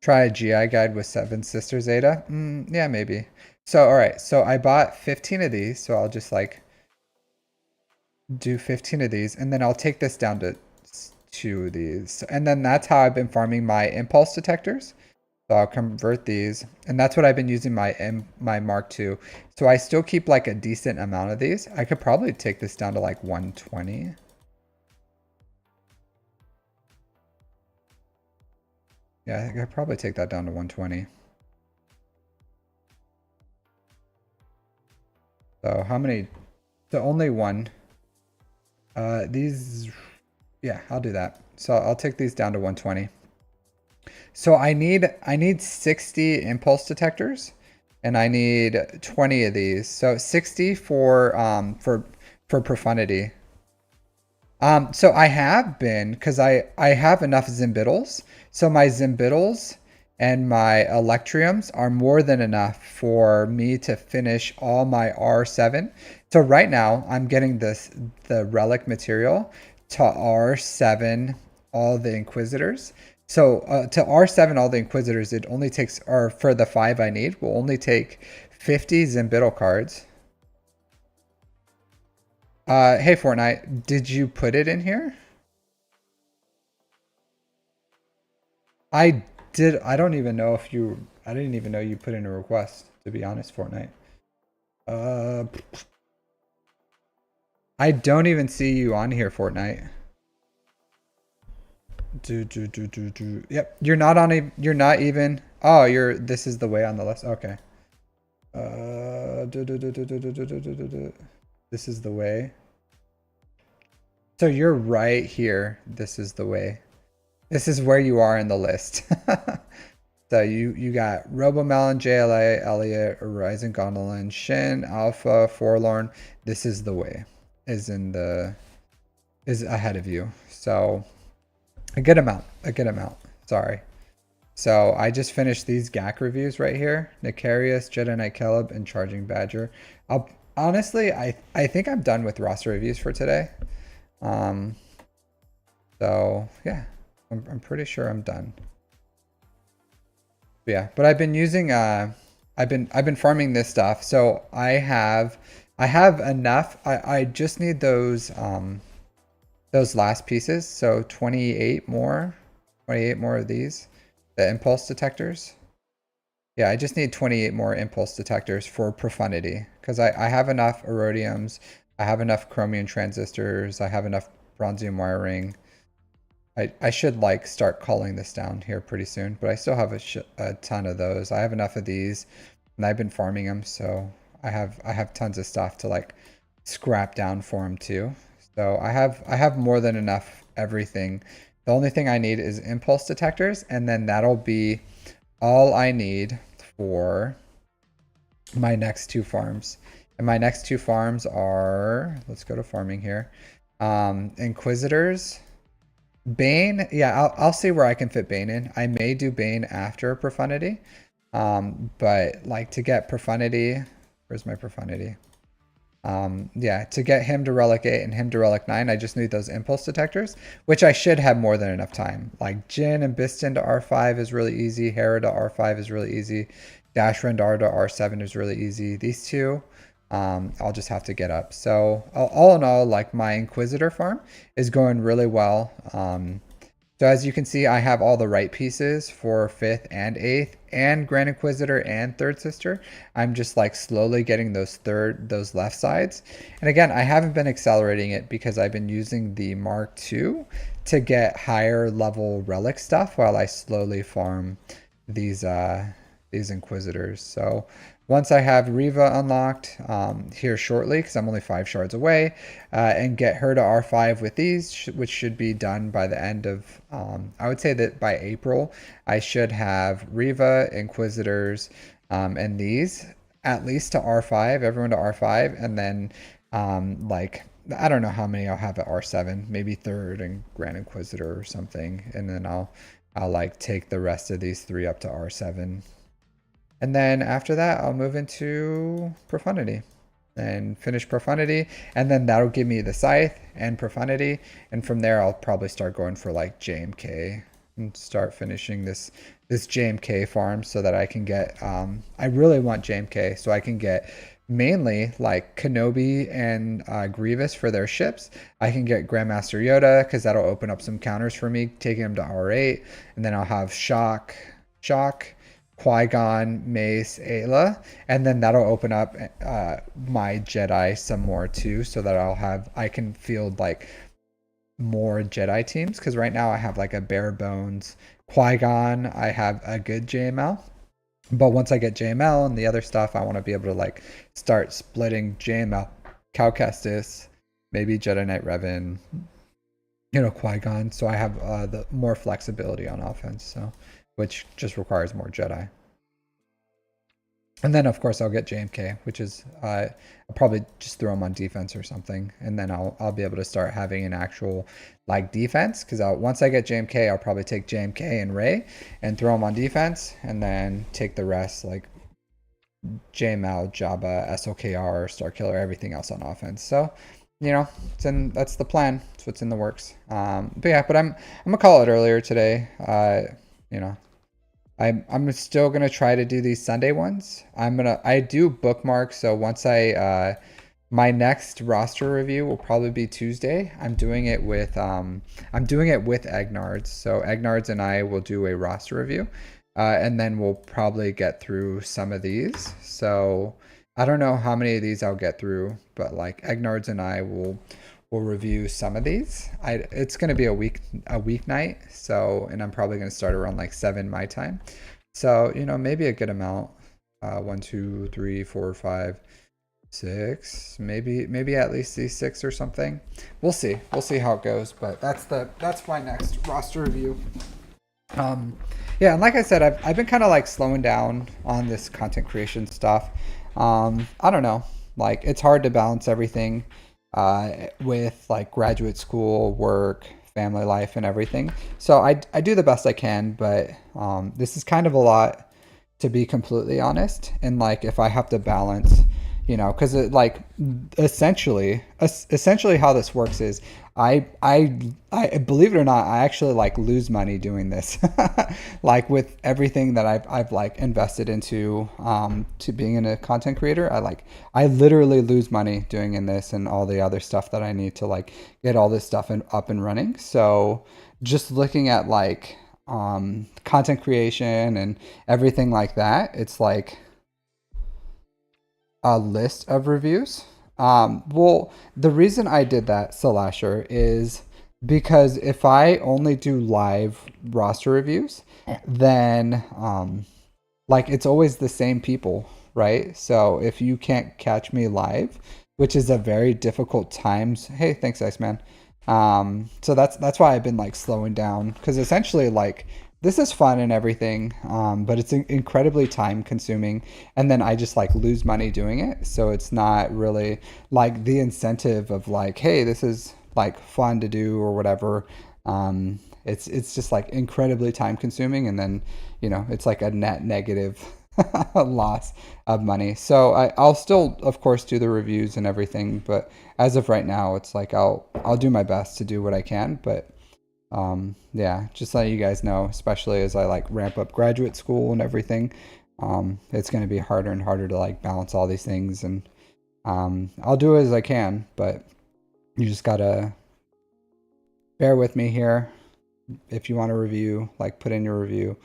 Try a GI guide with 7 Sister Zeta. Yeah, maybe. So, all right. So I bought 15 of these. So I'll just like do 15 of these. And then I'll take this down to 2 of these. And then that's how I've been farming my impulse detectors. So I'll convert these. And that's what I've been using my Mark II. So I still keep like a decent amount of these. I could probably take this down to like 120. Yeah, I could probably take that down to 120. So how many? So only one. These, yeah, I'll do that. So I'll take these down to 120. So I need 60 impulse detectors, and I need 20 of these. So 60 for profundity. So I have been, because I have enough Zimbittles. So my Zimbittles and my Electriums are more than enough for me to finish all my R7. So right now I'm getting the relic material to R7 all the Inquisitors. So to R7 all the Inquisitors, it only takes, or for the 5 I need, will only take 50 Zimbittle cards. Hey Fortnite, did you put it in here? I did. I don't even know if you, I didn't even know you put in a request, to be honest, Fortnite. I don't even see you on here, Fortnite. Yep, you're not on a, you're not even, oh, this is the way on the list. Okay. This is the way. So you're right here. This is the way. This is where you are in the list. So you got Robomelon, JLA, Elliot, Horizon Gondolin, Shin, Alpha, Forlorn. This is the way. Is ahead of you. So a good amount. Sorry. So I just finished these GAC reviews right here. Necairus, jediknightcaleb, and Charging Badger. Honestly, I think I'm done with roster reviews for today. So yeah, I'm pretty sure I'm done. Yeah, but I've been using I've been farming this stuff. So I have enough. I just need those those last pieces. So 28 more of these, the impulse detectors. Yeah, I just need 28 more impulse detectors for profundity because I have enough erodiums, I have enough chromium transistors, I have enough bronzium wiring. I should like start culling this down here pretty soon, but I still have a ton of those. I have enough of these, and I've been farming them, so I have tons of stuff to like scrap down for them too. So I have more than enough everything. The only thing I need is impulse detectors, and then that'll be all I need for my next two farms. And my next two farms are, let's go to farming here. Inquisitors. Bane, yeah, I'll see where I can fit Bane in. I may do Bane after Profundity. But like to get Profundity, where's my Profundity? Yeah, to get him to Relic 8 and him to Relic 9, I just need those impulse detectors, which I should have more than enough time. Like Jin and Biston to R5 is really easy. Hera to R5 is really easy. Dash Rendar to R7 is really easy. These two, I'll just have to get up. So all in all, like my Inquisitor farm is going really well. So as you can see, I have all the right pieces for 5th and 8th and Grand Inquisitor and Third Sister. I'm just like slowly getting those left sides. And again, I haven't been accelerating it because I've been using the Mark II to get higher level relic stuff while I slowly farm these Inquisitors. So once I have Riva unlocked here shortly, because I'm only 5 shards away, and get her to R5 with these, which should be done by the end of, I would say that by April, I should have Riva, Inquisitors, and these at least to R5, everyone to R5, and then like, I don't know how many I'll have at R7, maybe 3rd and Grand Inquisitor or something, and then I'll like take the rest of these 3 up to R7. And then after that, I'll move into Profundity and finish Profundity. And then that'll give me the Scythe and Profundity. And from there, I'll probably start going for like JMK and start finishing this JMK farm so that I can get, I really want JMK so I can get mainly like Kenobi and Grievous for their ships. I can get Grandmaster Yoda because that'll open up some counters for me, taking him to R8. And then I'll have Shock, Qui-Gon, Mace, Ayla, and then that'll open up my Jedi some more too, so that I can field like more Jedi teams, because right now I have like a bare bones Qui-Gon, I have a good JML, but once I get JML and the other stuff, I want to be able to like start splitting JML, Cal Kestis, maybe Jedi Knight Revan, Qui-Gon, so I have the more flexibility on offense, so which just requires more Jedi. And then, of course, I'll get JMK, which is I'll probably just throw him on defense or something, and then I'll be able to start having an actual like defense. Because once I get JMK, I'll probably take JMK and Rey and throw them on defense, and then take the rest like JML, Jabba, SOKR, Starkiller, everything else on offense. So that's the plan. It's what's in the works. But yeah, I'm gonna call it earlier today. I'm still gonna try to do these Sunday ones. I do bookmark, so once my next roster review will probably be Tuesday. I'm doing it with Egnards. So Egnards and I will do a roster review, and then we'll probably get through some of these. So I don't know how many of these I'll get through, but like Egnards and I will review some of these. It's going to be a weeknight, so, and I'm probably going to start around like 7 my time. So, maybe a good amount. 1, 2, 3, 4, 5, 6, maybe at least these 6 or something. We'll see how it goes, but that's my next roster review. Yeah, and like I said, I've been kind of like slowing down on this content creation stuff. I don't know, like it's hard to balance everything with like graduate school, work, family life, and everything. So I do the best I can, but this is kind of a lot, to be completely honest. And like if I have to balance, you know, because it like essentially how this works is I believe it or not, I actually like lose money doing this. Like with everything that I've like invested into to being a content creator, I literally lose money doing in this and all the other stuff that I need to like get all this stuff up and running. So just looking at like content creation and everything like that, it's like a list of reviews. Well, the reason I did that, Slasher, is because if I only do live roster reviews, then like it's always the same people, right? So if you can't catch me live, which is a very difficult times. Hey, thanks, Iceman. So that's why I've been like slowing down because essentially like this is fun and everything, but it's incredibly time consuming, and then I just like lose money doing it. So it's not really like the incentive of like, hey, this is like fun to do or whatever. It's just like incredibly time consuming, and then you know it's like a net negative loss of money. So I'll still, of course, do the reviews and everything, but as of right now, it's like I'll do my best to do what I can, but yeah, just letting you guys know, especially as I like ramp up graduate school and everything, it's going to be harder and harder to like balance all these things, and I'll do it as I can, but you just gotta bear with me here. If you want a review, like put in your review,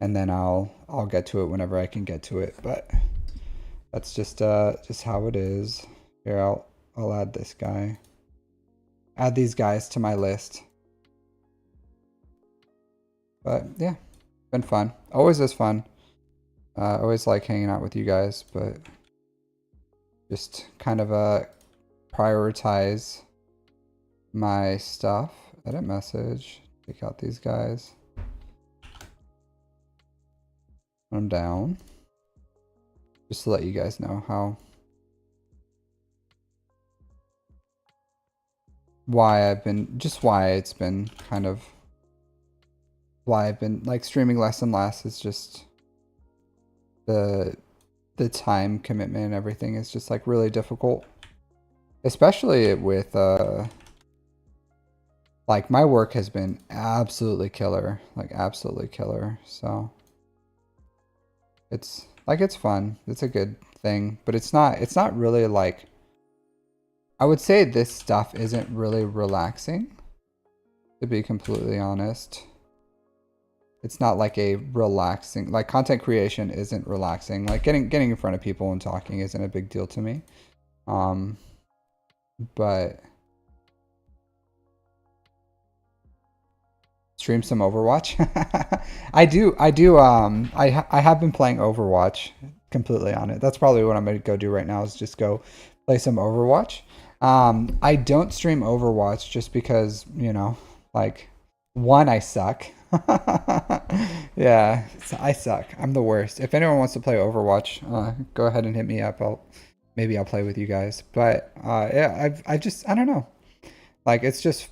and then I'll get to it whenever I can get to it. But that's just how it is. Here, I'll add this guy. Add these guys to my list. But yeah, been fun. Always is fun. Always like hanging out with you guys, but just kind of prioritize my stuff. Edit message. Take out these guys. Put them down. Just to let you guys know why it's been kind of why I've been like streaming less and less. Is just the time commitment and everything is just like really difficult, especially with like my work has been absolutely killer, like absolutely killer. So it's like it's fun, it's a good thing, but it's not really like, I would say this stuff isn't really relaxing, to be completely honest. It's not like a relaxing, like content creation isn't relaxing. Like getting in front of people and talking isn't a big deal to me. But stream some Overwatch. I have been playing Overwatch completely on it. That's probably what I'm gonna go do right now, is just go play some Overwatch. I don't stream Overwatch just because, you know, like, one, I suck. Yeah, I suck. I'm the worst. If anyone wants to play Overwatch, go ahead and hit me up. Maybe I'll play with you guys. But yeah, I don't know. Like it's just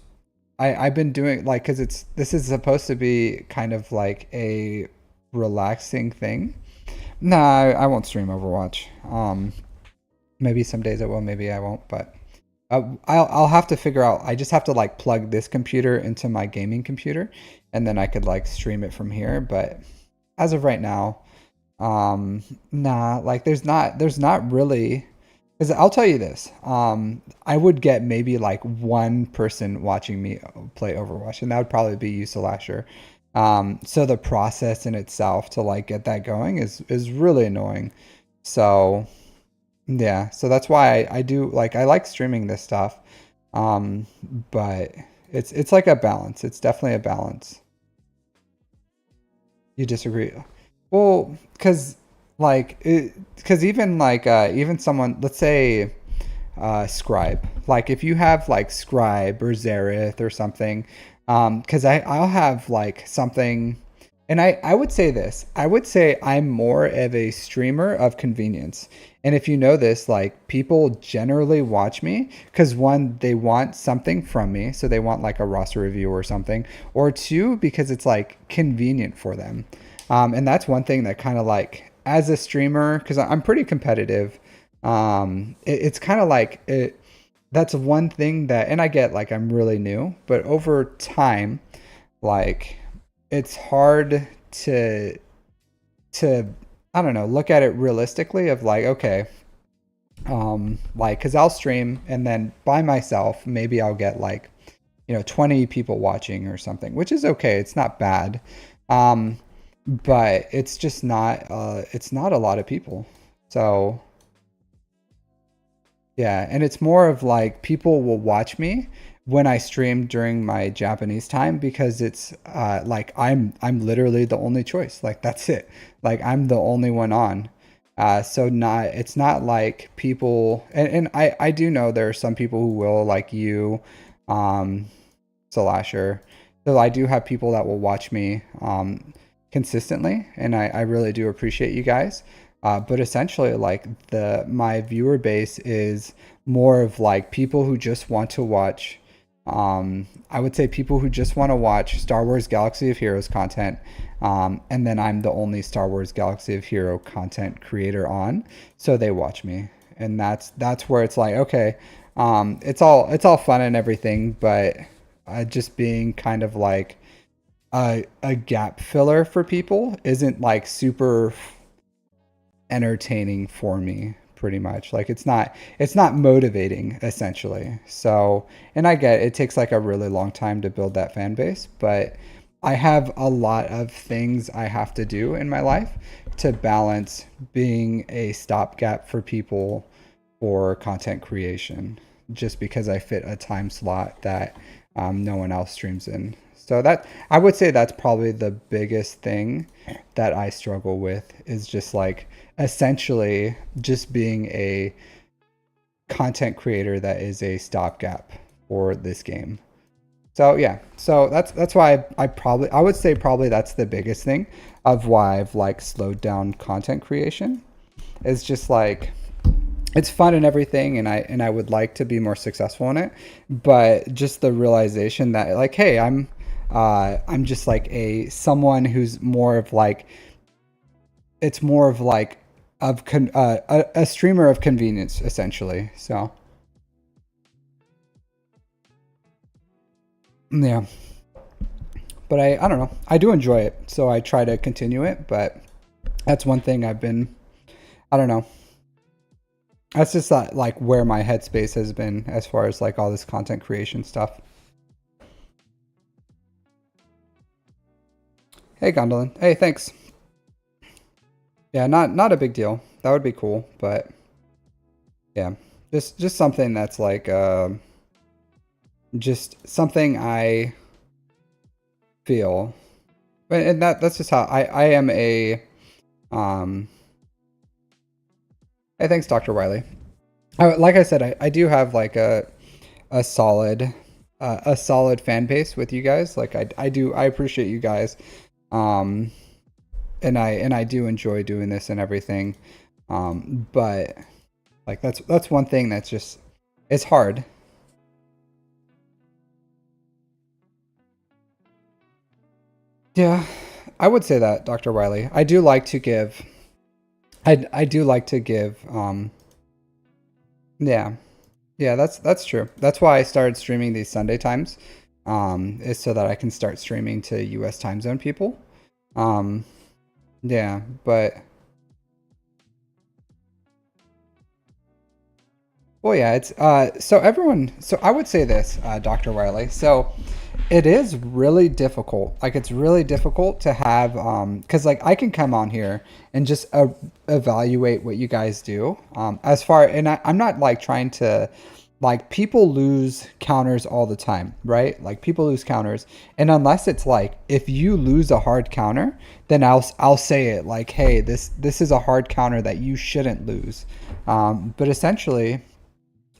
I've been doing like, because this is supposed to be kind of like a relaxing thing. No, I won't stream Overwatch. Maybe some days I will, maybe I won't, but I'll have to figure out. I just have to like plug this computer into my gaming computer, and then I could like stream it from here. But as of right now, nah, like there's not really, because I'll tell you this, I would get maybe like one person watching me play Overwatch, and that would probably be you, Slasher. So the process in itself to like get that going is really annoying. So yeah, so that's why I do like, I like streaming this stuff. But it's like a balance. It's definitely a balance. You disagree? Well, because even like even someone, let's say Scribe, like if you have like Scribe or Xerath or something, because I'll have like something, and I would say this, I would say I'm more of a streamer of convenience. And if you know this, like people generally watch me because, one, they want something from me, so they want like a roster review or something, or two, because it's like convenient for them. And that's one thing that kind of like, as a streamer, because I'm pretty competitive, It's kind of like it. That's one thing that, and I get like I'm really new, but over time, like it's hard to I don't know, look at it realistically of like, okay, like because I'll stream and then by myself, maybe I'll get like 20 people watching or something, which is okay. It's not bad. Um, but it's not a lot of people. So yeah, and it's more of like people will watch me when I stream during my Japanese time because it's like I'm literally the only choice. Like that's it. Like I'm the only one on. So not it's not like people and I do know there are some people who will like you, um, Slasher. So I do have people that will watch me consistently, and I really do appreciate you guys. But essentially, like my viewer base is more of like people who just want to watch. I would say people who just want to watch Star Wars Galaxy of Heroes content, and then I'm the only Star Wars Galaxy of Hero content creator on, so they watch me, and that's where it's like okay, it's all fun and everything, but just being kind of like a gap filler for people isn't like super entertaining for me pretty much like it's not motivating essentially. So and I get it takes like a really long time to build that fan base, but I have a lot of things I have to do in my life to balance being a stopgap for people for content creation just because I fit a time slot that no one else streams in. So that I would say that's probably the biggest thing that I struggle with is just like essentially just being a content creator that is a stopgap for this game. So yeah, so that's why I would say probably that's the biggest thing of why I've like slowed down content creation. It's just like it's fun and everything and I would like to be more successful in it, but just the realization that like hey, I'm just like a someone who's more of like it's more of like a streamer of convenience essentially. So yeah, but I don't know. I do enjoy it, so I try to continue it. But that's one thing I've been. I don't know. That's just like where my headspace has been as far as like all this content creation stuff. Hey Gondolin. Hey, thanks. Yeah, not a big deal. That would be cool, but yeah, just something that's like just something I feel, and that's just how I am a Hey, thanks, Dr. Wiley. Like I said, I do have like a solid a solid fan base with you guys. Like I appreciate you guys, um, and I do enjoy doing this and everything. But like that's one thing that's just it's hard. Yeah, I would say that, Dr. Wiley. I do like to give. I do like to give. Yeah, yeah, that's true. That's why I started streaming these Sunday times, is so that I can start streaming to U.S. time zone people. Um, yeah, but well, yeah, it's so everyone. So I would say this, Dr. Wiley. So it is really difficult. Like it's really difficult to have because like I can come on here and just evaluate what you guys do. As far and I'm not like trying to like people lose counters all the time, right? Like people lose counters, and unless it's like if you lose a hard counter, then I'll say it like, hey, this is a hard counter that you shouldn't lose. But essentially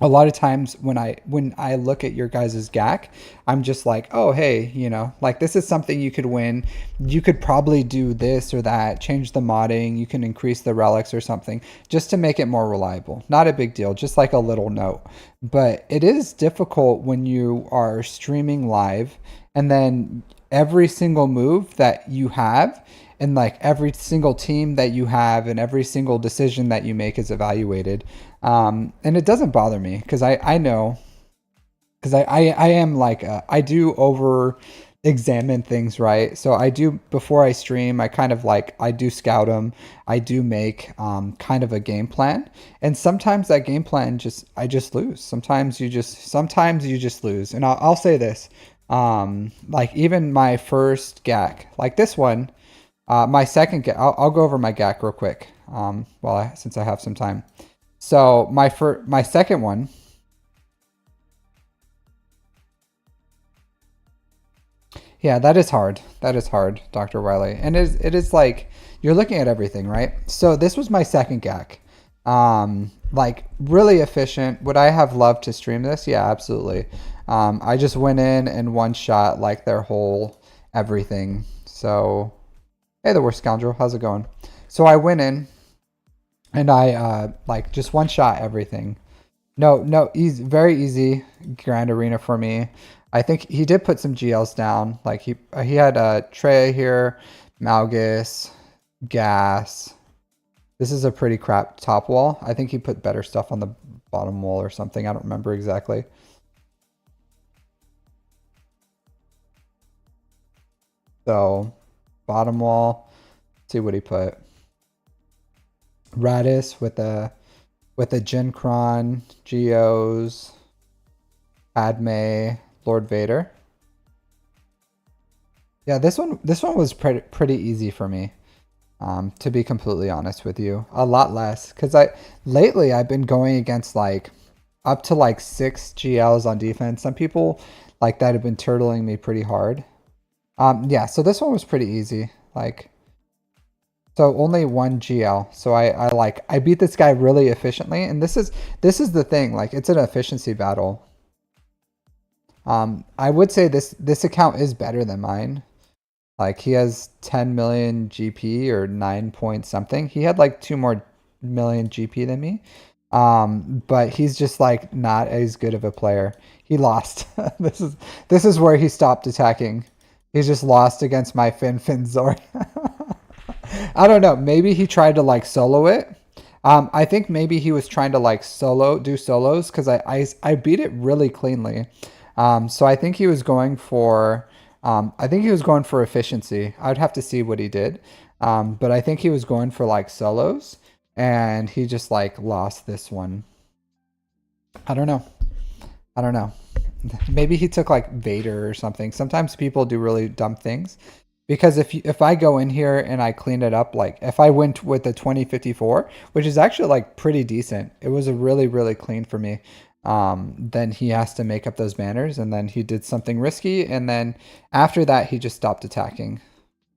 a lot of times when I look at your guys' GAC, I'm just like, oh hey, like this is something you could win. You could probably do this or that, change the modding, you can increase the relics or something, just to make it more reliable. Not a big deal, just like a little note. But it is difficult when you are streaming live and then every single move that you have and like every single team that you have and every single decision that you make is evaluated. And it doesn't bother me because I know, because I am like I do over examine things, right? So I do, before I stream, I kind of like, I do scout them. I do make kind of a game plan, and sometimes that game plan just, I just lose. Sometimes you just lose. And I'll say this, like even my first GAC, like this one, my second GAC, I'll go over my GAC real quick, since I have some time. So my second one, yeah, that is hard. That is hard, Dr. Wiley. And it is like, you're looking at everything, right? So this was my second GAC. Like really efficient. Would I have loved to stream this? Yeah, absolutely. I just went in and one shot like their whole everything. So, hey, the worst scoundrel, how's it going? So I went in and I like just one shot everything. No, easy, very easy Grand Arena for me. I think he did put some GLs down. Like he had Trey here, Malgus, Gas. This is a pretty crap top wall. I think he put better stuff on the bottom wall or something. I don't remember exactly. So bottom wall, let's see what he put. Radis with a Genkron, Geos, Padme, Lord Vader. Yeah, this one was pretty easy for me. To be completely honest with you, a lot less, because lately I've been going against like up to like 6 GLs on defense. Some people like that have been turtling me pretty hard. Yeah, so this one was pretty easy. Like, so only 1 GL. So I beat this guy really efficiently, and this is the thing. Like, it's an efficiency battle. I would say this account is better than mine. Like, he has 10 million GP or 9 point something. He had like 2 more million GP than me. But he's just like not as good of a player. He lost. This is where he stopped attacking. He's just lost against my Zor. I don't know. Maybe he tried to like solo it. I think maybe he was trying to like do solos, because I beat it really cleanly. So I think he was going for efficiency. I would have to see what he did. But I think he was going for like solos, and he just like lost this one. I don't know. Maybe he took like Vader or something. Sometimes people do really dumb things. Because if I go in here and I clean it up, like if I went with the 2054, which is actually like pretty decent, it was a really, really clean for me. Then he has to make up those banners, and then he did something risky, and then after that he just stopped attacking.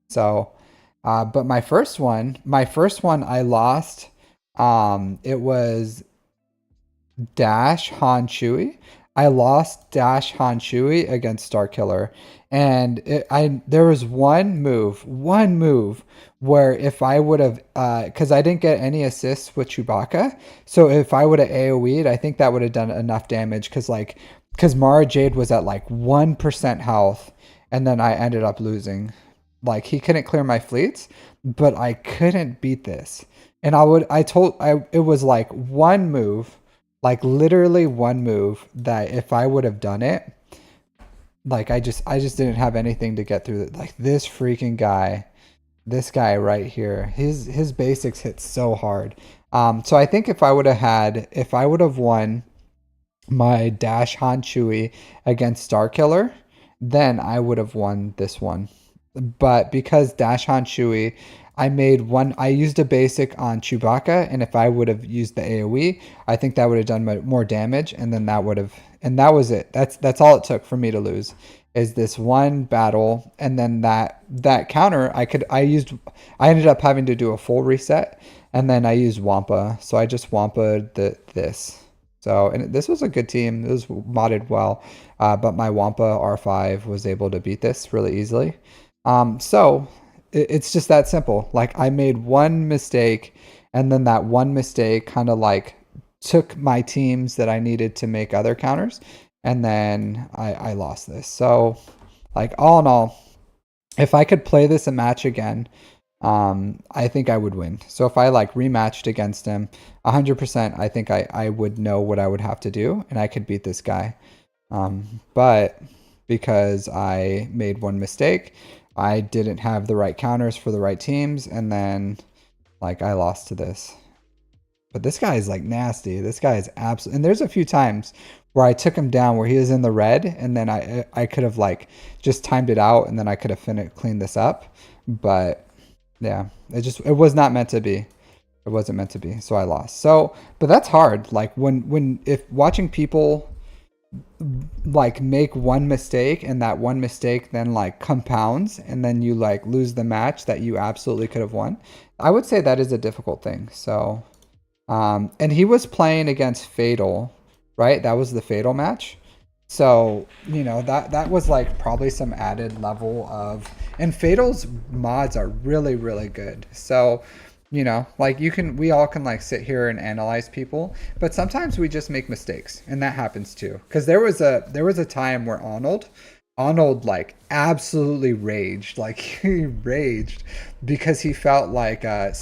So, but my first one I lost. It was Dash Han Chewy. I lost Dash Han Chewy against Starkiller, and there was one move where if I would have, because I didn't get any assists with Chewbacca, so if I would have AoE'd, I think that would have done enough damage, because Mara Jade was at like 1% health, and then I ended up losing. Like, he couldn't clear my fleets, but I couldn't beat this, and it was like one move. Like literally one move that if I would have done it, like I just didn't have anything to get through it. Like this freaking guy, this guy right here, his basics hit so hard. So I think if I would have won my Dash Han Chewy against Starkiller, then I would have won this one. But because Dash Han Chewy, I used a basic on Chewbacca, and if I would have used the AoE, I think that would have done more damage, and then that was it. That's all it took for me to lose, is this one battle, and then that counter, I ended up having to do a full reset, and then I used Wampa, so I just Wampa'd this. So, and this was a good team. It was modded well, but my Wampa R5 was able to beat this really easily. So it's just that simple. Like, I made one mistake, and then that one mistake kind of like took my teams that I needed to make other counters, and then I lost this. So, like, all in all, if I could play this a match again, I think I would win. So if I like rematched against him, 100%, I think I would know what I would have to do and I could beat this guy. But because I made one mistake, I didn't have the right counters for the right teams, and then like I lost to this. But this guy is like nasty. This guy is absolute. And there's a few times where I took him down where he was in the red, and then I could have like just timed it out, and then I could have cleaned this up. But yeah, it was not meant to be. It wasn't meant to be. So I lost. So, but that's hard. Like if watching people like make one mistake and that one mistake then like compounds and then you like lose the match that you absolutely could have won. I would say that is a difficult thing. So and he was playing against Fatal, right? That was the Fatal match. So, you know, that was like probably some added level of, and Fatal's mods are really, really good. So, you know, like we all can like sit here and analyze people, but sometimes we just make mistakes, and that happens too. Because there was a time where Arnold like absolutely raged, like he raged because he felt like I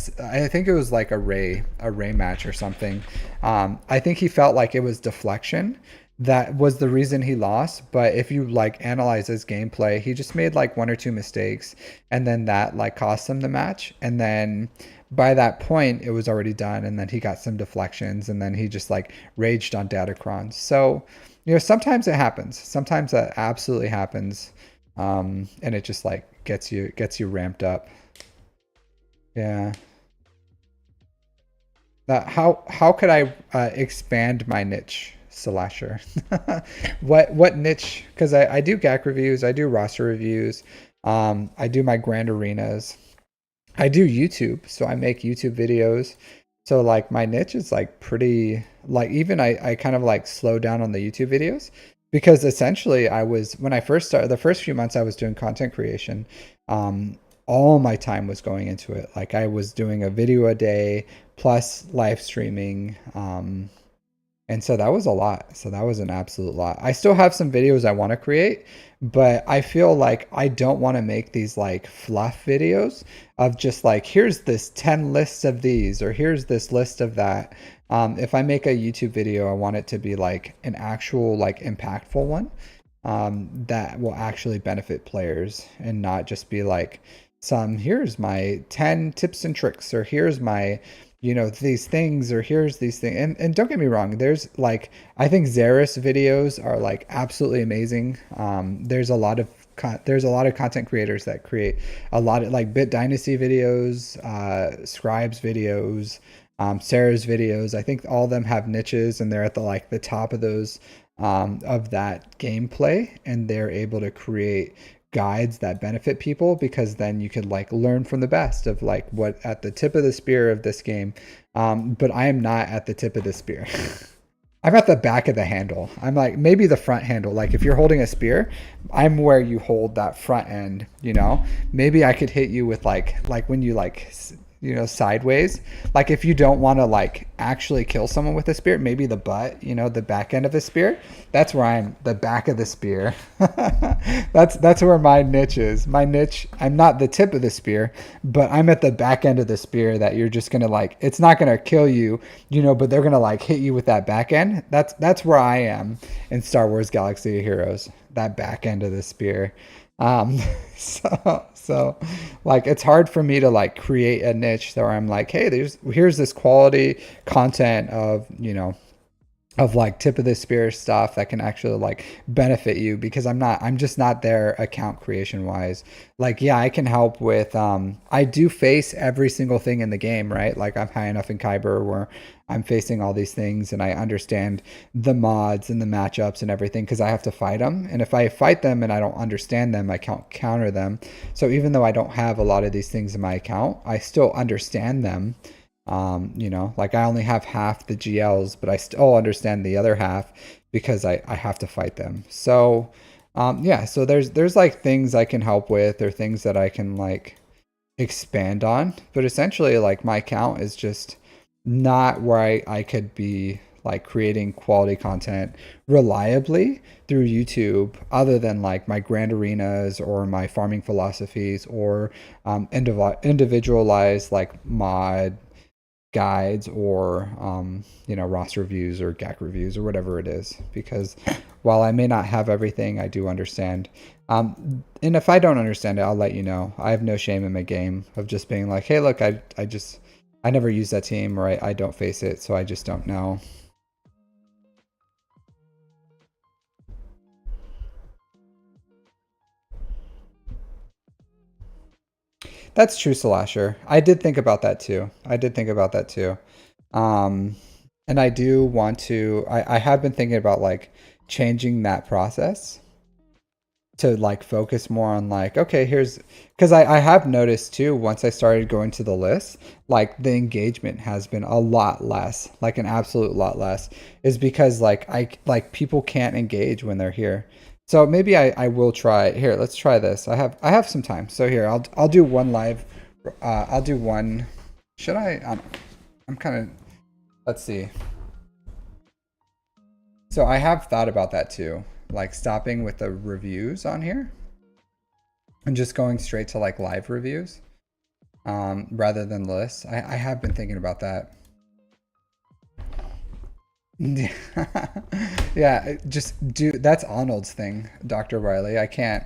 think it was like a Ray match or something. I think he felt like it was deflection that was the reason he lost. But if you like analyze his gameplay, he just made like one or two mistakes, and then that like cost him the match. And then by that point, it was already done, and then he got some deflections, and then he just like raged on Datacron. So, you know, sometimes it happens. Sometimes that absolutely happens, and it just like gets you ramped up. Yeah. How could I expand my niche, Slasher? What niche? Because I do GAC reviews, I do roster reviews, I do my grand arenas, I do YouTube, so I make YouTube videos. So like my niche is like pretty like even I kind of like slow down on the YouTube videos because essentially I was when I first started the first few months I was doing content creation. All my time was going into it. Like I was doing a video a day plus live streaming. And so that was a lot. So that was an absolute lot. I still have some videos I want to create, but I feel like I don't want to make these like fluff videos of just like, here's this 10 lists of these, or here's this list of that. If I make a YouTube video, I want it to be like an actual, like impactful one that will actually benefit players and not just be like here's my 10 tips and tricks, or here's my you know these things, or here's these things. And don't get me wrong, there's like I think Xeris videos are like absolutely amazing. There's a lot of content creators that create a lot of like Bit Dynasty videos, Scribes videos, Sarah's videos. I think all of them have niches, and they're at the top of those of that gameplay, and they're able to create guides that benefit people, because then you could like learn from the best of like what at the tip of the spear of this game. But I am not at the tip of the spear. I'm at the back of the handle. I'm like maybe the front handle. Like if you're holding a spear, I'm where you hold that front end, you know. Maybe I could hit you with like when you like you know sideways, like if you don't want to like actually kill someone with a spear, maybe the butt, you know, the back end of the spear. That's where I'm the back of the spear. That's where my niche is. My niche, I'm not the tip of the spear, but I'm at the back end of the spear that you're just gonna like, it's not gonna kill you, you know, but they're gonna like hit you with that back end. That's where I am in Star Wars Galaxy of Heroes, that back end of the spear. um so like it's hard for me to like create a niche where I'm like, hey, here's this quality content of, you know, of like tip of the spear stuff that can actually like benefit you, because I'm just not there account creation wise. Like, yeah, I can help with I do face every single thing in the game, right? Like I'm high enough in Kyber where I'm facing all these things, and I understand the mods and the matchups and everything because I have to fight them. And if I fight them and I don't understand them, I can't counter them. So even though I don't have a lot of these things in my account, I still understand them. You know, like I only have half the GLs, but I still understand the other half because I have to fight them. So, yeah, so there's like things I can help with, or things that I can like expand on, but essentially like my account is just not where I could be like creating quality content reliably through YouTube, other than like my grand arenas or my farming philosophies or individualized like mod guides or roster reviews or GAC reviews or whatever it is. Because while I may not have everything, I do understand. And if I don't understand it, I'll let you know. I have no shame in my game of just being like, hey, look, I never use that team, or I don't face it, so I just don't know. That's true, Slasher. I did think about that too. Um, and I do want to, I have been thinking about like changing that process to like focus more on like, okay, here's, because I have noticed too, once I started going to the list, like the engagement has been a lot less, like an absolute lot less, is because like people can't engage when they're here. So maybe I will try here. Let's try this. I have some time. So here, I'll do one live. I'll do one. Should I? I'm kind of, let's see. So I have thought about that too, like stopping with the reviews on here and just going straight to like live reviews rather than lists. I have been thinking about that. Yeah, just do, that's Arnold's thing, Dr. Riley. I can't,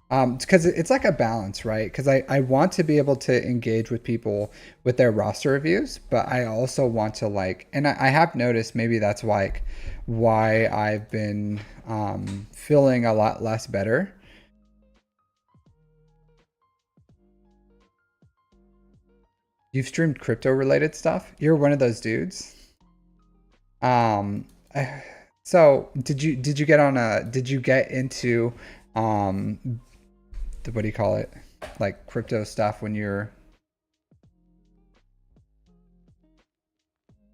because it's like a balance, right? Because I want to be able to engage with people with their roster reviews, but I also want to like, and I have noticed maybe that's like why I've been feeling a lot less better. You've streamed crypto related stuff? You're one of those dudes? Um, so did you get on a did you get into um what do you call it? Like crypto stuff when you're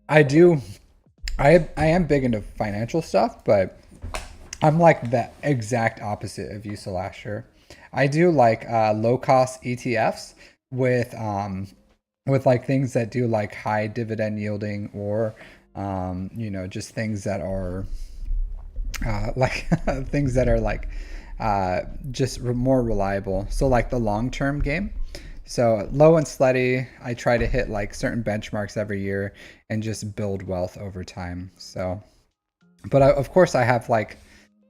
I do I am big into financial stuff, but I'm like the exact opposite of you, Salasher. I do like low cost ETFs with like things that do like high dividend yielding or just things that are like things that are like just more reliable. So like the long term game. So low and steady, I try to hit like certain benchmarks every year and just build wealth over time. So, but of course I have like,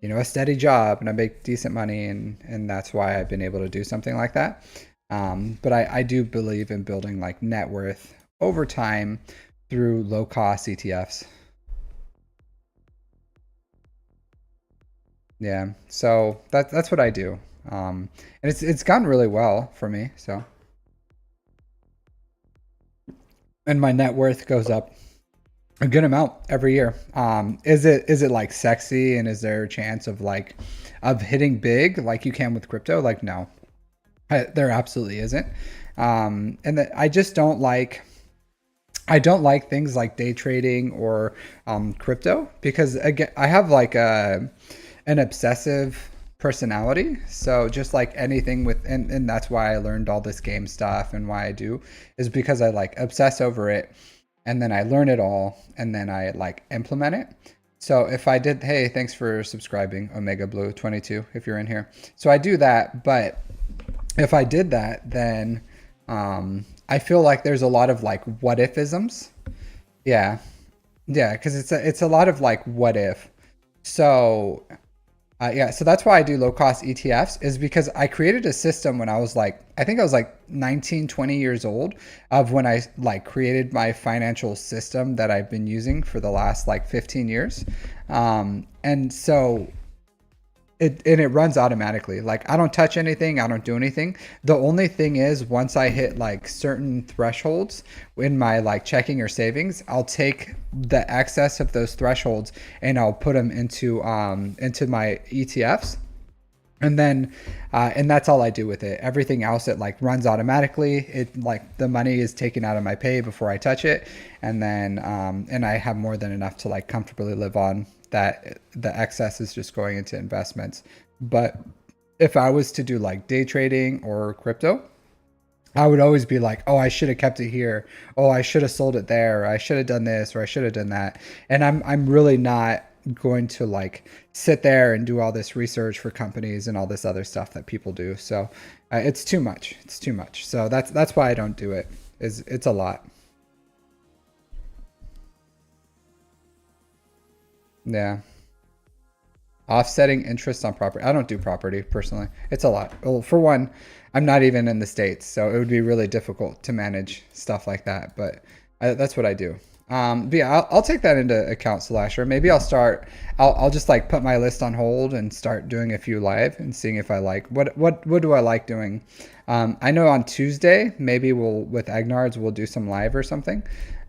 a steady job and I make decent money, and that's why I've been able to do something like that. But I do believe in building like net worth over time through low cost ETFs. Yeah, so that's what I do, and it's gone really well for me. So, and my net worth goes up a good amount every year. Is it like sexy, and is there a chance of like of hitting big like you can with crypto? Like no, there absolutely isn't. And that I just don't like. I don't like things like day trading or crypto because again, I have like an obsessive personality. So just like anything with, and that's why I learned all this game stuff and why I do is because I like obsess over it and then I learn it all and then I like implement it. So if I did, hey, thanks for subscribing, Omega Blue 22, if you're in here. So I do that, but if I did that, then I feel like there's a lot of like what if isms. Yeah. Yeah. Cause it's a lot of like what if. So yeah, so that's why I do low cost ETFs is because I created a system when I was like, I think I was like 19, 20 years old of when I like created my financial system that I've been using for the last like 15 years. And so it runs automatically. Like I don't touch anything, I don't do anything. The only thing is once I hit like certain thresholds in my like checking or savings, I'll take the excess of those thresholds and I'll put them into my ETFs. And then and that's all I do with it. Everything else it like runs automatically. It like the money is taken out of my pay before I touch it, and then and I have more than enough to like comfortably live on. That the excess is just going into investments. But if I was to do like day trading or crypto, I would always be like, oh, I should have kept it here. Oh, I should have sold it there. Or I should have done this, or I should have done that. And I'm really not going to like sit there and do all this research for companies and all this other stuff that people do. So it's too much. It's too much. So that's why I don't do it. Is it's a lot. Yeah. Offsetting interest on property. I don't do property personally. It's a lot. Well, for one, I'm not even in the States, so it would be really difficult to manage stuff like that. But that's what I do. But yeah, I'll take that into account, Slasher. Maybe I'll just like put my list on hold and start doing a few live and seeing if I like what do I like doing. I know on Tuesday maybe we'll with Agnards we'll do some live or something,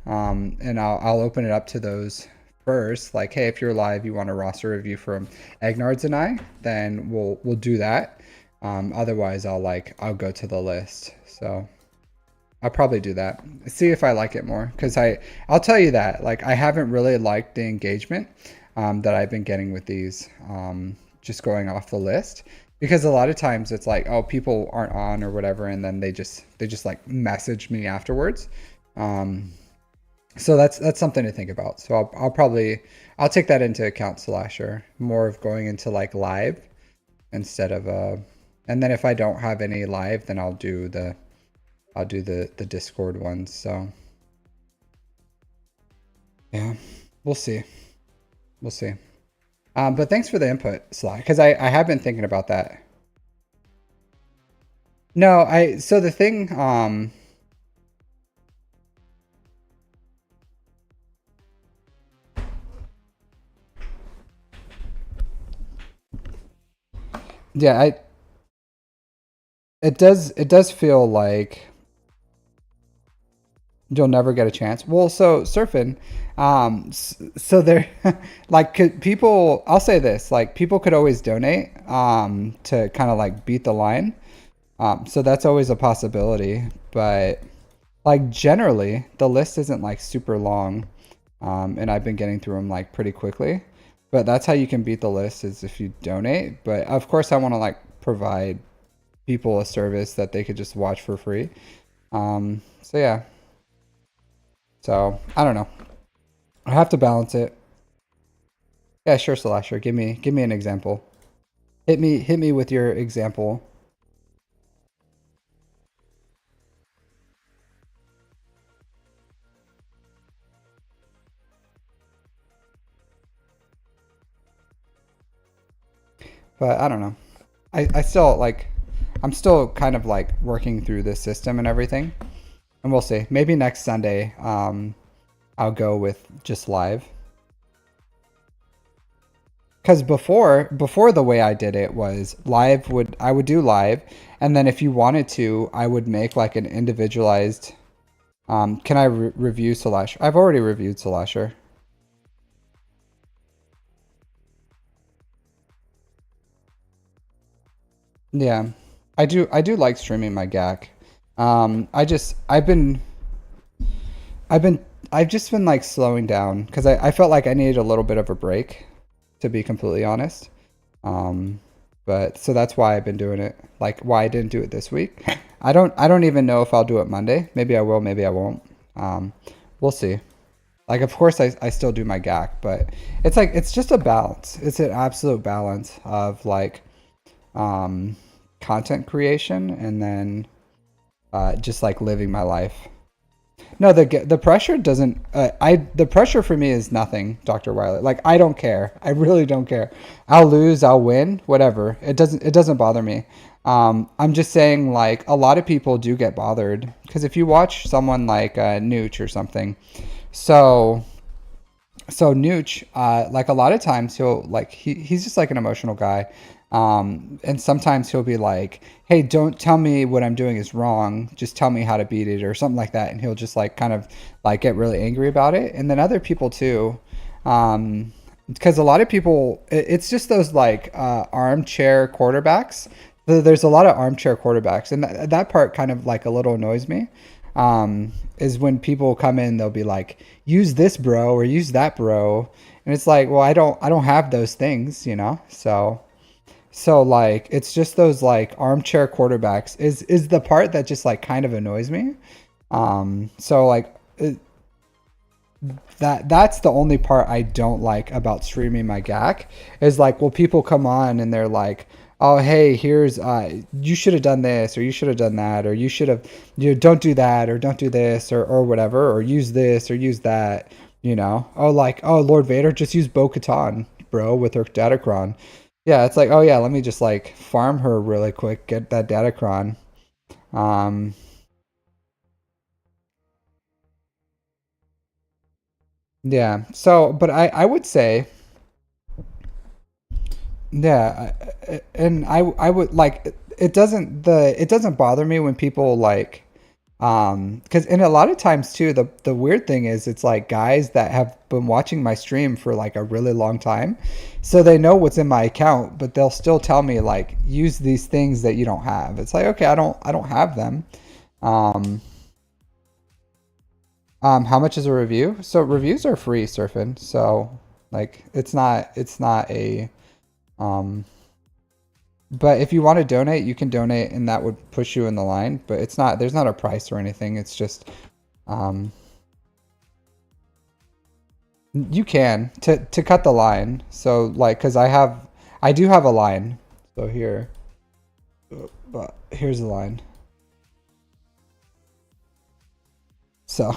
and I'll open it up to those first. Like, hey, if you're live, you want a roster review from Agnards and I, then we'll do that. Otherwise, I'll go to the list. So I'll probably do that. See if I like it more, because I'll tell you that like I haven't really liked the engagement that I've been getting with these, just going off the list. Because a lot of times it's like, oh, people aren't on or whatever, and then they just like message me afterwards. Um, so that's something to think about. So I'll take that into account, Slasher. More of going into like live instead of and then if I don't have any live, then I'll do the Discord ones. So yeah, we'll see. We'll see. But thanks for the input, Slack, because I have been thinking about that. No, so the thing, yeah, it does feel like you'll never get a chance. Well, so surfing, so there, like people. I'll say this: like people could always donate, to kind of like beat the line. So that's always a possibility. But like generally, the list isn't like super long, and I've been getting through them like pretty quickly. But that's how you can beat the list is if you donate. But of course, I want to like provide people a service that they could just watch for free. So yeah. So I don't know. I have to balance it. Yeah, sure, Slasher. Give me an example. Hit me with your example. But I don't know. I still like I'm still kind of like working through this system and everything. And we'll see. Maybe next Sunday, I'll go with just live. Because before the way I did it was I would do live, and then if you wanted to, I would make like an individualized. Can I review Slasher? I've already reviewed Slasher. Yeah, I do like streaming my GAC. I just I've just been like slowing down because I felt like I needed a little bit of a break, to be completely honest. Um, but so that's why I've been doing it. Like why I didn't do it this week. I don't even know if I'll do it Monday. Maybe I will, maybe I won't. Um, we'll see. Like of course I still do my GAC, but it's like it's just a balance. It's an absolute balance of like um content creation and then just like living my life. No, the pressure doesn't. The pressure for me is nothing, Doctor Wiley. Like I don't care. I really don't care. I'll lose. I'll win. Whatever. It doesn't bother me. I'm just saying like a lot of people do get bothered because if you watch someone like Nooch or something, so Nooch, like a lot of times he'll like he's just like an emotional guy. And sometimes he'll be like, "Hey, don't tell me what I'm doing is wrong. Just tell me how to beat it," or something like that. And he'll just like kind of like get really angry about it. And then other people too, because a lot of people, it's just those like armchair quarterbacks. There's a lot of armchair quarterbacks, and that part kind of like a little annoys me. Is when people come in, they'll be like, "Use this, bro," or "Use that, bro," and it's like, well, I don't have those things, you know. So So like it's just those like armchair quarterbacks is the part that just like kind of annoys me. So like that's the only part I don't like about streaming my GAC is like, well, people come on and they're like, oh, hey, here's you should have done this or you should have done that or you should have don't do that or don't do this or whatever or use this or use that, oh, like, oh, Lord Vader just used Bo-Katan, bro, with her Datacron. Yeah, it's like, oh yeah, let me just like farm her really quick, get that Datacron. um yeah, so but I would say, yeah, and I would like, it doesn't bother me when people like, because and a lot of times too, the weird thing is it's like guys that have been watching my stream for like a really long time, so they know what's in my account, but they'll still tell me like use these things that you don't have. It's like, okay, I don't have them. um how much is a review? So reviews are free, surfing. So like it's not a um but if you want to donate, you can donate and that would push you in the line, but there's not a price or anything. It's just um you can to cut the line. So like cuz I do have a line. So here, but here's the line. So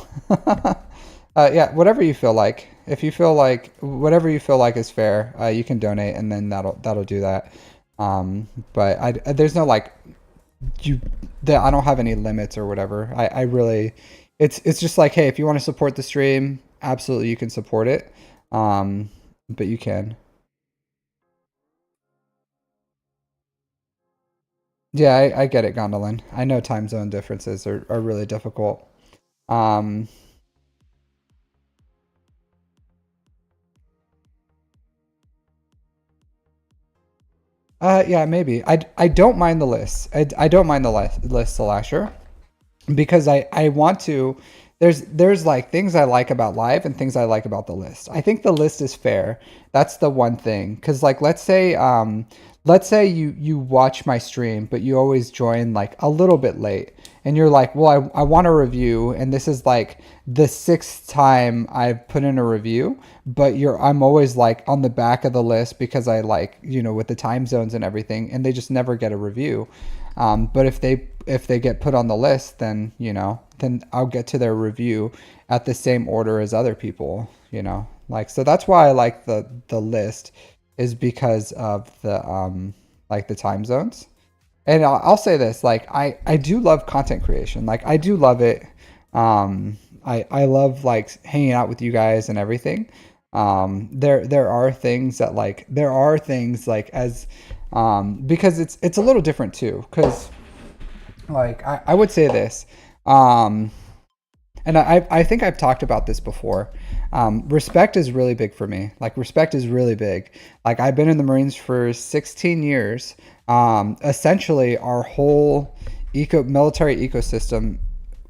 yeah, whatever you feel like. If you feel like whatever you feel like is fair, you can donate, and then that'll do that. But there's no like you that I don't have any limits or whatever. I really, it's just like, hey, if you want to support the stream, absolutely you can support it. But you can. Yeah, I get it, Gondolin. I know time zone differences are really difficult. Um, yeah, maybe. I don't mind the list. I don't mind the list, Salasher, because I want to. There's like things I like about live and things I like about the list. I think the list is fair. That's the one thing. Cause like let's say you watch my stream, but you always join like a little bit late, and you're like, well, I want a review, and this is like the sixth time I've put in a review, but I'm always like on the back of the list because I like, with the time zones and everything, and they just never get a review. But if they get put on the list, then then I'll get to their review at the same order as other people. Like, so that's why I like the list, is because of the like the time zones. And I'll say this, like I do love content creation. Like I do love it. I love like hanging out with you guys and everything. There are things that like as because it's a little different too, because like I would say this, um and I think I've talked about this before. Respect is really big for me. Like respect is really big. Like I've been in the Marines for 16 years. Essentially our whole military ecosystem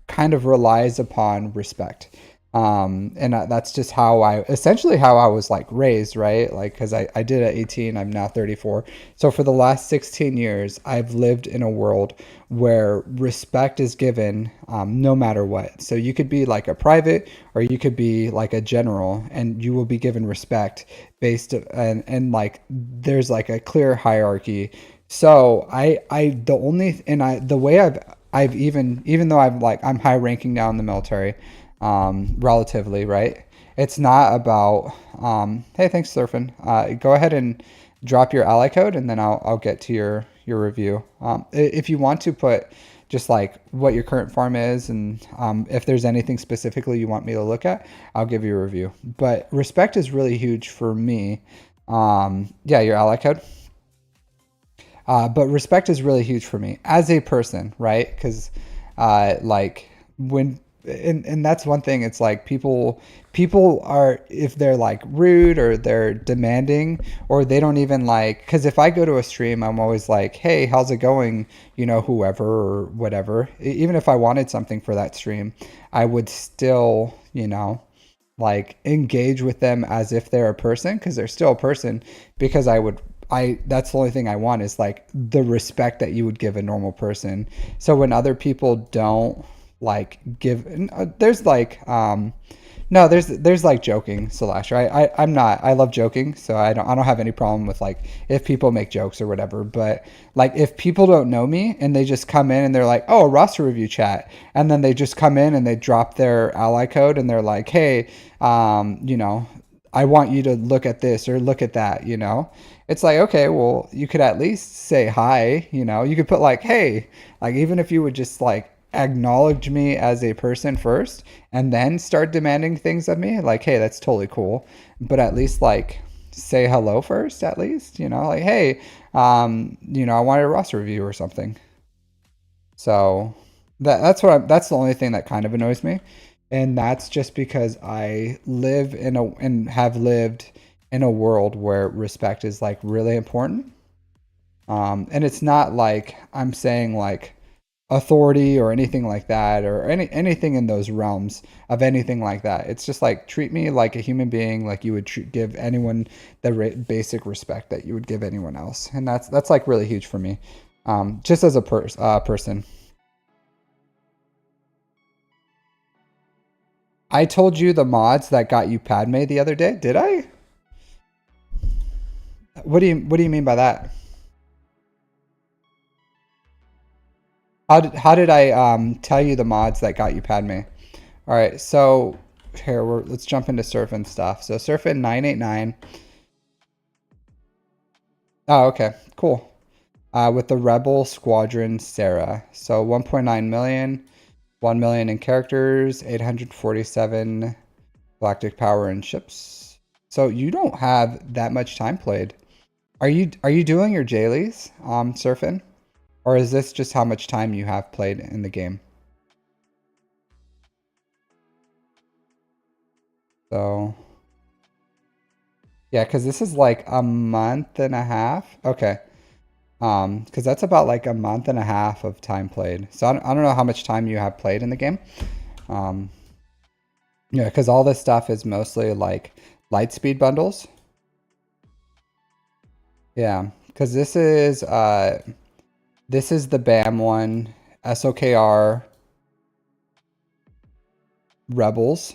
kind of relies upon respect. And that's just essentially how I was like raised, right? Like, cause I did at 18, I'm now 34. So for the last 16 years, I've lived in a world where respect is given, no matter what. So you could be like a private or you could be like a general, and you will be given respect and like, there's like a clear hierarchy. So the way I've even though I'm high ranking now in the military, relatively, right? It's not about, hey, thanks, Surfing. Go ahead and drop your ally code, and then I'll get to your review. If you want to put just like what your current farm is, and if there's anything specifically you want me to look at, I'll give you a review. But respect is really huge for me. Yeah, your ally code. But respect is really huge for me as a person, right? Because like when and that's one thing. It's like people are, if they're like rude or they're demanding, or they don't even like, because if I go to a stream, I'm always like, hey, how's it going, whoever or whatever. Even if I wanted something for that stream, I would still like engage with them as if they're a person, because they're still a person, because that's the only thing I want is like the respect that you would give a normal person. So when other people don't like give, there's like no, there's like joking, Slash, right? I'm not. I love joking, so I don't have any problem with like if people make jokes or whatever. But like if people don't know me and they just come in and they're like, oh, a roster review chat, and then they just come in and they drop their ally code and they're like, hey, you know, I want you to look at this or look at that, you know. It's like, okay, well, you could at least say hi, you know. You could put like, hey, like even if you would just like acknowledge me as a person first and then start demanding things of me, like, hey, that's totally cool. But at least like say hello first, at least, you know, like, hey, you know, I wanted a roster review or something. So that's the only thing that kind of annoys me. And that's just because I live in a and have lived in a world where respect is like really important. And it's not like I'm saying like authority or anything like that or anything in those realms of anything like that. It's just like treat me like a human being, like you would give anyone the basic respect that you would give anyone else. And that's like really huge for me, just as a person. I told you the mods that got you Padme the other day. Did I? What do you mean by that? How did I tell you the mods that got you Padme? All right, so here let's jump into surfing stuff. So surfing 989. Oh, okay, cool. With the Rebel Squadron Sarah. So 1.9 million, 1 million in characters, 847 galactic power and ships. So you don't have that much time played. Are you doing your dailies surfing? Or is this just how much time you have played in the game? So yeah, because this is like a month and a half. Okay. Because that's about like a month and a half of time played. So I don't know how much time you have played in the game. Um, yeah, because all this stuff is mostly like light speed bundles. Yeah, because this is the BAM one, SOKR Rebels.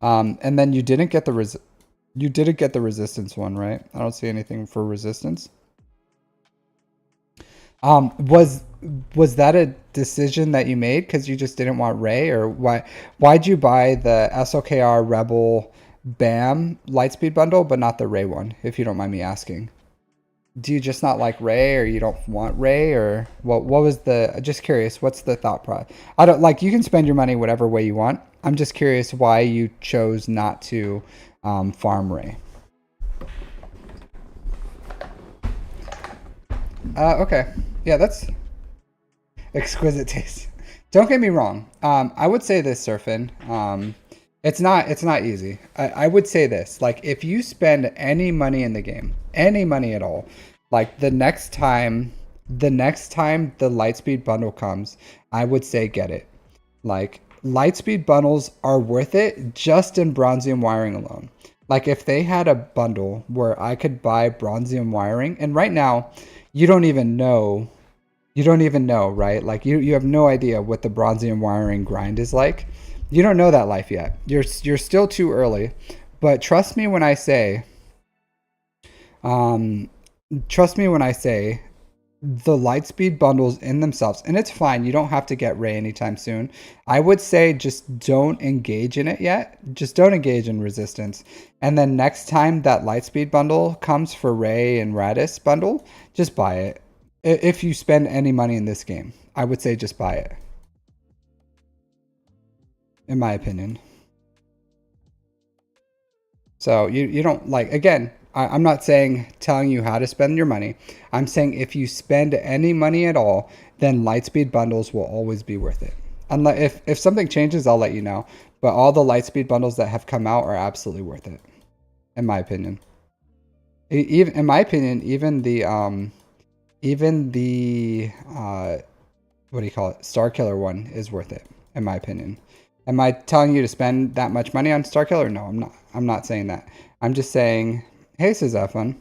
And then you didn't get the resistance one, right? I don't see anything for resistance. Was that a decision that you made because you just didn't want Ray, or why'd you buy the SOKR Rebel BAM Lightspeed bundle but not the Ray one, if you don't mind me asking? Do you just not like Ray, or you don't want Ray, or what was the, just curious, what's the thought process? I don't like, you can spend your money whatever way you want. I'm just curious why you chose not to farm Ray. Okay. Yeah, that's exquisite taste. Don't get me wrong. I would say this, Surfin. It's not easy. I would say this. Like, if you spend any money in the game, any money at all, like the next time the Lightspeed bundle comes, I would say get it. Like, Lightspeed bundles are worth it just in Bronzium wiring alone. Like, if they had a bundle where I could buy Bronzium wiring, and right now, you don't even know right? Like you have no idea what the Bronzium wiring grind is like. You don't know that life yet. You're still too early. But trust me when I say, um, the Lightspeed bundles in themselves, and it's fine. You don't have to get Ray anytime soon. I would say just don't engage in it yet. Just don't engage in resistance. And then next time that Lightspeed bundle comes for Ray and Radis bundle, just buy it. If you spend any money in this game, I would say just buy it. In my opinion. So you don't like, again, I'm not saying telling you how to spend your money. I'm saying if you spend any money at all, then Lightspeed bundles will always be worth it. Unless if something changes, I'll let you know. But all the Lightspeed bundles that have come out are absolutely worth it, in my opinion. Even in my opinion, even the what do you call it? Star Killer one is worth it, in my opinion. Am I telling you to spend that much money on Star Killer? No, I'm not. I'm not saying that. I'm just saying, hey, Sazafun.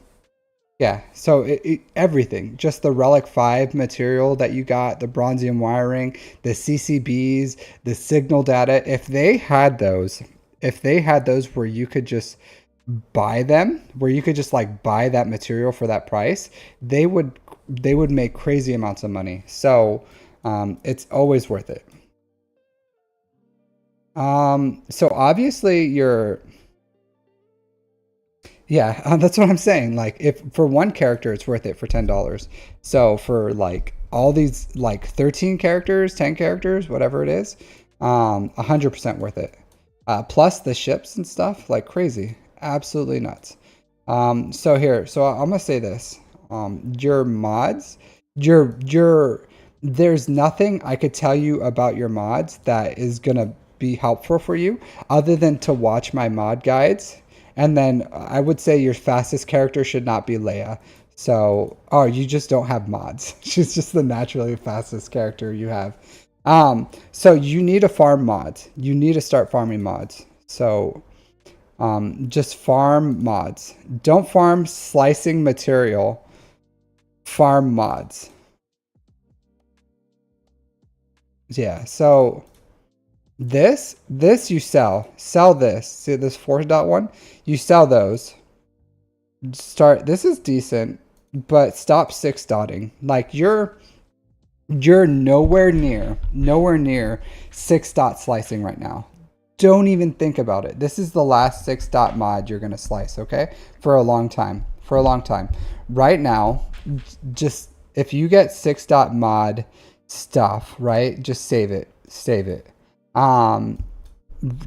Yeah, so everything, just the Relic 5 material that you got, the Bronzium wiring, the CCBs, the signal data, if they had those where you could just buy them, where you could just like buy that material for that price, they would make crazy amounts of money. So it's always worth it. So obviously you're Yeah, that's what I'm saying. Like, if for one character, it's worth it for $10. So for like all these like 13 characters, 10 characters, whatever it is, 100% worth it. Plus the ships and stuff, like crazy, absolutely nuts. So I'm gonna say this: your mods, there's nothing I could tell you about your mods that is gonna be helpful for you, other than to watch my mod guides. And then I would say your fastest character should not be Leia. So, oh, you just don't have mods. She's just the naturally fastest character you have. So you need to farm mods. You need to start farming mods. So, just farm mods. Don't farm slicing material. Farm mods. Yeah. So this you sell this. See this 4.1? You sell those. Start. This is decent, but stop 6 dotting. Like you're nowhere near 6 dot slicing right now. Don't even think about it. This is the last 6 dot mod you're gonna slice, okay? For a long time. For a long time. Right now, just if you get 6 dot mod stuff, right? Just save it. Save it. Um,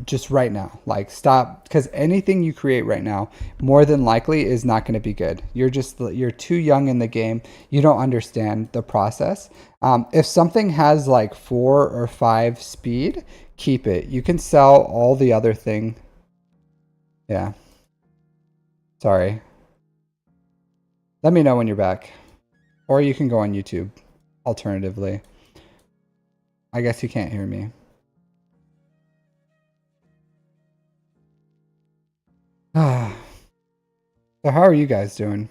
just right now, like stop, because anything you create right now more than likely is not going to be good. You're too young in the game. You don't understand the process. If something has like 4 or 5 speed, keep it. You can sell all the other thing. Yeah, sorry. Let me know when you're back, or you can go on YouTube alternatively. I guess you can't hear me. So how are you guys doing?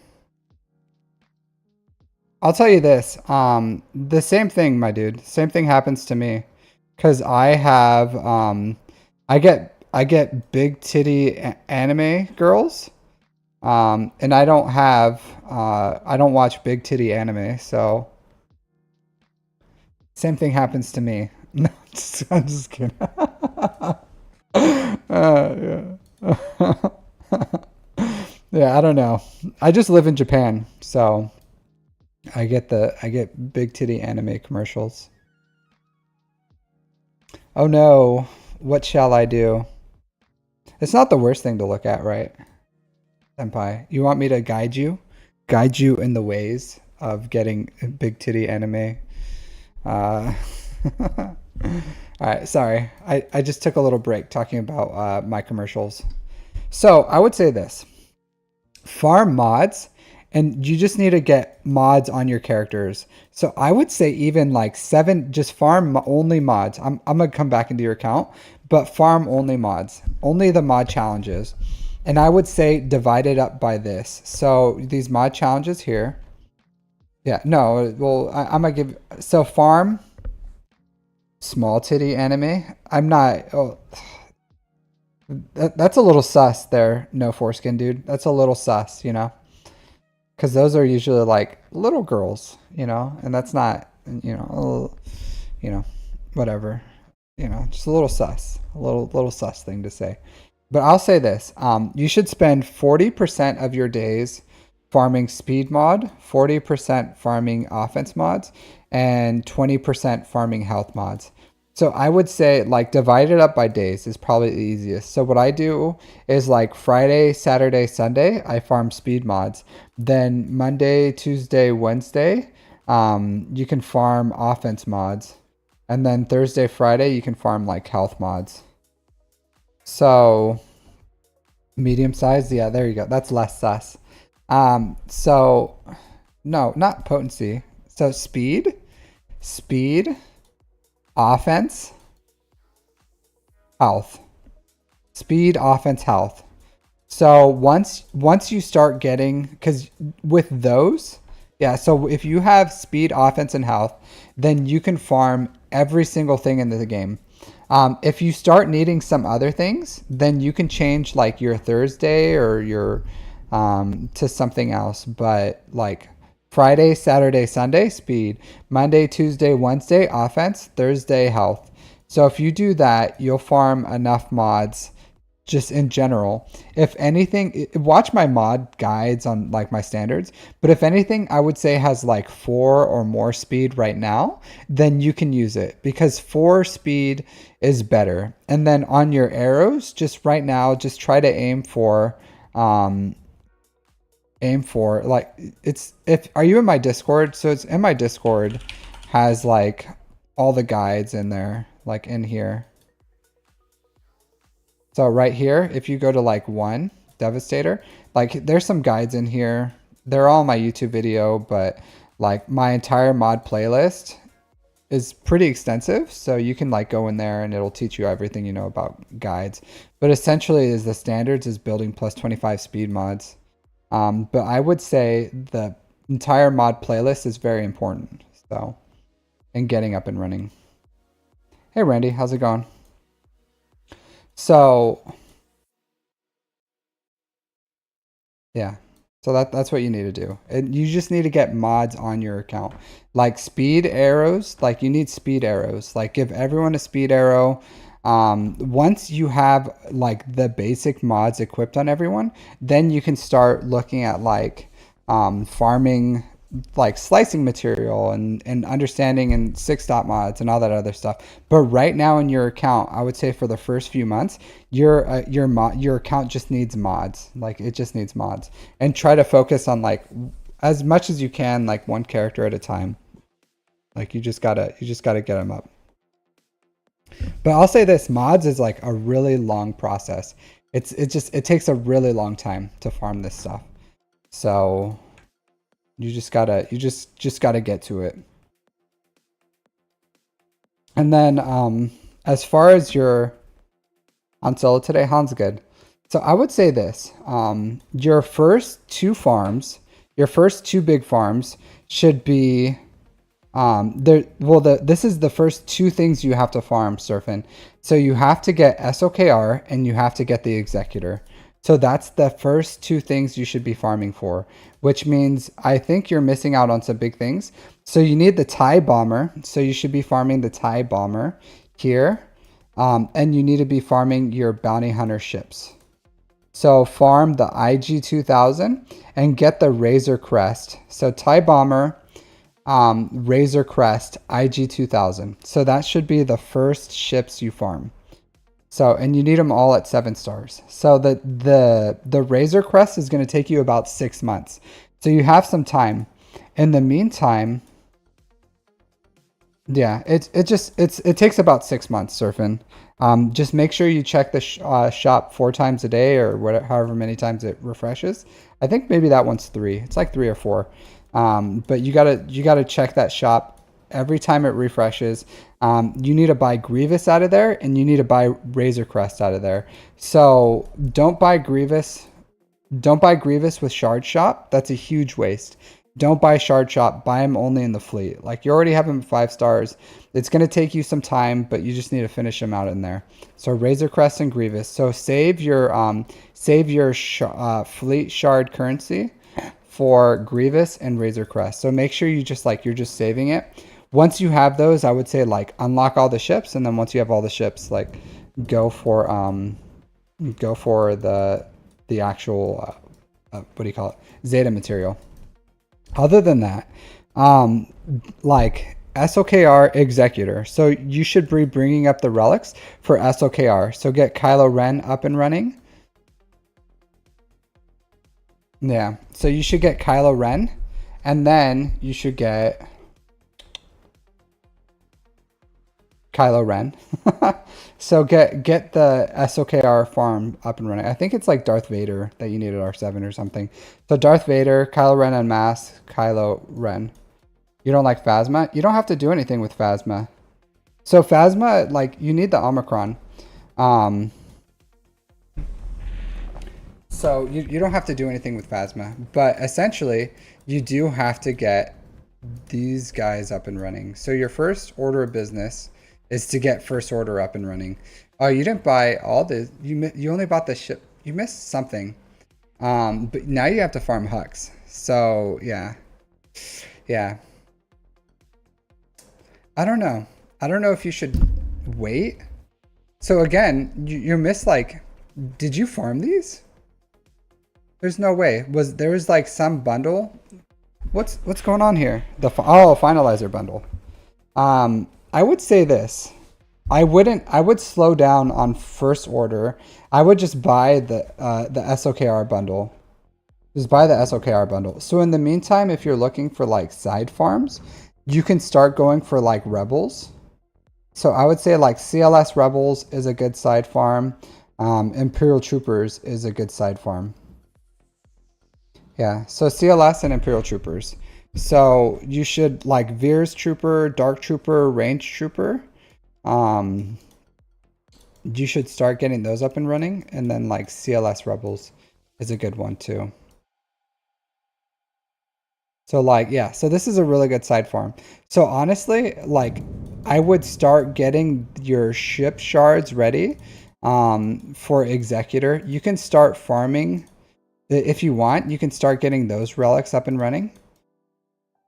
I'll tell you this. The same thing, my dude. Same thing happens to me, because I get big titty anime girls, and I don't watch big titty anime, so same thing happens to me. No, I'm just kidding. Yeah. Yeah, I don't know. I just live in Japan, so I get big titty anime commercials. Oh no, what shall I do? It's not the worst thing to look at, right? Senpai, you want me to guide you? Guide you in the ways of getting big titty anime. Uh, all right, sorry. I just took a little break talking about my commercials. So I would say this: farm mods, and you just need to get mods on your characters. So I would say even like 7, just farm only mods. I'm gonna come back into your account, but farm only mods, only the mod challenges. And I would say divide it up by this. So these mod challenges here. Yeah, no, well, I'm gonna give, so farm small titty anime. I'm not, oh, that's a little sus there, no foreskin, dude. That's a little sus, you know? Because those are usually like little girls, you know, and that's not, you know, whatever, just a little sus, a little sus thing to say. But I'll say this: you should spend 40% of your days farming speed mod, 40% farming offense mods, and 20% farming health mods. So I would say like divide it up by days is probably the easiest. So what I do is like Friday, Saturday, Sunday, I farm speed mods. Then Monday, Tuesday, Wednesday, you can farm offense mods. And then Thursday, Friday, you can farm like health mods. So medium size, yeah, there you go. That's less sus. So no, not potency. So speed, offense, health. Speed, offense, health. So once you start getting, because with those, yeah, so if you have speed, offense, and health, then you can farm every single thing in the game. If you start needing some other things, then you can change like your Thursday or your to something else. But like Friday, Saturday, Sunday, speed. Monday, Tuesday, Wednesday, offense. Thursday, health. So if you do that, you'll farm enough mods just in general. If anything, watch my mod guides on like my standards, but if anything, I would say has like 4 or more speed right now, then you can use it because 4 speed is better. And then on your arrows, just right now, just try to aim for like, it's, if, are you in my Discord? So it's in my Discord, has like all the guides in there, like in here. So right here, if you go to like 1 Devastator, like there's some guides in here. They're all in my YouTube video, but like my entire mod playlist is pretty extensive. So you can like go in there and it'll teach you everything you know about guides. But essentially is the standards is building plus 25 speed mods. But I would say the entire mod playlist is very important. So, and getting up and running. Hey Randy, how's it going? So yeah, so that's what you need to do. And you just need to get mods on your account. Like speed arrows, like you need speed arrows. Like give everyone a speed arrow. Once you have like the basic mods equipped on everyone, then you can start looking at like farming like slicing material and understanding and 6-dot mods and all that other stuff. But right now in your account, I would say for the first few months, your account just needs mods. Like it just needs mods, and try to focus on like as much as you can, like 1 character at a time. Like you just gotta get them up. But I'll say this, mods is like a really long process. It takes a really long time to farm this stuff. So you just gotta get to it. And then as far as your on solo today, Han's good. So I would say this, your first 2 farms, your first 2 big farms should be this is the first 2 things you have to farm, Surfin. So you have to get SOKR and you have to get the Executor. So that's the first 2 things you should be farming for, which means I think you're missing out on some big things. So you need the TIE Bomber. So you should be farming the TIE Bomber here. And you need to be farming your Bounty Hunter ships. So farm the IG-2000 and get the Razor Crest. So TIE Bomber, Razor Crest, IG-2000. So that should be the first ships you farm. So, and you need them all at 7 stars. So the Razor Crest is going to take you about 6 months. So you have some time. In the meantime, yeah, it takes about 6 months, Surfing. Just make sure you check the shop 4 times a day or whatever, however many times it refreshes. I think maybe that one's 3. It's like 3 or 4. But you gotta check that shop every time it refreshes. You need to buy Grievous out of there, and you need to buy Razor Crest out of there. So don't buy Grievous with Shard Shop. That's a huge waste. Don't buy Shard Shop. Buy them only in the fleet. Like you already have them 5 stars. It's going to take you some time, but you just need to finish them out in there. So Razor Crest and Grievous. So save your fleet shard currency for Grievous and Razor Crest. So make sure you're just saving it. Once you have those, I would say like unlock all the ships, and then once you have all the ships, like go for the actual what do you call it, Zeta material. Other than that, like SOKR Executor. So you should be bringing up the relics for SOKR. So get Kylo Ren up and running. Yeah, so you should get Kylo Ren, and then you should get Kylo Ren. So get the SOKR farm up and running. I think it's like Darth Vader that you need at R7 or something. So Darth Vader, Kylo Ren en masse, Kylo Ren. You don't like Phasma? You don't have to do anything with Phasma. So Phasma, like you need the Omicron. So you don't have to do anything with Phasma, but essentially you do have to get these guys up and running. So your first order of business is to get first order up and running. Oh, you didn't buy all this. You only bought the ship. You missed something. But now you have to farm Hux. So yeah, yeah. I don't know. I don't know if you should wait. So again, you missed like, did you farm these? There's no way. There was like some bundle? What's going on here? Finalizer bundle. I would say this. I would slow down on first order. I would just buy the SOKR bundle. Just buy the SOKR bundle. So in the meantime, if you're looking for like side farms, you can start going for like rebels. So I would say like CLS rebels is a good side farm. Imperial troopers is a good side farm. Yeah, so CLS and Imperial troopers. So you should like Veers trooper, Dark trooper, Range trooper. You should start getting those up and running, and then like CLS rebels is a good one too. So like, yeah, so this is a really good side farm. So honestly, like I would start getting your ship shards ready for Executor. You can start farming if you want. You can start getting those relics up and running.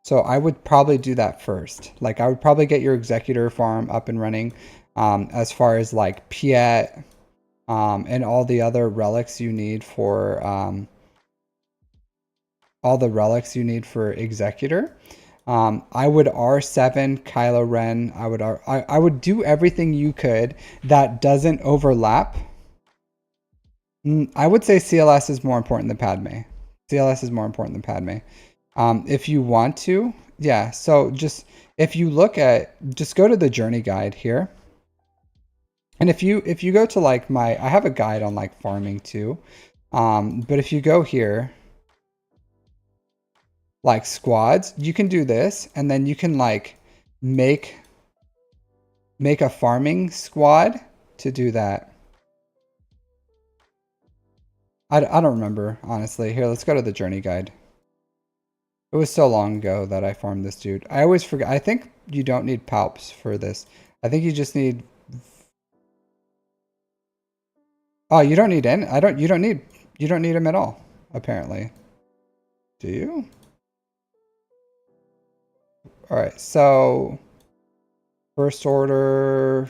So I would probably do that first. Like I would probably get your Executor farm up and running as far as like Piet and all the other relics you need for Executor. I would R7 Kylo Ren. I would do everything you could that doesn't overlap. I would say CLS is more important than Padme. CLS is more important than Padme. If you want to, yeah. So just if you look at, just go to the journey guide here. And if you go to like I have a guide on like farming too. But if you go here, like squads, you can do this, and then you can like make a farming squad to do that. I don't remember, honestly. Here, let's go to the journey guide. It was so long ago that I farmed this dude. I always forget. I think you don't need palps for this. I think you just need... Oh, you don't need any. You don't need him at all, apparently. Do you? All right, so first order.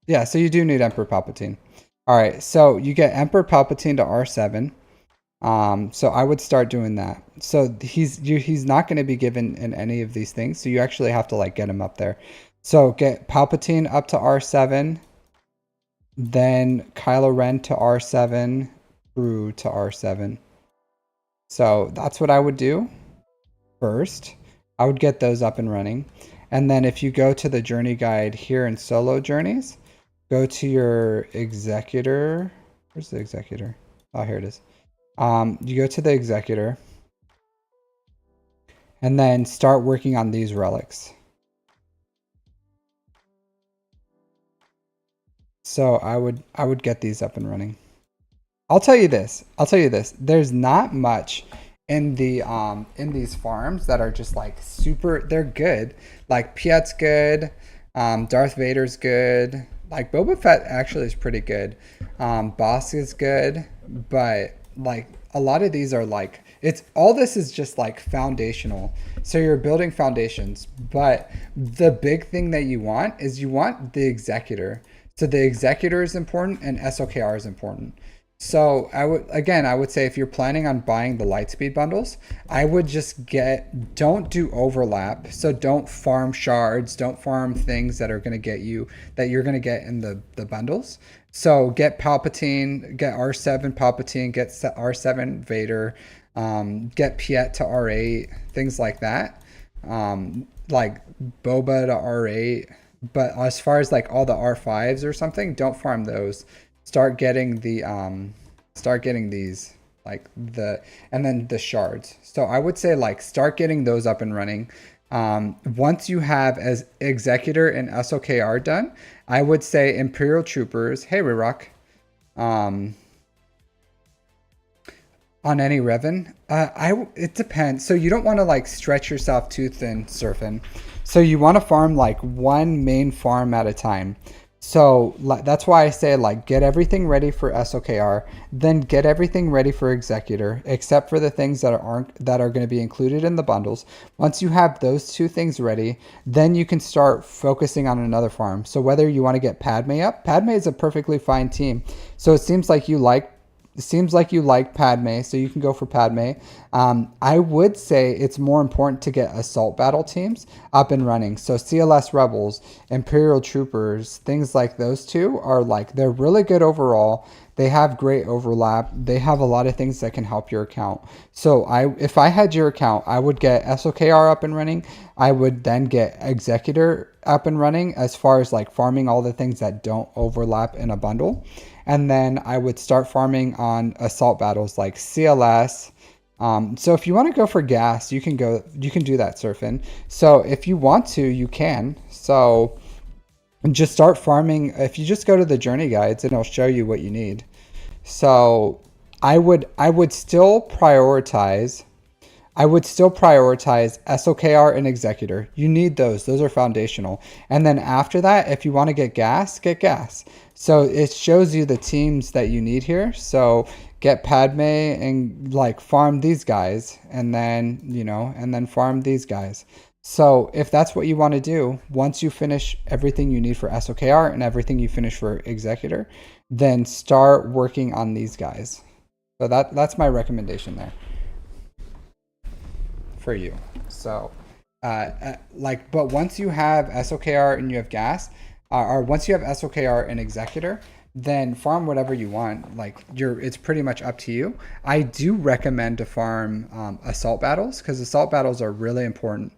Yeah, so you do need Emperor Palpatine. All right, so you get Emperor Palpatine to R7. So I would start doing that. So he's not going to be given in any of these things. So you actually have to like get him up there. So get Palpatine up to R7, then Kylo Ren to R7, Crew to R7. So that's what I would do first. I would get those up and running. And then if you go to the journey guide here in solo journeys, go to your Executor. Where's the Executor? Oh, here it is. You go to the Executor and then start working on these relics. So I would get these up and running. I'll tell you this. There's not much in these farms that are just like super. They're good. Like Piet's good. Darth Vader's good. Like Boba Fett actually is pretty good. Boss is good, but like a lot of these are like, all this is just like foundational. So you're building foundations, but the big thing that you want is you want the Executor. So the Executor is important and SOKR is important. So I would say if you're planning on buying the Lightspeed bundles, I would just don't do overlap. So don't farm shards, don't farm things that are going to get you, that you're going to get in the bundles. So get Palpatine, get R7 Palpatine, get R7 Vader, get Piet to R8, things like that. Like Boba to R8. But as far as like all the R5s or something, don't farm those. Start getting these, like and then the shards. So I would say like start getting those up and running. Once you have as Executor and SOKR done, I would say Imperial Troopers, hey Rock, on any Revan. It depends. So you don't want to like stretch yourself too thin surfing. So you want to farm like one main farm at a time. So that's why I say like get everything ready for SOKR, then get everything ready for Executor, except for the things that are going to be included in the bundles. Once you have those two things ready, then you can start focusing on another farm. So whether you want to get Padme up, Padme is a perfectly fine team. So it seems like you like Padme, so you can go for Padme. I would say it's more important to get assault battle teams up and running. So CLS Rebels, Imperial Troopers, things like those two are like, they're really good overall. They have great overlap. They have a lot of things that can help your account. So if I had your account, I would get SOKR up and running. I would then get Executor up and running as far as like farming all the things that don't overlap in a bundle. And then I would start farming on assault battles like CLS. So if you want to go for gas, you can do that, Surfin. So if you want to, you can. So just start farming. If you just go to the journey guides, it'll show you what you need. So I would still prioritize SOKR and Executor. You need those. Those are foundational. And then after that, if you want to get gas, get gas. So it shows you the teams that you need here. So get Padme and like farm these guys, and then, and then farm these guys. So if that's what you want to do, once you finish everything you need for SOKR and everything you finish for Executor, then start working on these guys. So that's my recommendation there for you. So but once you have SOKR and you have gas, or once you have SOKR and Executor, then farm whatever you want. Like it's pretty much up to you. I do recommend to farm assault battles, because assault battles are really important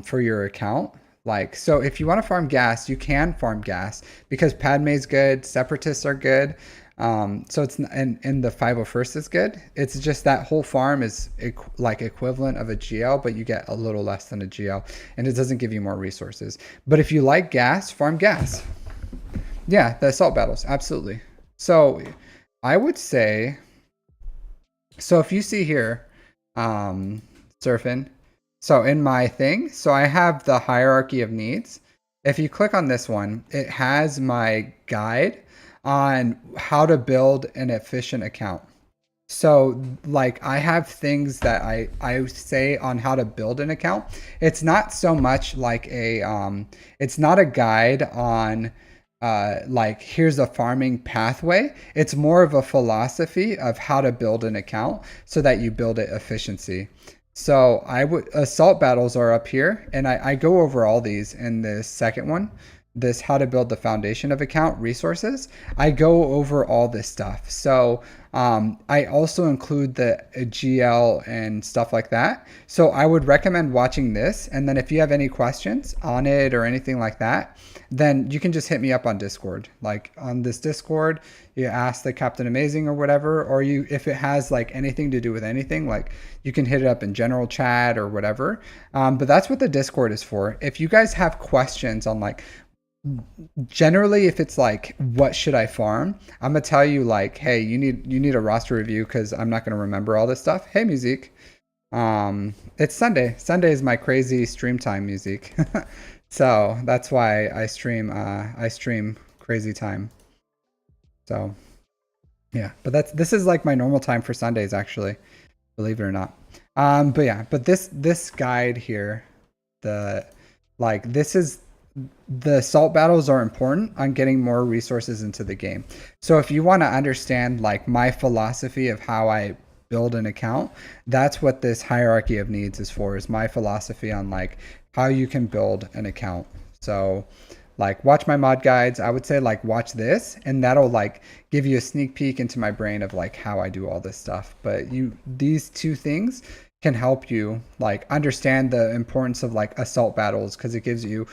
for your account. Like, so if you want to farm gas, you can farm gas because Padme's good, Separatists are good. So it's and the 501st is good. It's just that whole farm is like equivalent of a GL, but you get a little less than a GL, and it doesn't give you more resources. But if you like gas, farm gas. Yeah, the assault battles, absolutely. So I would say, so if you see here, Surfin, so in my thing, so I have the hierarchy of needs. If you click on this one, it has my guide on how to build an efficient account. So like I have things that I say on how to build an account. It's not so much like it's not a guide on like here's a farming pathway. It's more of a philosophy of how to build an account so that you build it efficiency. So assault battles are up here, and I go over all these in the second one, this how to build the foundation of account resources. I go over all this stuff. So I also include the GL and stuff like that. So I would recommend watching this. And then if you have any questions on it or anything like that, then you can just hit me up on Discord. Like on this Discord, you ask the Captain Amazing or whatever, or if it has like anything to do with anything, like you can hit it up in general chat or whatever. But that's what the Discord is for. If you guys have questions on like, generally if it's like what should I farm, I'm gonna tell you like, hey, you need a roster review because I'm not gonna remember all this stuff. Hey music, it's Sunday is my crazy stream time music. So that's why I stream crazy time. So yeah, but this is like my normal time for Sundays actually, believe it or not. But yeah, but this guide here, the assault battles are important on getting more resources into the game. So if you want to understand like my philosophy of how I build an account, that's what this hierarchy of needs is for, is my philosophy on like how you can build an account. So like watch my mod guides. I would say like watch this, and that'll like give you a sneak peek into my brain of like how I do all this stuff. But these two things can help you like understand the importance of like assault battles, because it gives you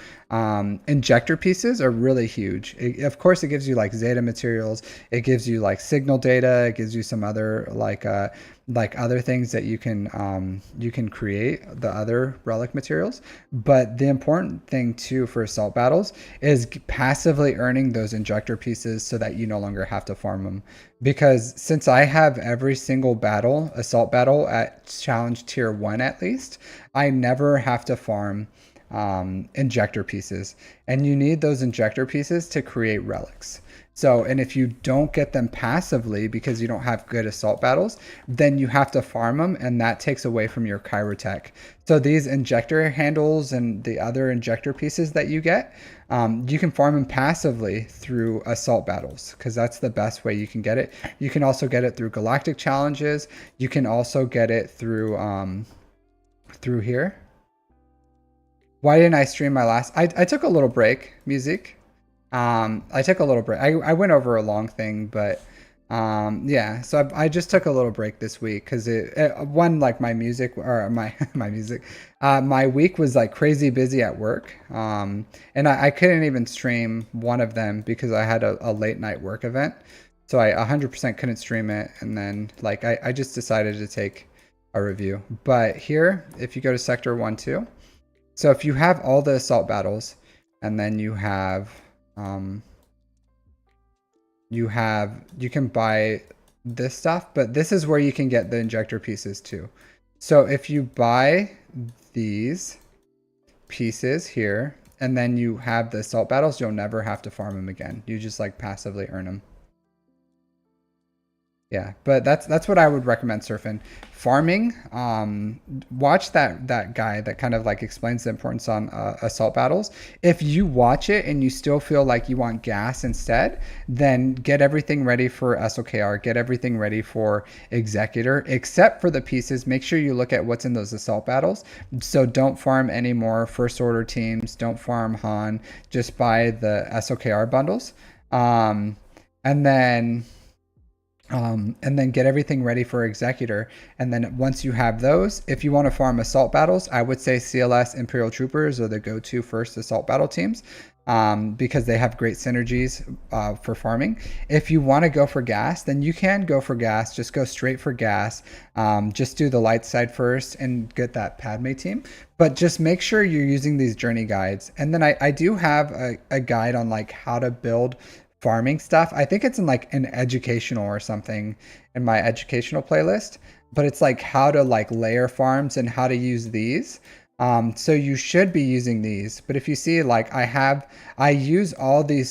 injector pieces are really huge. Of course it gives you like Zeta materials, it gives you like signal data, it gives you some other like like other things that you can create, the other relic materials. But the important thing too for assault battles is passively earning those injector pieces so that you no longer have to farm them. Because since I have every single battle, assault battle at challenge tier 1 at least, I never have to farm injector pieces. And you need those injector pieces to create relics. So, and if you don't get them passively because you don't have good assault battles, then you have to farm them, and that takes away from your chirotech. So these injector handles and the other injector pieces that you get, you can farm them passively through assault battles, because that's the best way you can get it. You can also get it through galactic challenges. You can also get it through here. Why didn't I stream my last? I took a little break, music. I took a little break. I went over a long thing, but yeah. So I just took a little break this week because one, like my music or my my music, my week was like crazy busy at work, and I couldn't even stream one of them because I had a late night work event, so I 100% couldn't stream it. And then like I just decided to take a review. But here, if you go to sector 1-2, so if you have all the assault battles, and then you have you can buy this stuff, but this is where you can get the injector pieces too. So if you buy these pieces here, and then you have the assault battles, you'll never have to farm them again. You just like passively earn them. Yeah, but that's what I would recommend surfing. Farming, watch that guy that kind of like explains the importance on assault battles. If you watch it and you still feel like you want gas instead, then get everything ready for SOKR, get everything ready for Executor, except for the pieces. Make sure you look at what's in those assault battles. So don't farm any more first order teams, don't farm Han, just buy the SOKR bundles. And then get everything ready for Executor. And then once you have those, if you want to farm assault battles, I would say CLS Imperial Troopers are the go-to first assault battle teams, because they have great synergies for farming. If you want to go for gas, then you can go for gas. Just go straight for gas. Just do the light side first and get that Padme team. But just make sure you're using these journey guides. And then I do have a guide on like how to build farming stuff. I think it's in like an educational or something in my educational playlist, but it's like how to like layer farms and how to use these. So you should be using these, but if you see like I use all these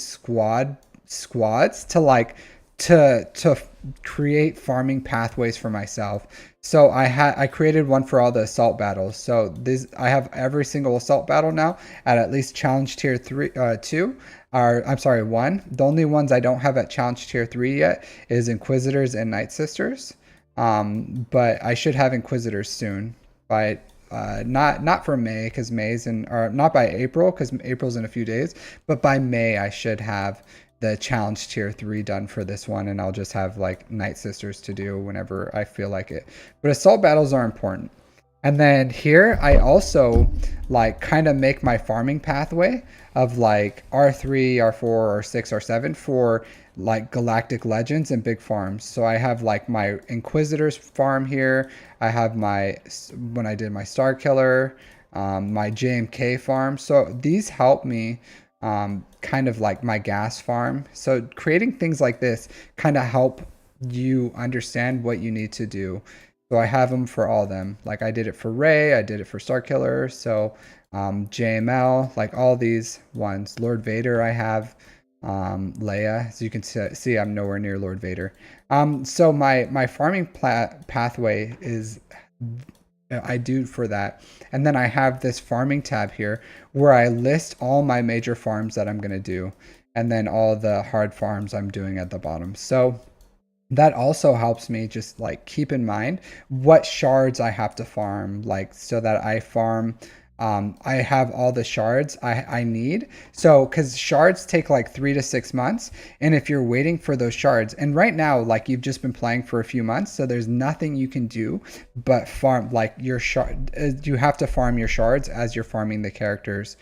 squads to like to create farming pathways for myself. So I created one for all the assault battles. So I have every single assault battle now at least challenge tier 2. I'm sorry, 1. The only ones I don't have at challenge tier 3 yet is Inquisitors and Night Sisters. But I should have Inquisitors soon. By not for May, because May's or not by April, because April's in a few days. But by May I should have the challenge tier 3 done for this one, and I'll just have like Night Sisters to do whenever I feel like it. But assault battles are important. And then here I also like kind of make my farming pathway of like R3, R4, R6, R7 for like galactic legends and big farms. So I have like my Inquisitors farm here. I have when I did my Star Killer, my JMK farm. So these help me kind of like my gas farm. So creating things like this kind of help you understand what you need to do. So I have them for all of them. Like I did it for Rey, I did it for Starkiller. So JML, like all these ones. Lord Vader, I have Leia. So you can see I'm nowhere near Lord Vader. So my farming pathway is I do for that. And then I have this farming tab here where I list all my major farms that I'm going to do. And then all the hard farms I'm doing at the bottom. So that also helps me just like keep in mind what shards I have to farm, like so that I farm I have all the shards I need. So because shards take like 3 to 6 months, and if you're waiting for those shards, and right now like you've just been playing for a few months, so there's nothing you can do but farm like your shard. You have to farm your shards as you're farming the characters.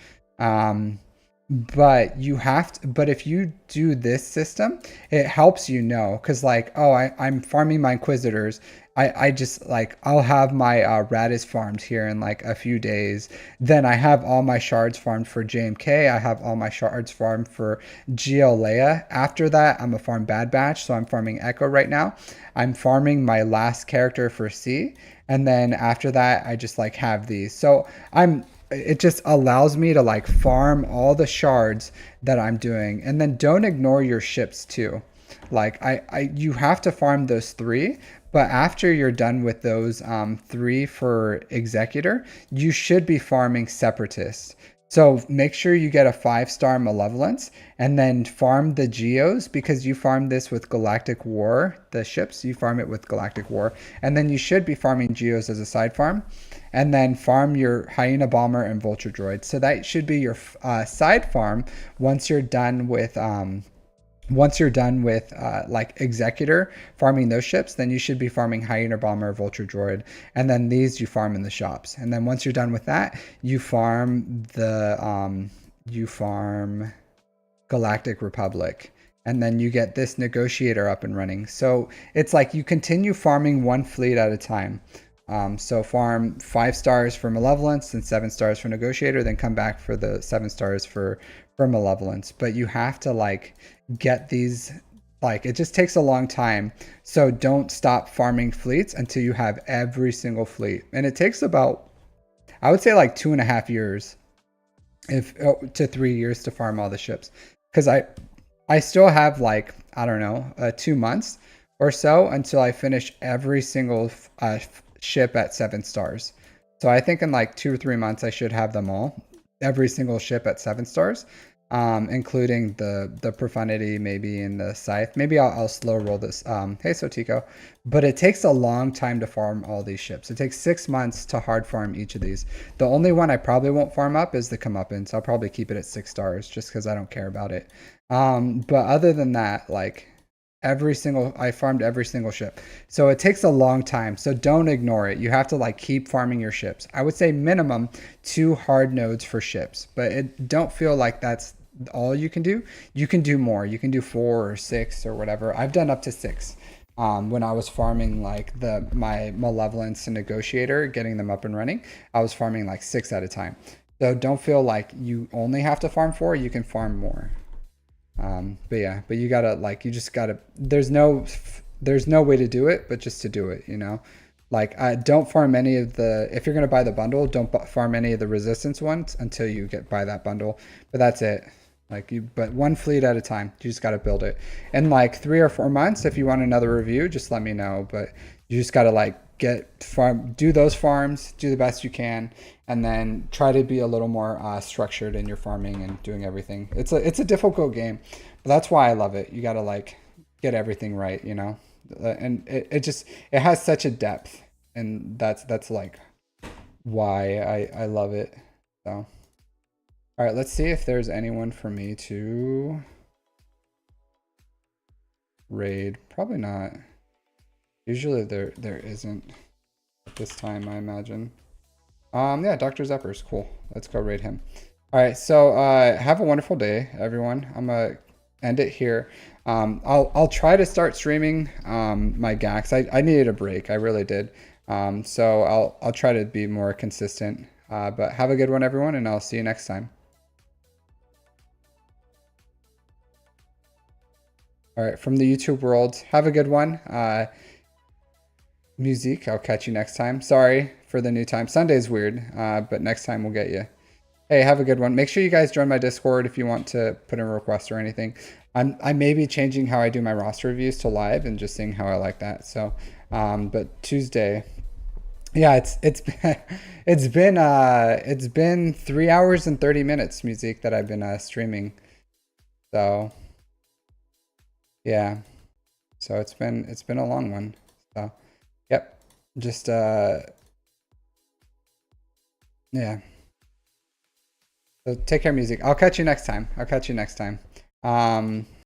But if you do this system, it helps you know, because like, oh, I'm farming my Inquisitors. I just like I'll have my Radis farmed here in like a few days. Then I have all my shards farmed for JMK. I have all my shards farmed for GLA. After that, I'm a farm Bad Batch, so I'm farming Echo right now. I'm farming my last character for C, and then after that, I just like have these. So I'm it just allows me to like farm all the shards that I'm doing, and then don't ignore your ships too. Like you have to farm those three, but after you're done with those three for Executor, you should be farming Separatist. So make sure you get a 5-star Malevolence and then farm the Geos, because you farm this with Galactic War, the ships, you farm it with Galactic War. And then you should be farming Geos as a side farm. And then farm your Hyena Bomber and Vulture Droid. So that should be your side farm once you're done with like Executor farming those ships. Then you should be farming Hyena Bomber, Vulture Droid, and then these you farm in the shops. And then once you're done with that, you farm Galactic Republic, and then you get this negotiator up and running. So it's like you continue farming one fleet at a time. So farm 5 stars for Malevolence and 7 stars for Negotiator, then come back for the 7 stars for Malevolence. But you have to like get these, like it just takes a long time. So don't stop farming fleets until you have every single fleet. And it takes about, I would say like 2.5 years to 3 years to farm all the ships. Because I still have like, I don't know, 2 months or so until I finish every single ship at 7 stars. So I think in like 2 or 3 months I should have them all, every single ship at 7 stars, including the Profundity maybe in the Scythe. Maybe I'll slow roll this. Hey Sotico, but it takes a long time to farm all these ships. It takes 6 months to hard farm each of these. The only one I probably won't farm up is the Comeuppance. I'll probably keep it at 6 stars just because I don't care about it. But other than that, like I farmed every single ship. So it takes a long time. So don't ignore it. You have to like keep farming your ships. I would say minimum 2 hard nodes for ships, but don't feel like that's all you can do. You can do more. You can do 4 or 6 or whatever. I've done up to 6. When I was farming like my Malevolence and Negotiator, getting them up and running, I was farming like 6 at a time. So don't feel like you only have to farm 4. You can farm more. But you gotta like, you just gotta, there's no way to do it, but just to do it, you know, like don't farm any of the, if you're going to buy the bundle, don't farm any of the resistance ones until you buy that bundle, but that's it. Like but one fleet at a time, you just got to build it. And like 3 or 4 months, if you want another review, just let me know, but you just got to like do those farms, do the best you can, and then try to be a little more structured in your farming and doing everything. It's a difficult game, but that's why I love it. You got to like get everything right, you know, and it has such a depth, and that's like why I love it. So, all right, let's see if there's anyone for me to raid. Probably not. Usually there isn't at this time, I imagine. Yeah, Dr. Zeppers, cool. Let's go raid him. All right, so have a wonderful day, everyone. I'm gonna end it here. I'll try to start streaming my GACs. I needed a break, I really did. So I'll try to be more consistent. But have a good one, everyone, and I'll see you next time. All right, from the YouTube world, have a good one. Music, I'll catch you next time. Sorry for the new time. Sunday's weird, but next time we'll get you. Hey, have a good one. Make sure you guys join my Discord if you want to put in a request or anything. I may be changing how I do my roster reviews to live and just seeing how I like that. So, but Tuesday, yeah, it's been 3 hours and 30 minutes music that I've been streaming. So, yeah, so it's been a long one. So. Yep. Just yeah. So take care, music. I'll catch you next time.